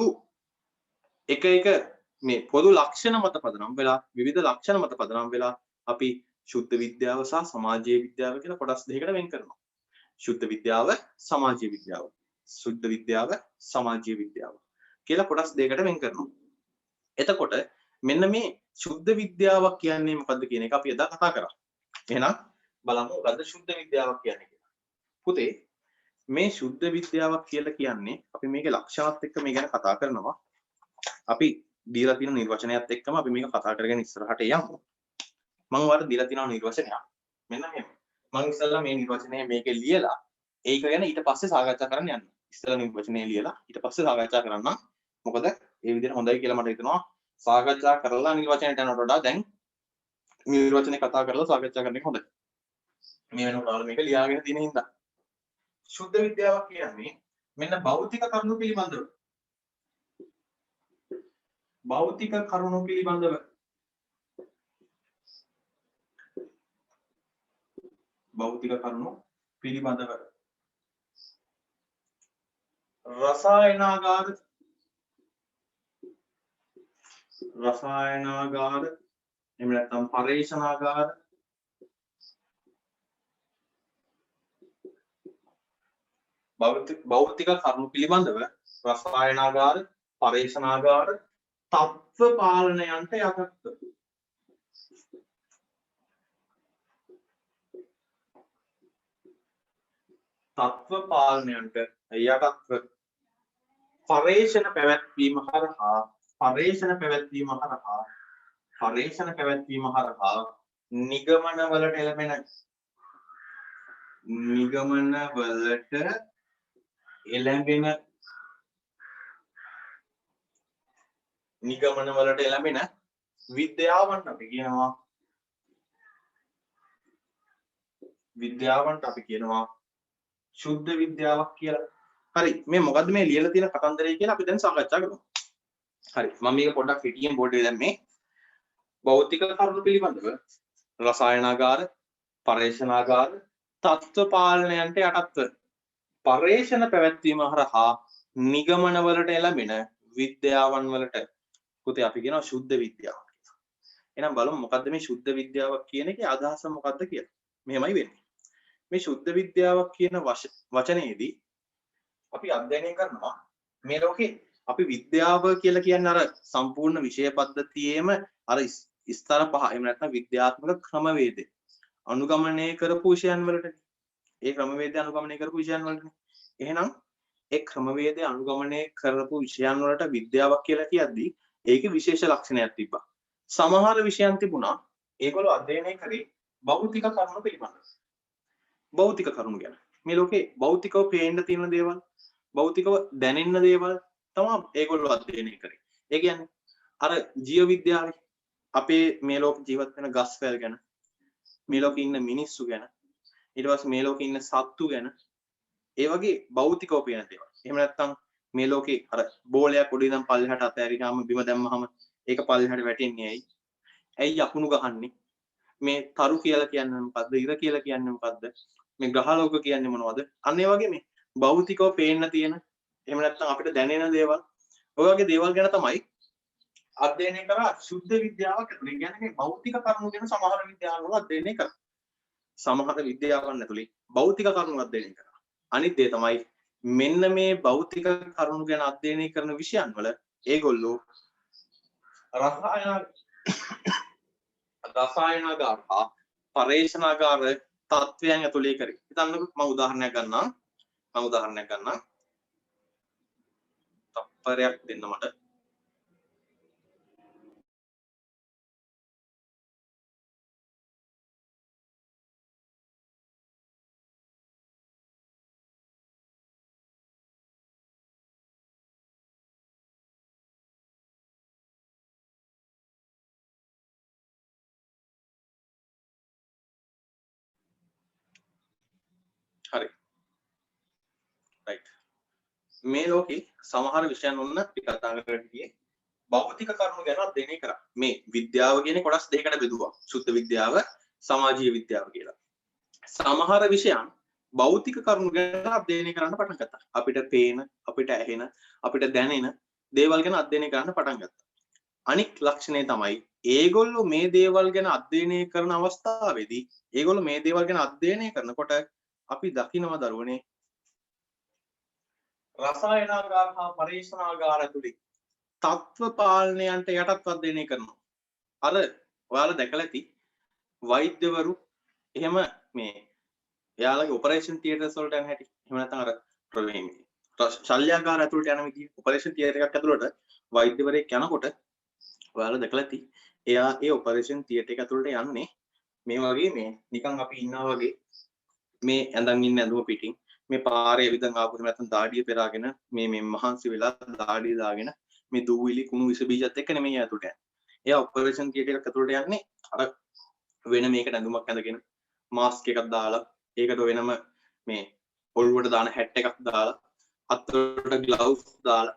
මේ පොදු ලක්ෂණ මත පදනම් වෙලා අපි ශුද්ධ විද්‍යාව සහ සමාජීය විද්‍යාව කියලා කොටස් දෙකකට වෙන් කරනවා. ශුද්ධ විද්‍යාව සමාජීය විද්‍යාව කියලා කොටස් දෙකකට වෙන් කරනවා. එතකොට මෙන්න මේ ශුද්ධ විද්‍යාවක් කියන්නේ මොකද්ද කියන එක අපි එදා කතා කරා. එහෙනම් බලමු මොකද්ද ශුද්ධ විද්‍යාවක් කියන්නේ කියලා. පුතේ මේ ශුද්ධ විද්‍යාවක් කියලා කියන්නේ අපි මේකේ ලක්ෂණات එක්ක මේ ගැන කතා කරනවා. අපි දීලා තියෙන නිර්වචනයත් එක්කම අපි මේක කතා කරගෙන ඉස්සරහට යමු. මම ඔයාලට දීලා තියෙන නිර්වචනයක්. මෙන්න මෙහෙම. මම ඉස්සෙල්ලා මේ නිර්වචනය මේකේ ලියලා ඒක ගැන ඊට පස්සේ සාකච්ඡා කරන්න යන්න. ඉස්සෙල්ලා නිර්වචනය ලියලා ඊට පස්සේ සාකච්ඡා කරන්න. මොකද ඒ විදිහට හොඳයි කියලා මට හිතෙනවා. සාකච්ඡා කරලා නිර්වචනයට යනකොට වඩා දැන් නිර්වචනේ කතා කරලා සාකච්ඡා කරන එක හොඳයි. මේ වෙනකොට ඔයාලා මේක ලියාගෙන තියෙන හින්දා. ශුද්ධ විද්‍යාවක් කියන්නේ මෙන්න භෞතික කරුණු පිළිබඳව රසායනාගාර එහෙම නැත්නම් පරීක්ෂණාගාර භෞතික කරුණු පිළිබඳව රසායනාගාර පරීක්ෂණාගාර තත්ත්ව පාලනයන්ට යටත්ව පරීක්ෂණ පැවැත්වීම හරහා නිගමනවලට එළඹෙන විද්‍යාවන්ට අපි කියනවා ශුද්ධ විද්‍යාවක් කියලා. හරි මේ මොකද්ද මේ ලියලා තියෙන කතන්දරය කියලා අපි දැන් සාකච්ඡා කරමු. හරි මම මේක පොඩ්ඩක් හිටියෙන් බෝඩ් එකේ දැම්මේ. භෞතික කරුණු පිළිබඳව රසායනාගාර පර්යේෂණාගාර තත්ත්ව පාලනයන්ට යටත්ව පර්යේෂණ පැවැත්වීම හරහා නිගමන වලට එළඹෙන විද්‍යාවන් වලට පුතේ අපි කියනවා ශුද්ධ විද්‍යාව කියලා. එහෙනම් බලමු මොකද්ද මේ ශුද්ධ විද්‍යාවක් කියන එකේ අදහස මොකද්ද කියලා. මෙහෙමයි වෙන්නේ. මේ ශුද්ධ විද්‍යාවක් කියන වචනේදී අපි අධ්‍යයනය කරනවා මේ ලෝකේ අපි විද්‍යාව කියලා කියන්නේ අර සම්පූර්ණ විෂය පද්ධතියේම අර ස්තර පහ එහෙම නැත්නම් විද්‍යාත්මක ක්‍රමවේදය අනුගමනය කරපු විෂයන් වලට ඒ ක්‍රමවේදය අනුගමනය කරපු විෂයන් වලට එහෙනම් ඒ ක්‍රමවේදය අනුගමනය කරපු විෂයන් වලට විද්‍යාවක් කියලා කියද්දී ඒකේ විශේෂ ලක්ෂණයක් තිබ්බා. සමහර විෂයන් තිබුණා ඒගොල්ලෝ අධ්‍යයනය කරේ භෞතික කරුණු පිළිබඳව. භෞතික කරුණු ගැන. මේ ලෝකේ භෞතිකව පේන්න තියෙන දේවල්, භෞතිකව දැනෙන්න දේවල් තමයි ඒගොල්ලෝ අධ්‍යයනය කරේ. ඒ කියන්නේ අර ජීව විද්‍යාවේ අපේ මේ ලෝක ජීවත් වෙන ගස් වැල් ගැන, මේ ලෝකේ ඉන්න මිනිස්සු ගැන, ඊට පස්සේ මේ ලෝකේ ඉන්න සත්තු ගැන, ඒ වගේ භෞතිකව පේන දේවල්. එහෙම නැත්නම් මේ ලෝකේ අර බෝලයක් උඩ ඉඳන් පල්ලෙහාට අතෑරියාම බිම දැම්මහම ඒක පල්ලෙහාට වැටෙන්නේ ඇයි? ඇයි යකුණු ගහන්නේ? මේ තරු කියලා කියන්නේ මොකද්ද? ඉර කියලා කියන්නේ මොකද්ද? මේ ග්‍රහලෝක කියන්නේ මොනවද? අන්න ඒ වගේ මේ භෞතිකව පේන්න තියෙන එහෙම නැත්නම් අපිට දැනෙන දේවල් ඔය වගේ දේවල් ගැන තමයි අධ්‍යයනය කරා ශුද්ධ විද්‍යාවක් ඇතුළේ. කියන්නේ මේ භෞතික කරුණු ගැන සමහර විද්‍යාවල අධ්‍යයනය කරා. සමහර විද්‍යාවන් ඇතුළේ භෞතික කරුණු අධ්‍යයනය කරා. අනිත් දේ තමයි මෙන්න මේ භෞතික කරුණු ගැන අධ්‍යයනය කරන විෂයන් වල ඒගොල්ලෝ රසායනාගාර හා පර්යේෂණාගාර තත්වයන් ඇතුළේ කරේ. හිතන්නකෝ මම උදාහරණයක් ගන්නම්. තප්පරයක් දෙන්න මට. හරි. right. මේ ලෝකේ සමහර විෂයන් වුණ අපි කතා කරන්නේ භෞතික කරුණු ගැන අධ්‍යයනය කරා. මේ විද්‍යාව කියන්නේ කොටස් දෙකකට බෙදුවා. සුද්ධ විද්‍යාව, සමාජීය විද්‍යාව කියලා. සමහර විෂයන් භෞතික කරුණු ගැන අධ්‍යයනය කරන්න පටන් ගත්තා. අපිට පේන, අපිට ඇහෙන, අපිට දැනෙන දේවල් ගැන අධ්‍යයනය කරන්න පටන් ගත්තා. අනික් ලක්ෂණය තමයි ඒගොල්ලෝ මේ දේවල් ගැන අධ්‍යයනය කරන අවස්ථාවේදී ඒගොල්ලෝ මේ දේවල් ගැන අධ්‍යයනය කරනකොට අපි දකිනවා දරුවනේ රසායනාගාර හා පර්යේෂණාගාර ඇතුළේ තත්ත්ව පාලනයන්ට යටත් අධ්‍යයනය කරනවා. අර ඔයාලා දැකලා ඇති වෛද්‍යවරු එහෙම මේ එයාලගේ ඔපරේෂන් තියටර්ස් වලට යන හැටි. එහෙම නැත්නම් අර ශල්‍යාගාර ඇතුළට යන විදිහ ඔපරේෂන් තියටර් එකක් ඇතුළට වෛද්‍යවරයෙක් යනකොට ඔයාලා දැකලා ඇති එයා ඒ ඔපරේෂන් තියටර් එක ඇතුළට යන්නේ මේ වගේ මේ නිකන් අපි ඉන්නා වගේ මේ ඇඳන් ඉන්න ඇඳුම පිටින් මේ පාරේ විදන් ආපු නැත්නම් දාඩිය පෙරාගෙන මේ මහන්සි වෙලා දාඩිය දාගෙන මේ දූවිලි කුණු විස බීජත් එක්ක නෙමෙයි ඇතුළට යන්නේ. එයා ඔපරේෂන් තියටර් එකක් ඇතුළට යන්නේ අර වෙන මේකට ඇඳුමක් ඇඳගෙන මාස්ක් එකක් දාලා ඒකට වෙනම මේ ඔළුවට දාන හැට් එකක් දාලා අත්වලට ග්ලව්ස් දාලා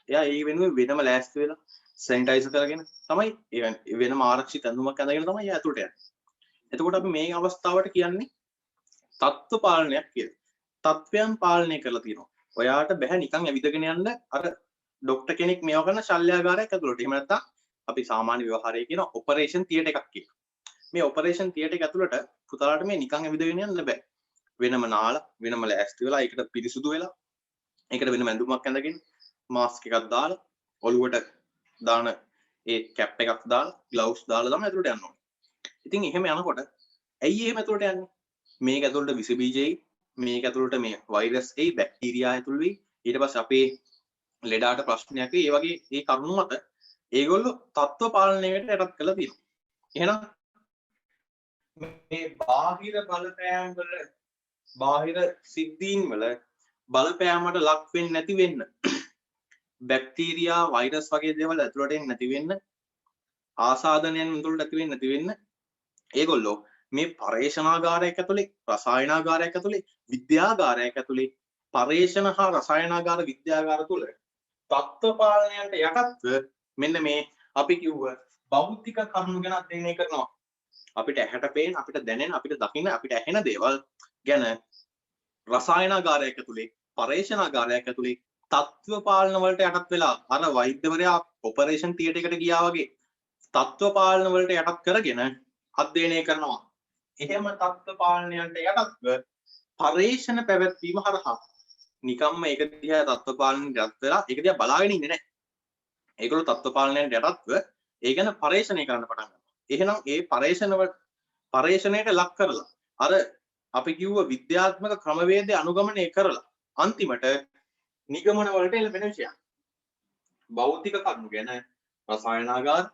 එයා ඒ වෙනුවෙන් වෙනම ලෑස්ති වෙලා සැනිටයිසර් කරගෙන තමයි වෙනම ආරක්ෂිත ඇඳුමක් ඇඳගෙන තමයි එයා ඇතුළට යන්නේ. එතකොට අපි මේ අවස්ථාවට කියන්නේ තත්ත්ව පාලනයක් කියලා. තත්ත්වයන් පාලනය කරලා තියෙනවා. ඔයාට බෑ නිකන් ඇවිදගෙන යන්න අර ડોක්ටර් කෙනෙක් මේව කරන ශල්‍යාගාරයක් ඇතුළට. එහෙම නැත්නම් අපි සාමාන්‍ය ව්‍යවහාරයේ කියන ඔපරේෂන් තියටර් එකක් කියලා. මේ ඔපරේෂන් තියටර් එක ඇතුළට පුතාලට මේ නිකන් ඇවිදගෙන යන්න බෑ. වෙනම නාලා වෙනම ලෑස්ති වෙලා ඒකට පිරිසුදු වෙලා ඒකට වෙනම ඇඳුමක් ඇඳගෙන මාස්ක් එකක් දාලා ඔළුවට දාන ඒ කැප් එකක් දාලා ග්ලව්ස් දාලා තමයි ඇතුළට යන්න ඕනේ. ඉතින් එහෙම යනකොට ඇයි එහෙම ඇතුළට යන්නේ? මේක ඇතුළට විස බීජෙයි, මේක ඇතුළට මේ වෛරස් එයි, බැක්ටීරියා ඇතුළු වෙයි. ඊට පස්සේ අපේ ලෙඩාට ප්‍රශ්නයක් වෙයි. ඒ වගේ ඒ කරුණු මත ඒගොල්ලෝ තත්ත්ව පාලනයකට යටත් කරලා තියෙනවා. එහෙනම් මේ බාහිර බලපෑම් වල බාහිර සිද්ධීන් වල බලපෑමට ලක් වෙන්නේ නැති වෙන්න බැක්ටීරියා වෛරස් වගේ දේවල් ඇතුළට එන්නේ නැති වෙන්න ආසාදනයන් ඇතුළට නැති වෙන්නේ නැති වෙන්න ඒගොල්ලෝ මේ පර්යේෂණාගාරයක් ඇතුලේ රසායනාගාරයක් ඇතුලේ විද්‍යාගාරයක් ඇතුලේ පර්යේෂණ හා රසායනාගාර විද්‍යාගාර තුල තත්ත්ව පාලනයන්ට යටත්ව මෙන්න මේ අපි කිව්ව භෞතික කරුණු ගැන අධ්‍යයනය කරනවා. අපිට ඇහැට පේන, අපිට දැනෙන, අපිට දකින්න, අපිට ඇහෙන දේවල් ගැන රසායනාගාරයක් ඇතුලේ, පරීක්ෂණාගාරයක් ඇතුලේ තත්ත්ව පාලන වලට යටත් වෙලා අර වෛද්‍යවරයා ඔපරේෂන් තියටර් එකට ගියා වගේ තත්ත්ව පාලන වලට යටත් කරගෙන අධ්‍යයනය කරනවා. එහෙම තත්ත්ව පාලනයන්ට යටත්ව පරීක්ෂණ පැවැත්වීම හරහා නිකම්ම ඒක දිහා තත්ත්ව පාලනයට යටත් වෙලා ඒක දිහා බලාගෙන ඉන්නේ නැහැ. ඒගොල්ලෝ තත්ත්ව පාලනයට යටත්ව ඒ ගැන පරීක්ෂණය කරන්න පටන් ගන්නවා. එහෙනම් ඒ පරීක්ෂණයට ලක් කරලා අර අපි කිව්ව විද්‍යාත්මක ක්‍රමවේදය අනුගමනය කරලා අන්තිමට නිගමන වලට එළඹෙන විෂයක්. භෞතික කරුණු ගැන රසායනාගාර,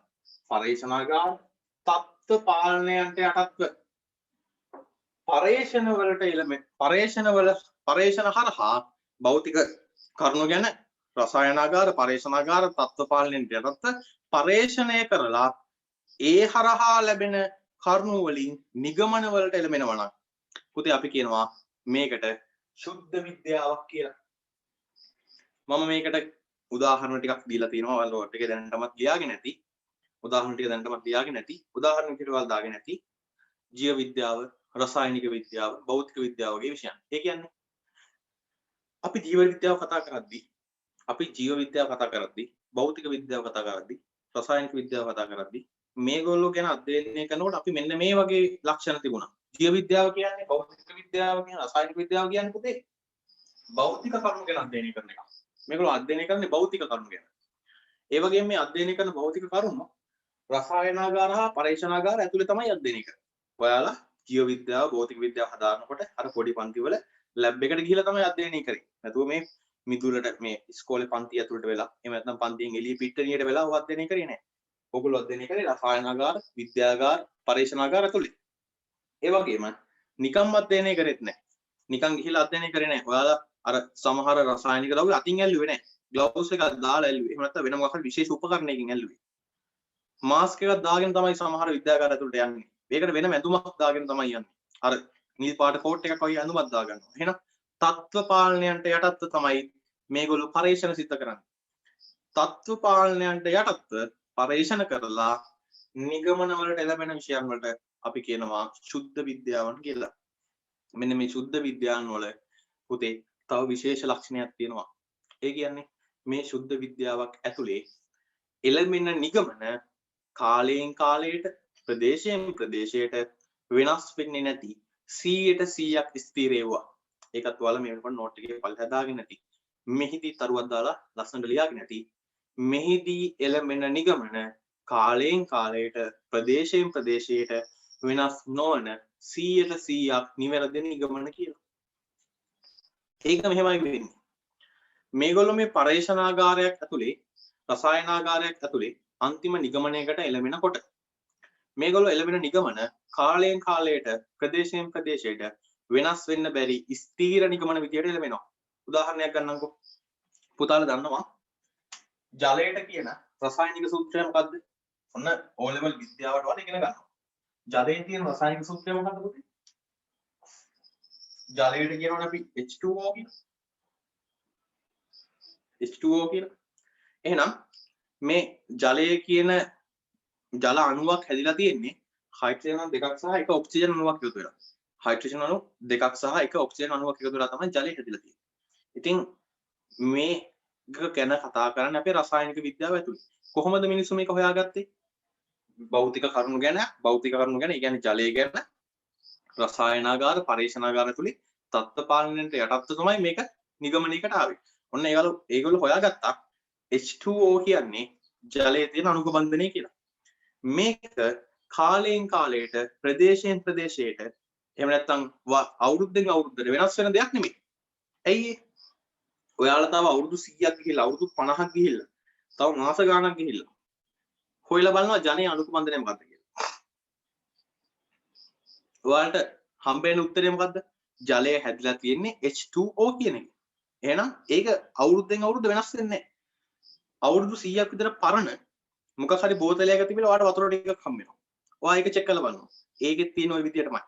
පරීක්ෂණාගාර, තත්ත්ව පාලනයන්ට යටත්ව පරීක්ෂණ වලට එළඹෙන පරීක්ෂණ හරහා භෞතික කරුණු ගැන රසායනාගාර, පරීක්ෂණාගාර, තත්ත්ව පාලනයට යටත්ව පරීක්ෂණය කරලා ඒ හරහා ලැබෙන කරුණු වලින් නිගමන වලට එළඹෙනවා නම් පුතේ අපි කියනවා මේකට ශුද්ධ විද්‍යාවක් කියලා. මම මේකට උදාහරණ ටිකක් දීලා තියෙනවා. ඔයාලා ටික දැනටමත් ලියාගෙන නැති. උදාහරණ ටික දැනටමත් ලියාගෙන නැති. උදාහරණ විදිහට ඔයාලා දාගෙන නැති. ජීව විද්‍යාව, රසායනික විද්‍යාව, භෞතික විද්‍යාව වගේ විෂයන්. ඒ කියන්නේ අපි ජීව විද්‍යාව කතා කරද්දී, භෞතික විද්‍යාව කතා කරද්දී, රසායනික විද්‍යාව කතා කරද්දී මේගොල්ලෝ ගැන අධ්‍යයනය කරනකොට අපි මෙන්න මේ වගේ ලක්ෂණ තිබුණා. ජීව විද්‍යාව කියන්නේ, භෞතික විද්‍යාව කියන්නේ, රසායනික විද්‍යාව කියන්නේ පුතේ භෞතික කරුණු ගැන අධ්‍යයනය කරන එක. මේගොල්ලෝ අධ්‍යයනය කරන්නේ භෞතික කරුණු ගැන. ඒ වගේම මේ අධ්‍යයනය කරන භෞතික කරුණු රසායනාගාර හා පරීක්ෂණාගාර ඇතුලේ තමයි අධ්‍යයනය කරන්නේ. ඔයාලා ජීව විද්‍යාව, භෞතික විද්‍යාව හදානකොට අර පොඩි පන්ති වල ලැබ් එකට ගිහිල්ලා තමයි අධ්‍යයනය කරන්නේ. නැතුව මේ මිදුලට මේ ඉස්කෝලේ පන්ති ඇතුළට වෙලා එහෙම නැත්නම් පන්තියෙන් එළිය පිට්ටනියට වෙලා ඔය අධ්‍යයනය කරේ නැහැ. ඔයගොල්ලෝ අධ්‍යයනය කරේ රසායනාගාර, විද්‍යාගාර, පරීක්ෂණාගාර ඇතුලේ. ඒ වගේම නිකම් අධ්‍යයනය කරෙත් නැහැ. නිකන් ගිහිල්ලා අධ්‍යයනය කරේ නැහැ. ඔයාලා අර සමහර රසායනික ද්‍රව්‍ය අතින් ඇල්ලුවේ නැහැ. ග්ලව්ස් එකක් දාලා ඇල්ලුවේ. එහෙම නැත්නම් වෙන මොකක් හරි විශේෂ උපකරණයකින් ඇල්ලුවේ. මාස්ක් එකක් දාගෙන තමයි සමහර විද්‍යාගාර ඇතුළට යන්නේ. මේකට වෙන ඇඳුමක් දාගෙන තමයි යන්නේ. අර නිල් පාට කෝට් එකක් වගේ ඇඳුමක් දා ගන්නවා. එහෙනම් තත්ත්ව පාලනයන්ට යටත්ව තමයි මේගොල්ලෝ පරීක්ෂණ සිද්ධ කරන්නේ. තත්ත්ව පාලනයන්ට යටත්ව පරීක්ෂණ කරලා නිගමන වලට එළඹෙන විෂයන් වලට අපි කියනවා ශුද්ධ විද්‍යාවන් කියලා. මෙන්න මේ ශුද්ධ විද්‍යාවන් වල පුතේ තව විශේෂ ලක්ෂණයක් තියෙනවා. ඒ කියන්නේ මේ ශුද්ධ විද්‍යාවක් ඇතුලේ එළඹෙන නිගමන කාලයෙන් කාලයට, ප්‍රදේශයෙන් ප්‍රදේශයට වෙනස් වෙන්නේ නැති 100% ස්ථිර වේවා. ඒකත් ඔයාලා මේ වෙනකොට නෝට් එකේ පල්ල හදාගෙන නැති. මෙහිදී තරුවක් දාලා ලස්සනට ලියාගෙන නැති. මෙහිදී එළඹෙන නිගමන කාලයෙන් කාලයට, ප්‍රදේශයෙන් ප්‍රදේශයට වෙනස් නොවන 100% නිවැරදි නිගමන කියලා. ඒක මෙහෙමයි වෙන්නේ. මේගොල්ලෝ මේ පරීක්ෂණාගාරයක් ඇතුලේ, රසායනාගාරයක් ඇතුලේ අන්තිම නිගමනයකට එළඹෙනකොට මේගොල්ලෝ එළඹෙන නිගමන කාලයෙන් කාලයට, ප්‍රදේශයෙන් ප්‍රදේශයට වෙනස් වෙන්න බැරි ස්ථීර නිගමන විදියට එළඹෙනවා. උදාහරණයක් ගන්නම්කෝ. පුතාලා දන්නවා ජලයට කියන රසායනික සූත්‍රය මොකද්ද? ඔන්න O level විද්‍යාවට වල ඉගෙන ගන්නවා. ජලයේ තියෙන රසායනික සූත්‍රය මොකද්ද පුතේ? ජලයට කියනවනේ අපි H2O කියලා. H2O කියලා. එහෙනම් මේ ජලය කියන ජල අණුවක් හැදිලා තියෙන්නේ හයිඩ්‍රජන් අණු දෙකක් සහ එක ඔක්සිජන් අණුවක් එකතු වෙලා. හයිඩ්‍රජන් අණු දෙකක් සහ එක ඔක්සිජන් අණුවක් එකතු වෙලා තමයි ජලය හැදිලා තියෙන්නේ. ඉතින් මේ ගැන කතා කරන්නේ අපේ රසායනික විද්‍යාව ඇතුළේ. කොහොමද මිනිස්සු මේක හොයාගත්තේ? භෞතික කරුණු ගැන, ඒ කියන්නේ ජලය ගැන රසායනාගාර, පරීක්ෂණාගාර ඇතුළේ තත්ත්ව පාලනයට යටත්ව තමයි මේක නිගමනයකට ආවේ. ඔන්න ඒගොල්ලෝ හොයාගත්තා H2O කියන්නේ ජලයේ තියෙන අණුක බන්ධනය කියලා. මේක කාලයෙන් කාලයට, ප්‍රදේශයෙන් ප්‍රදේශයට, එහෙම නැත්නම් අවුරුද්දෙන් අවුරුද්දට වෙනස් වෙන දෙයක් නෙමෙයි. ඇයි ඒ? ඔයාලා තව අවුරුදු 100ක් ගිහිල්ලා, අවුරුදු 50ක් ගිහිල්ලා, තව මාස ගාණක් ගිහිල්ලා හොයලා බලනවා ජලයේ අණුක බන්ධනය මොකක්ද කියලා. ඔයාලට හම්බෙන උත්තරේ මොකද්ද? ජලය හැදිලා තියෙන්නේ H2O කියන එක. එහෙනම් ඒක අවුරුද්දෙන් අවුරුද්ද වෙනස් වෙන්නේ නැහැ. අවුරුදු 100ක් විතර පරණ මොකක් හරි බෝතලයක තිබිලා ඔයාලට වතුර ටිකක් හම්බ වෙනවා. ඔයා ඒක චෙක් කරලා බලනවා. ඒකෙත් තියෙන ওই විදියටමයි.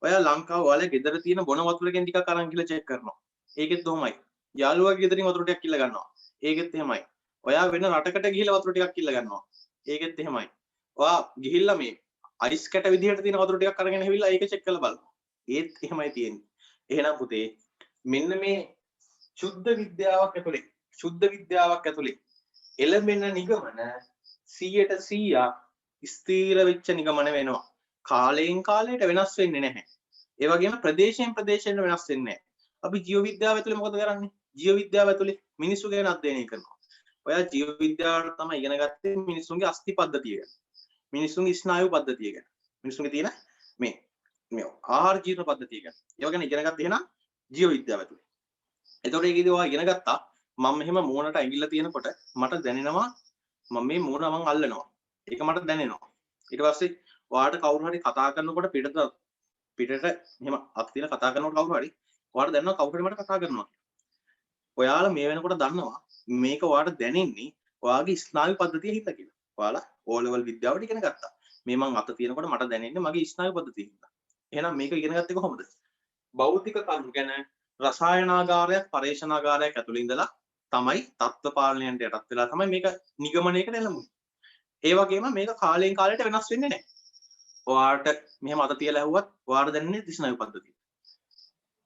ඔයා ලංකාව ඔයාලේ ගෙදර තියෙන බොන වතුරකින් ටිකක් අරන් ගිහලා චෙක් කරනවා. ඒකෙත් කොහොමයි? යාළුවාගේ ගෙදරින් වතුර ටිකක් කිල්ල ගන්නවා. ඒකෙත් එහෙමයි. ඔයා වෙන රටකට ගිහිල්ලා වතුර ටිකක් කිල්ල ගන්නවා. ඒකෙත් එහෙමයි. ඔයා ගිහිල්ලා මේ අයිස් කැට විදිහට තියෙන වතුර ටිකක් අරගෙන ඇවිල්ලා ඒක චෙක් කරලා බලනවා. ඒත් එහෙමයි තියෙන්නේ. එහෙනම් පුතේ මෙන්න මේ සුද්ධ විද්‍යාවක් ඇතුලේ එළඹෙන නිගමන 100ට 100ක් ස්ථීර වෙච්ච නිගමන වෙනවා. කාලයෙන් කාලයට වෙනස් වෙන්නේ නැහැ. ඒ වගේම ප්‍රදේශයෙන් ප්‍රදේශයට වෙනස් වෙන්නේ නැහැ. අපි ජීව විද්‍යාව ඇතුලේ මොකද කරන්නේ? ජීව විද්‍යාව ඇතුලේ මිනිස්සු ගැන අධ්‍යයනය කරනවා. ඔයා ජීව විද්‍යාවට තමයි ඉගෙන ගත්තේ මිනිස්සුන්ගේ අස්ථි පද්ධතිය ගැන. මිනිස්සුන්ගේ ස්නායු පද්ධතිය ගැන. මිනිස්සුන්ගේ තියෙන මේ ආහාර ජීවන පද්ධතිය ගැන. ඒවා ගැන ඉගෙන ගත්තේ එහෙනම් ජීව විද්‍යාව ඇතුලේ. එතකොට ඒකේදී ඔයා ඉගෙන ගත්තා මම මෙහෙම මූණට ඇඟිල්ල තියෙනකොට මට දැනෙනවා මම මේ මූණ මං අල්ලනවා. ඒක මට දැනෙනවා. ඊට පස්සේ ඔයාට කවුරු හරි කතා කරනකොට පිටට මෙහෙම අත් තියලා කතා කරනකොට කවුරු හරි ඔයාට දැනෙනවා කවුරු හරි මට කතා කරනවා. ඔයාලා මේ වෙනකොට දන්නවා මේක ඔයාට දැනෙන්නේ ඔයාගේ ස්නායු පද්ධතිය හිත කියලා. ඔයාලා O level විද්‍යාවට ඉගෙන ගත්තා. මේ මං අත තියනකොට මට දැනෙන්නේ මගේ ස්නායු පද්ධතිය හින්දා. එහෙනම් මේක ඉගෙන ගත්තේ කොහොමද? භෞතික කරුණු ගැන රසායනාගාරයක් පරීක්ෂණාගාරයක් ඇතුළේ ඉඳලා තමයි තත්ත්ව පාලනයට යටත් වෙලා තමයි මේක නිගමනයකට එළඹුනේ. ඒ වගේම මේක කාලයෙන් කාලයට වෙනස් වෙන්නේ නැහැ. ඔයාට මෙහෙම අත තියලා ඇහුවත් ඔයාට දැනෙන්නේ ස්නායු පද්ධතිය.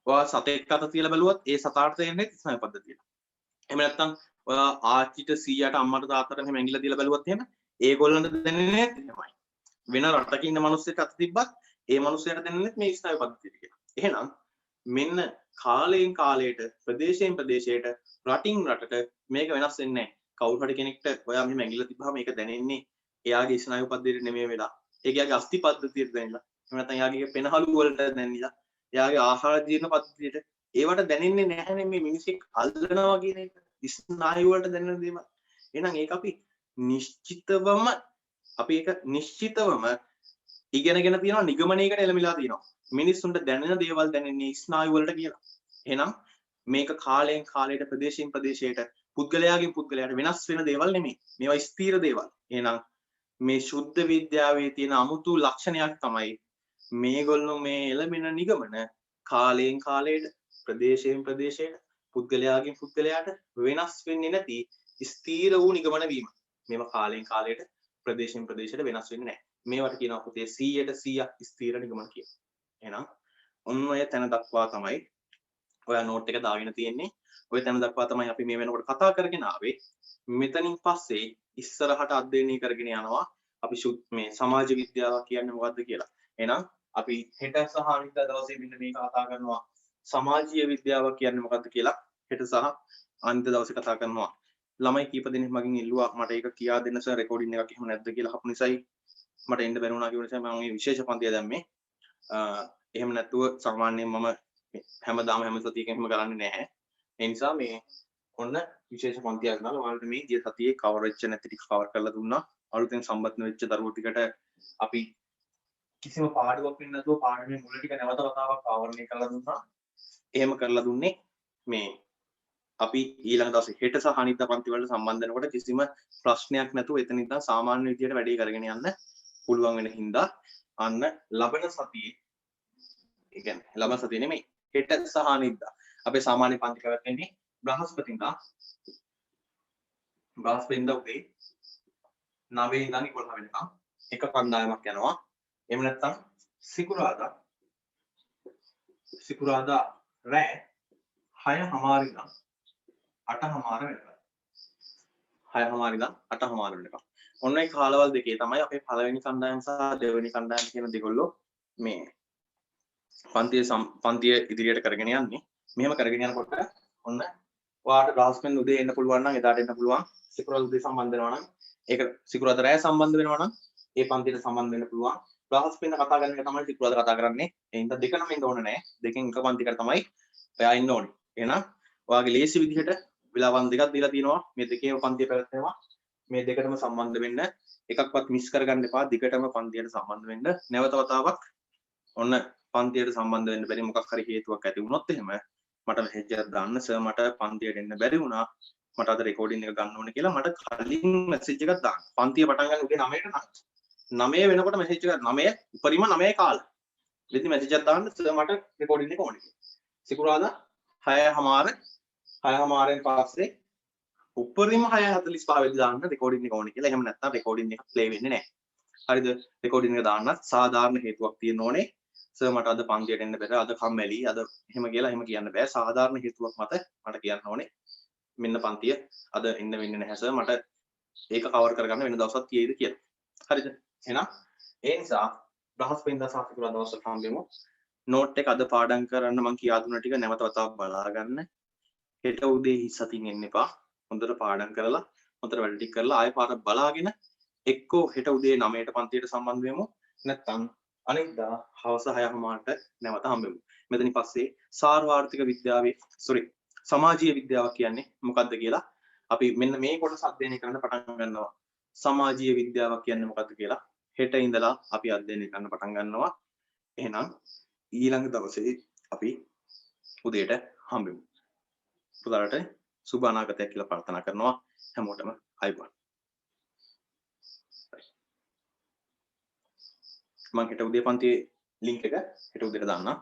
ඔයා සතෙක් අත තියලා බැලුවත් ඒ සතාට දැනෙන්නේ ස්නායු පද්ධතිය. එහෙම නැත්නම් ඔයා ආච්චිට සීයාට අම්මට තාත්තට මෙහෙම ඇඟිල්ල තියලා බැලුවත් එහෙම ඒගොල්ලන්ට දැනෙන්නේ එහෙමයි. වෙන රටක ඉන්න මිනිස්සෙක් අත තිබ්බත් ඒ මිනිස්සයාට දැනෙන්නේ මේ ස්නායු පද්ධතිය කියලා. එහෙනම් මෙන්න කාලයෙන් කාලයට ප්‍රදේශයෙන් ප්‍රදේශයට රටින් රටට මේක වෙනස් වෙන්නේ නැහැ. කවුරු හරි කෙනෙක්ට ඔයා මෙහෙම ඇඟිල්ල තිබ්බහම මේක දැනෙන්නේ එයාගේ ස්නායු පද්ධතියට නෙමෙයි වෙලා. ඒකයාගේ අස්ථි පද්ධතියට දැනෙලා. එහෙම නැත්නම් එයාගේ පෙනහළු වලට දැනෙලා. එයාගේ ආහාර ජීර්ණ පද්ධතියට ඒවට දැනෙන්නේ නැහැනේ මේ මිනිස්සෙක් අල්ලනවා කියන එක. ස්නායු වලට දැනෙන දේවල්. එහෙනම් ඒක අපි නිශ්චිතවම ඉගෙනගෙන තියෙනවා නිගමනයකට එළමිලා තියෙනවා. මිනිස්සුන්ට දැනෙන දේවල් දැනෙන්නේ ස්නායු වලට කියලා. එහෙනම් මේක කාලයෙන් කාලයට ප්‍රදේශයෙන් ප්‍රදේශයට පුද්ගලයාගෙන් පුද්ගලයාට වෙනස් වෙන දේවල් නෙමෙයි. මේවා ස්ථීර දේවල්. එහෙනම් මේ සුද්ධ විද්‍යාවේ තියෙන අමුතු ලක්ෂණයක් තමයි මේගොල්ලෝ මේ එළඹෙන නිගමන කාලයෙන් කාලයට ප්‍රදේශයෙන් ප්‍රදේශයට පුද්ගලයාගෙන් පුද්ගලයාට වෙනස් වෙන්නේ නැති ස්ථීර වූ නිගමන වීම. මේවා කාලයෙන් කාලයට ප්‍රදේශයෙන් ප්‍රදේශයට වෙනස් වෙන්නේ නැහැ. මේවට කියනවා පුතේ 100ට 100ක් ස්ථීර නිගමන කියලා. එහෙනම් ඔන්න ඔය තැන දක්වා තමයි ඔයා නෝට් එක දාගෙන තියෙන්නේ. ඔය තැන දක්වා තමයි අපි මේ වෙනකොට කතා කරගෙන ආවේ. මෙතනින් පස්සේ ඉස්සරහට අධ්‍යයනය කරගෙන යනවා අපි මේ සමාජ විද්‍යාව කියන්නේ මොකද්ද කියලා. එහෙනම් අපි හෙට සහ අනිද්දා දවසේ මෙන්න මේක කතා කරනවා. සමාජීය විද්‍යාව කියන්නේ මොකද්ද කියලා හෙට සහ අනිද්දා දවසේ කතා කරනවා. ළමයි කීප දෙනෙක් මගෙන් ඉල්ලුවා මට ඒක කියා දෙන්න සර් රෙකෝඩින් එකක් එහෙම නැද්ද කියලා. අහපු නිසායි මට එන්න බැරි වුණා කියන නිසා මම මේ විශේෂ පන්තිය දැම්මේ. එහෙම නැතුව සාමාන්‍යයෙන් මම හැමදාම හැම සතියකම එහෙම කරන්නේ නැහැ. ඒ නිසා මේ ඔන්න විශේෂ පන්තියක් ගන්නවා. ඔයාලට මේ ගිය සතියේ කවර් වෙච්ච නැති ටික කවර් කරලා දුන්නා. අලුතෙන් සම්බන්ධ වෙච්ච දරුවෝ ටිකට අපි කිසිම පාඩුවක් වෙන්නේ නැතුව පාඩමේ මුල ටික නැවත වතාවක් ආවරණය කරලා දුන්නා. එහෙම කරලා දුන්නේ මේ අපි ඊළඟ දවසේ හෙට සහ අනිද්දා පන්ති වලට සම්බන්ධ වෙනකොට කිසිම ප්‍රශ්නයක් නැතුව එතන ඉඳන් සාමාන්‍ය විදියට වැඩේ කරගෙන යන්න පුළුවන් වෙන හින්දා අන්න ලබන සතියේ ඒ කියන්නේ ලබන සතියේ නෙමෙයි හෙට සහ අනිද්දා අපේ සාමාන්‍ය පන්ති පැවැත්වෙන්නේ බ්‍රහස්පතින්දා උදේ 9 ඉඳන් 11 වෙනකම් එක කණ්ඩායමක් යනවා. එහෙම නැත්නම් සිකුරාදා රෑ 6:00 ඉඳන් 8:00 වෙනකම් 6:00 ඉඳන් 8:00 වෙනකම් ඔන්න ඒ කාලවල දෙකේ තමයි අපේ පළවෙනි කණ්ඩායම සහ දෙවෙනි කණ්ඩායම කියන දෙකොල්ලෝ මේ පන්තිය ඉදිරියට කරගෙන යන්නේ. මෙහෙම කරගෙන යනකොට ඔන්න ඔයාට බ්‍රහස්පතින් උදේ එන්න පුළුවන් නම් එදාට එන්න පුළුවන්. සිකුරාදා උදේ සම්බන්ධ වෙනවා නම් ඒක සිකුරාදා රෑ සම්බන්ධ වෙනවා නම් ඒ පන්තියට සම්බන්ධ වෙන්න පුළුවන්. බ්‍රහස්පතින් කතා කරන එක තමයි සිකුරාදා කතා කරන්නේ. ඒ හින්දා දෙකම ඉන්න ඕනේ නැහැ. දෙකෙන් එක පන්තියකට තමයි ඔයා ඉන්න ඕනේ. එහෙනම් ඔයාගේ ලේසි විදිහට වෙලාවන් දෙකක් දීලා තියෙනවා. මේ දෙකේම පන්තිය පැවැත්වෙනවා. මේ දෙකටම සම්බන්ධ වෙන්න එකක්වත් මිස් කරගන්න එපා. දිගටම පන්තියට සම්බන්ධ වෙන්න. නැවත වතාවක් ඔන්න පන්තියට සම්බන්ධ වෙන්න බැරි මොකක් හරි හේතුවක් ඇති වුණොත් එහෙම මට මෙසේජ් එකක් දාන්න සර් මට පන්තියට එන්න බැරි වුණා. මට අද රෙකෝඩින් එක ගන්න ඕනේ කියලා මට කලින් මෙසේජ් එකක් දාන්න. පන්තිය පටන් ගන්න උදේ 9ට නම් 9 වෙනකොට මෙසේජ් එකක් 9 උපරිම 9 කාලේ. ඉතින් මෙසේජ් එකක් දාන්න සර් මට රෙකෝඩින් එක ඕනේ කියලා. සිකුරාදා 6:00න් පස්සේ උපරිම 6:45 වෙලි දාන්න රෙකෝඩින් එක ඕනේ කියලා. එහෙම නැත්නම් රෙකෝඩින් එක ප්ලේ වෙන්නේ නැහැ. හරිද? රෙකෝඩින් එක දාන්නත් සාධාරණ හේතුවක් තියෙන්න ඕනේ. සර් මට අද පන්තියට එන්න බැහැ. අද කම්මැලි. අද එහෙම කියලා එහෙම කියන්න බෑ. සාධාරණ හේතුවක් මත මට කියන්න ඕනේ. මෙන්න පන්තිය අද එන්න වෙන්නේ නැහැ සර්. මට ඒක කවර් කරගන්න වෙන දවසක් තියෙයිද කියලා. හරිද? එහෙනම් ඒ නිසා බ්‍රහස්පතින්දා සහ සිකුරාදා දවසට හම්බෙමු. නෝට් එක අද පාඩම් කරන්න මම කියා දුන්න ටික නැවත වතාවක් බලා ගන්න. හෙට උදේ හිස් අතින් එන්න එපා. හොඳට පාඩම් කරලා හොඳට වැඩ ටික කරලා ආයෙ පාරක් බලාගෙන එක්කෝ හෙට උදේ 9ට පන්තියට සම්බන්ධ වෙමු. නැත්නම් අනිද්දා හවස 6:00ට නැවත හම්බෙමු. මෙතනින් පස්සේ සාර්වාර්ථික විද්‍යාවේ සමාජීය විද්‍යාව කියන්නේ මොකක්ද කියලා අපි මෙන්න මේ කොටස අධ්‍යයනය කරන්න පටන් ගන්නවා. සමාජීය විද්‍යාව කියන්නේ මොකක්ද කියලා හෙට ඉඳලා අපි අධ්‍යයනය කරන්න පටන් ගන්නවා. එහෙනම් ඊළඟ දවසේ අපි උදේට හම්බෙමු. පුතාලට සුබ අනාගතයක් කියලා ප්‍රාර්ථනා කරනවා හැමෝටම අයබෝවන්. මම හෙට උදේ පන්තියේ ලින්ක් එක හෙට උදේට දාන්නම්.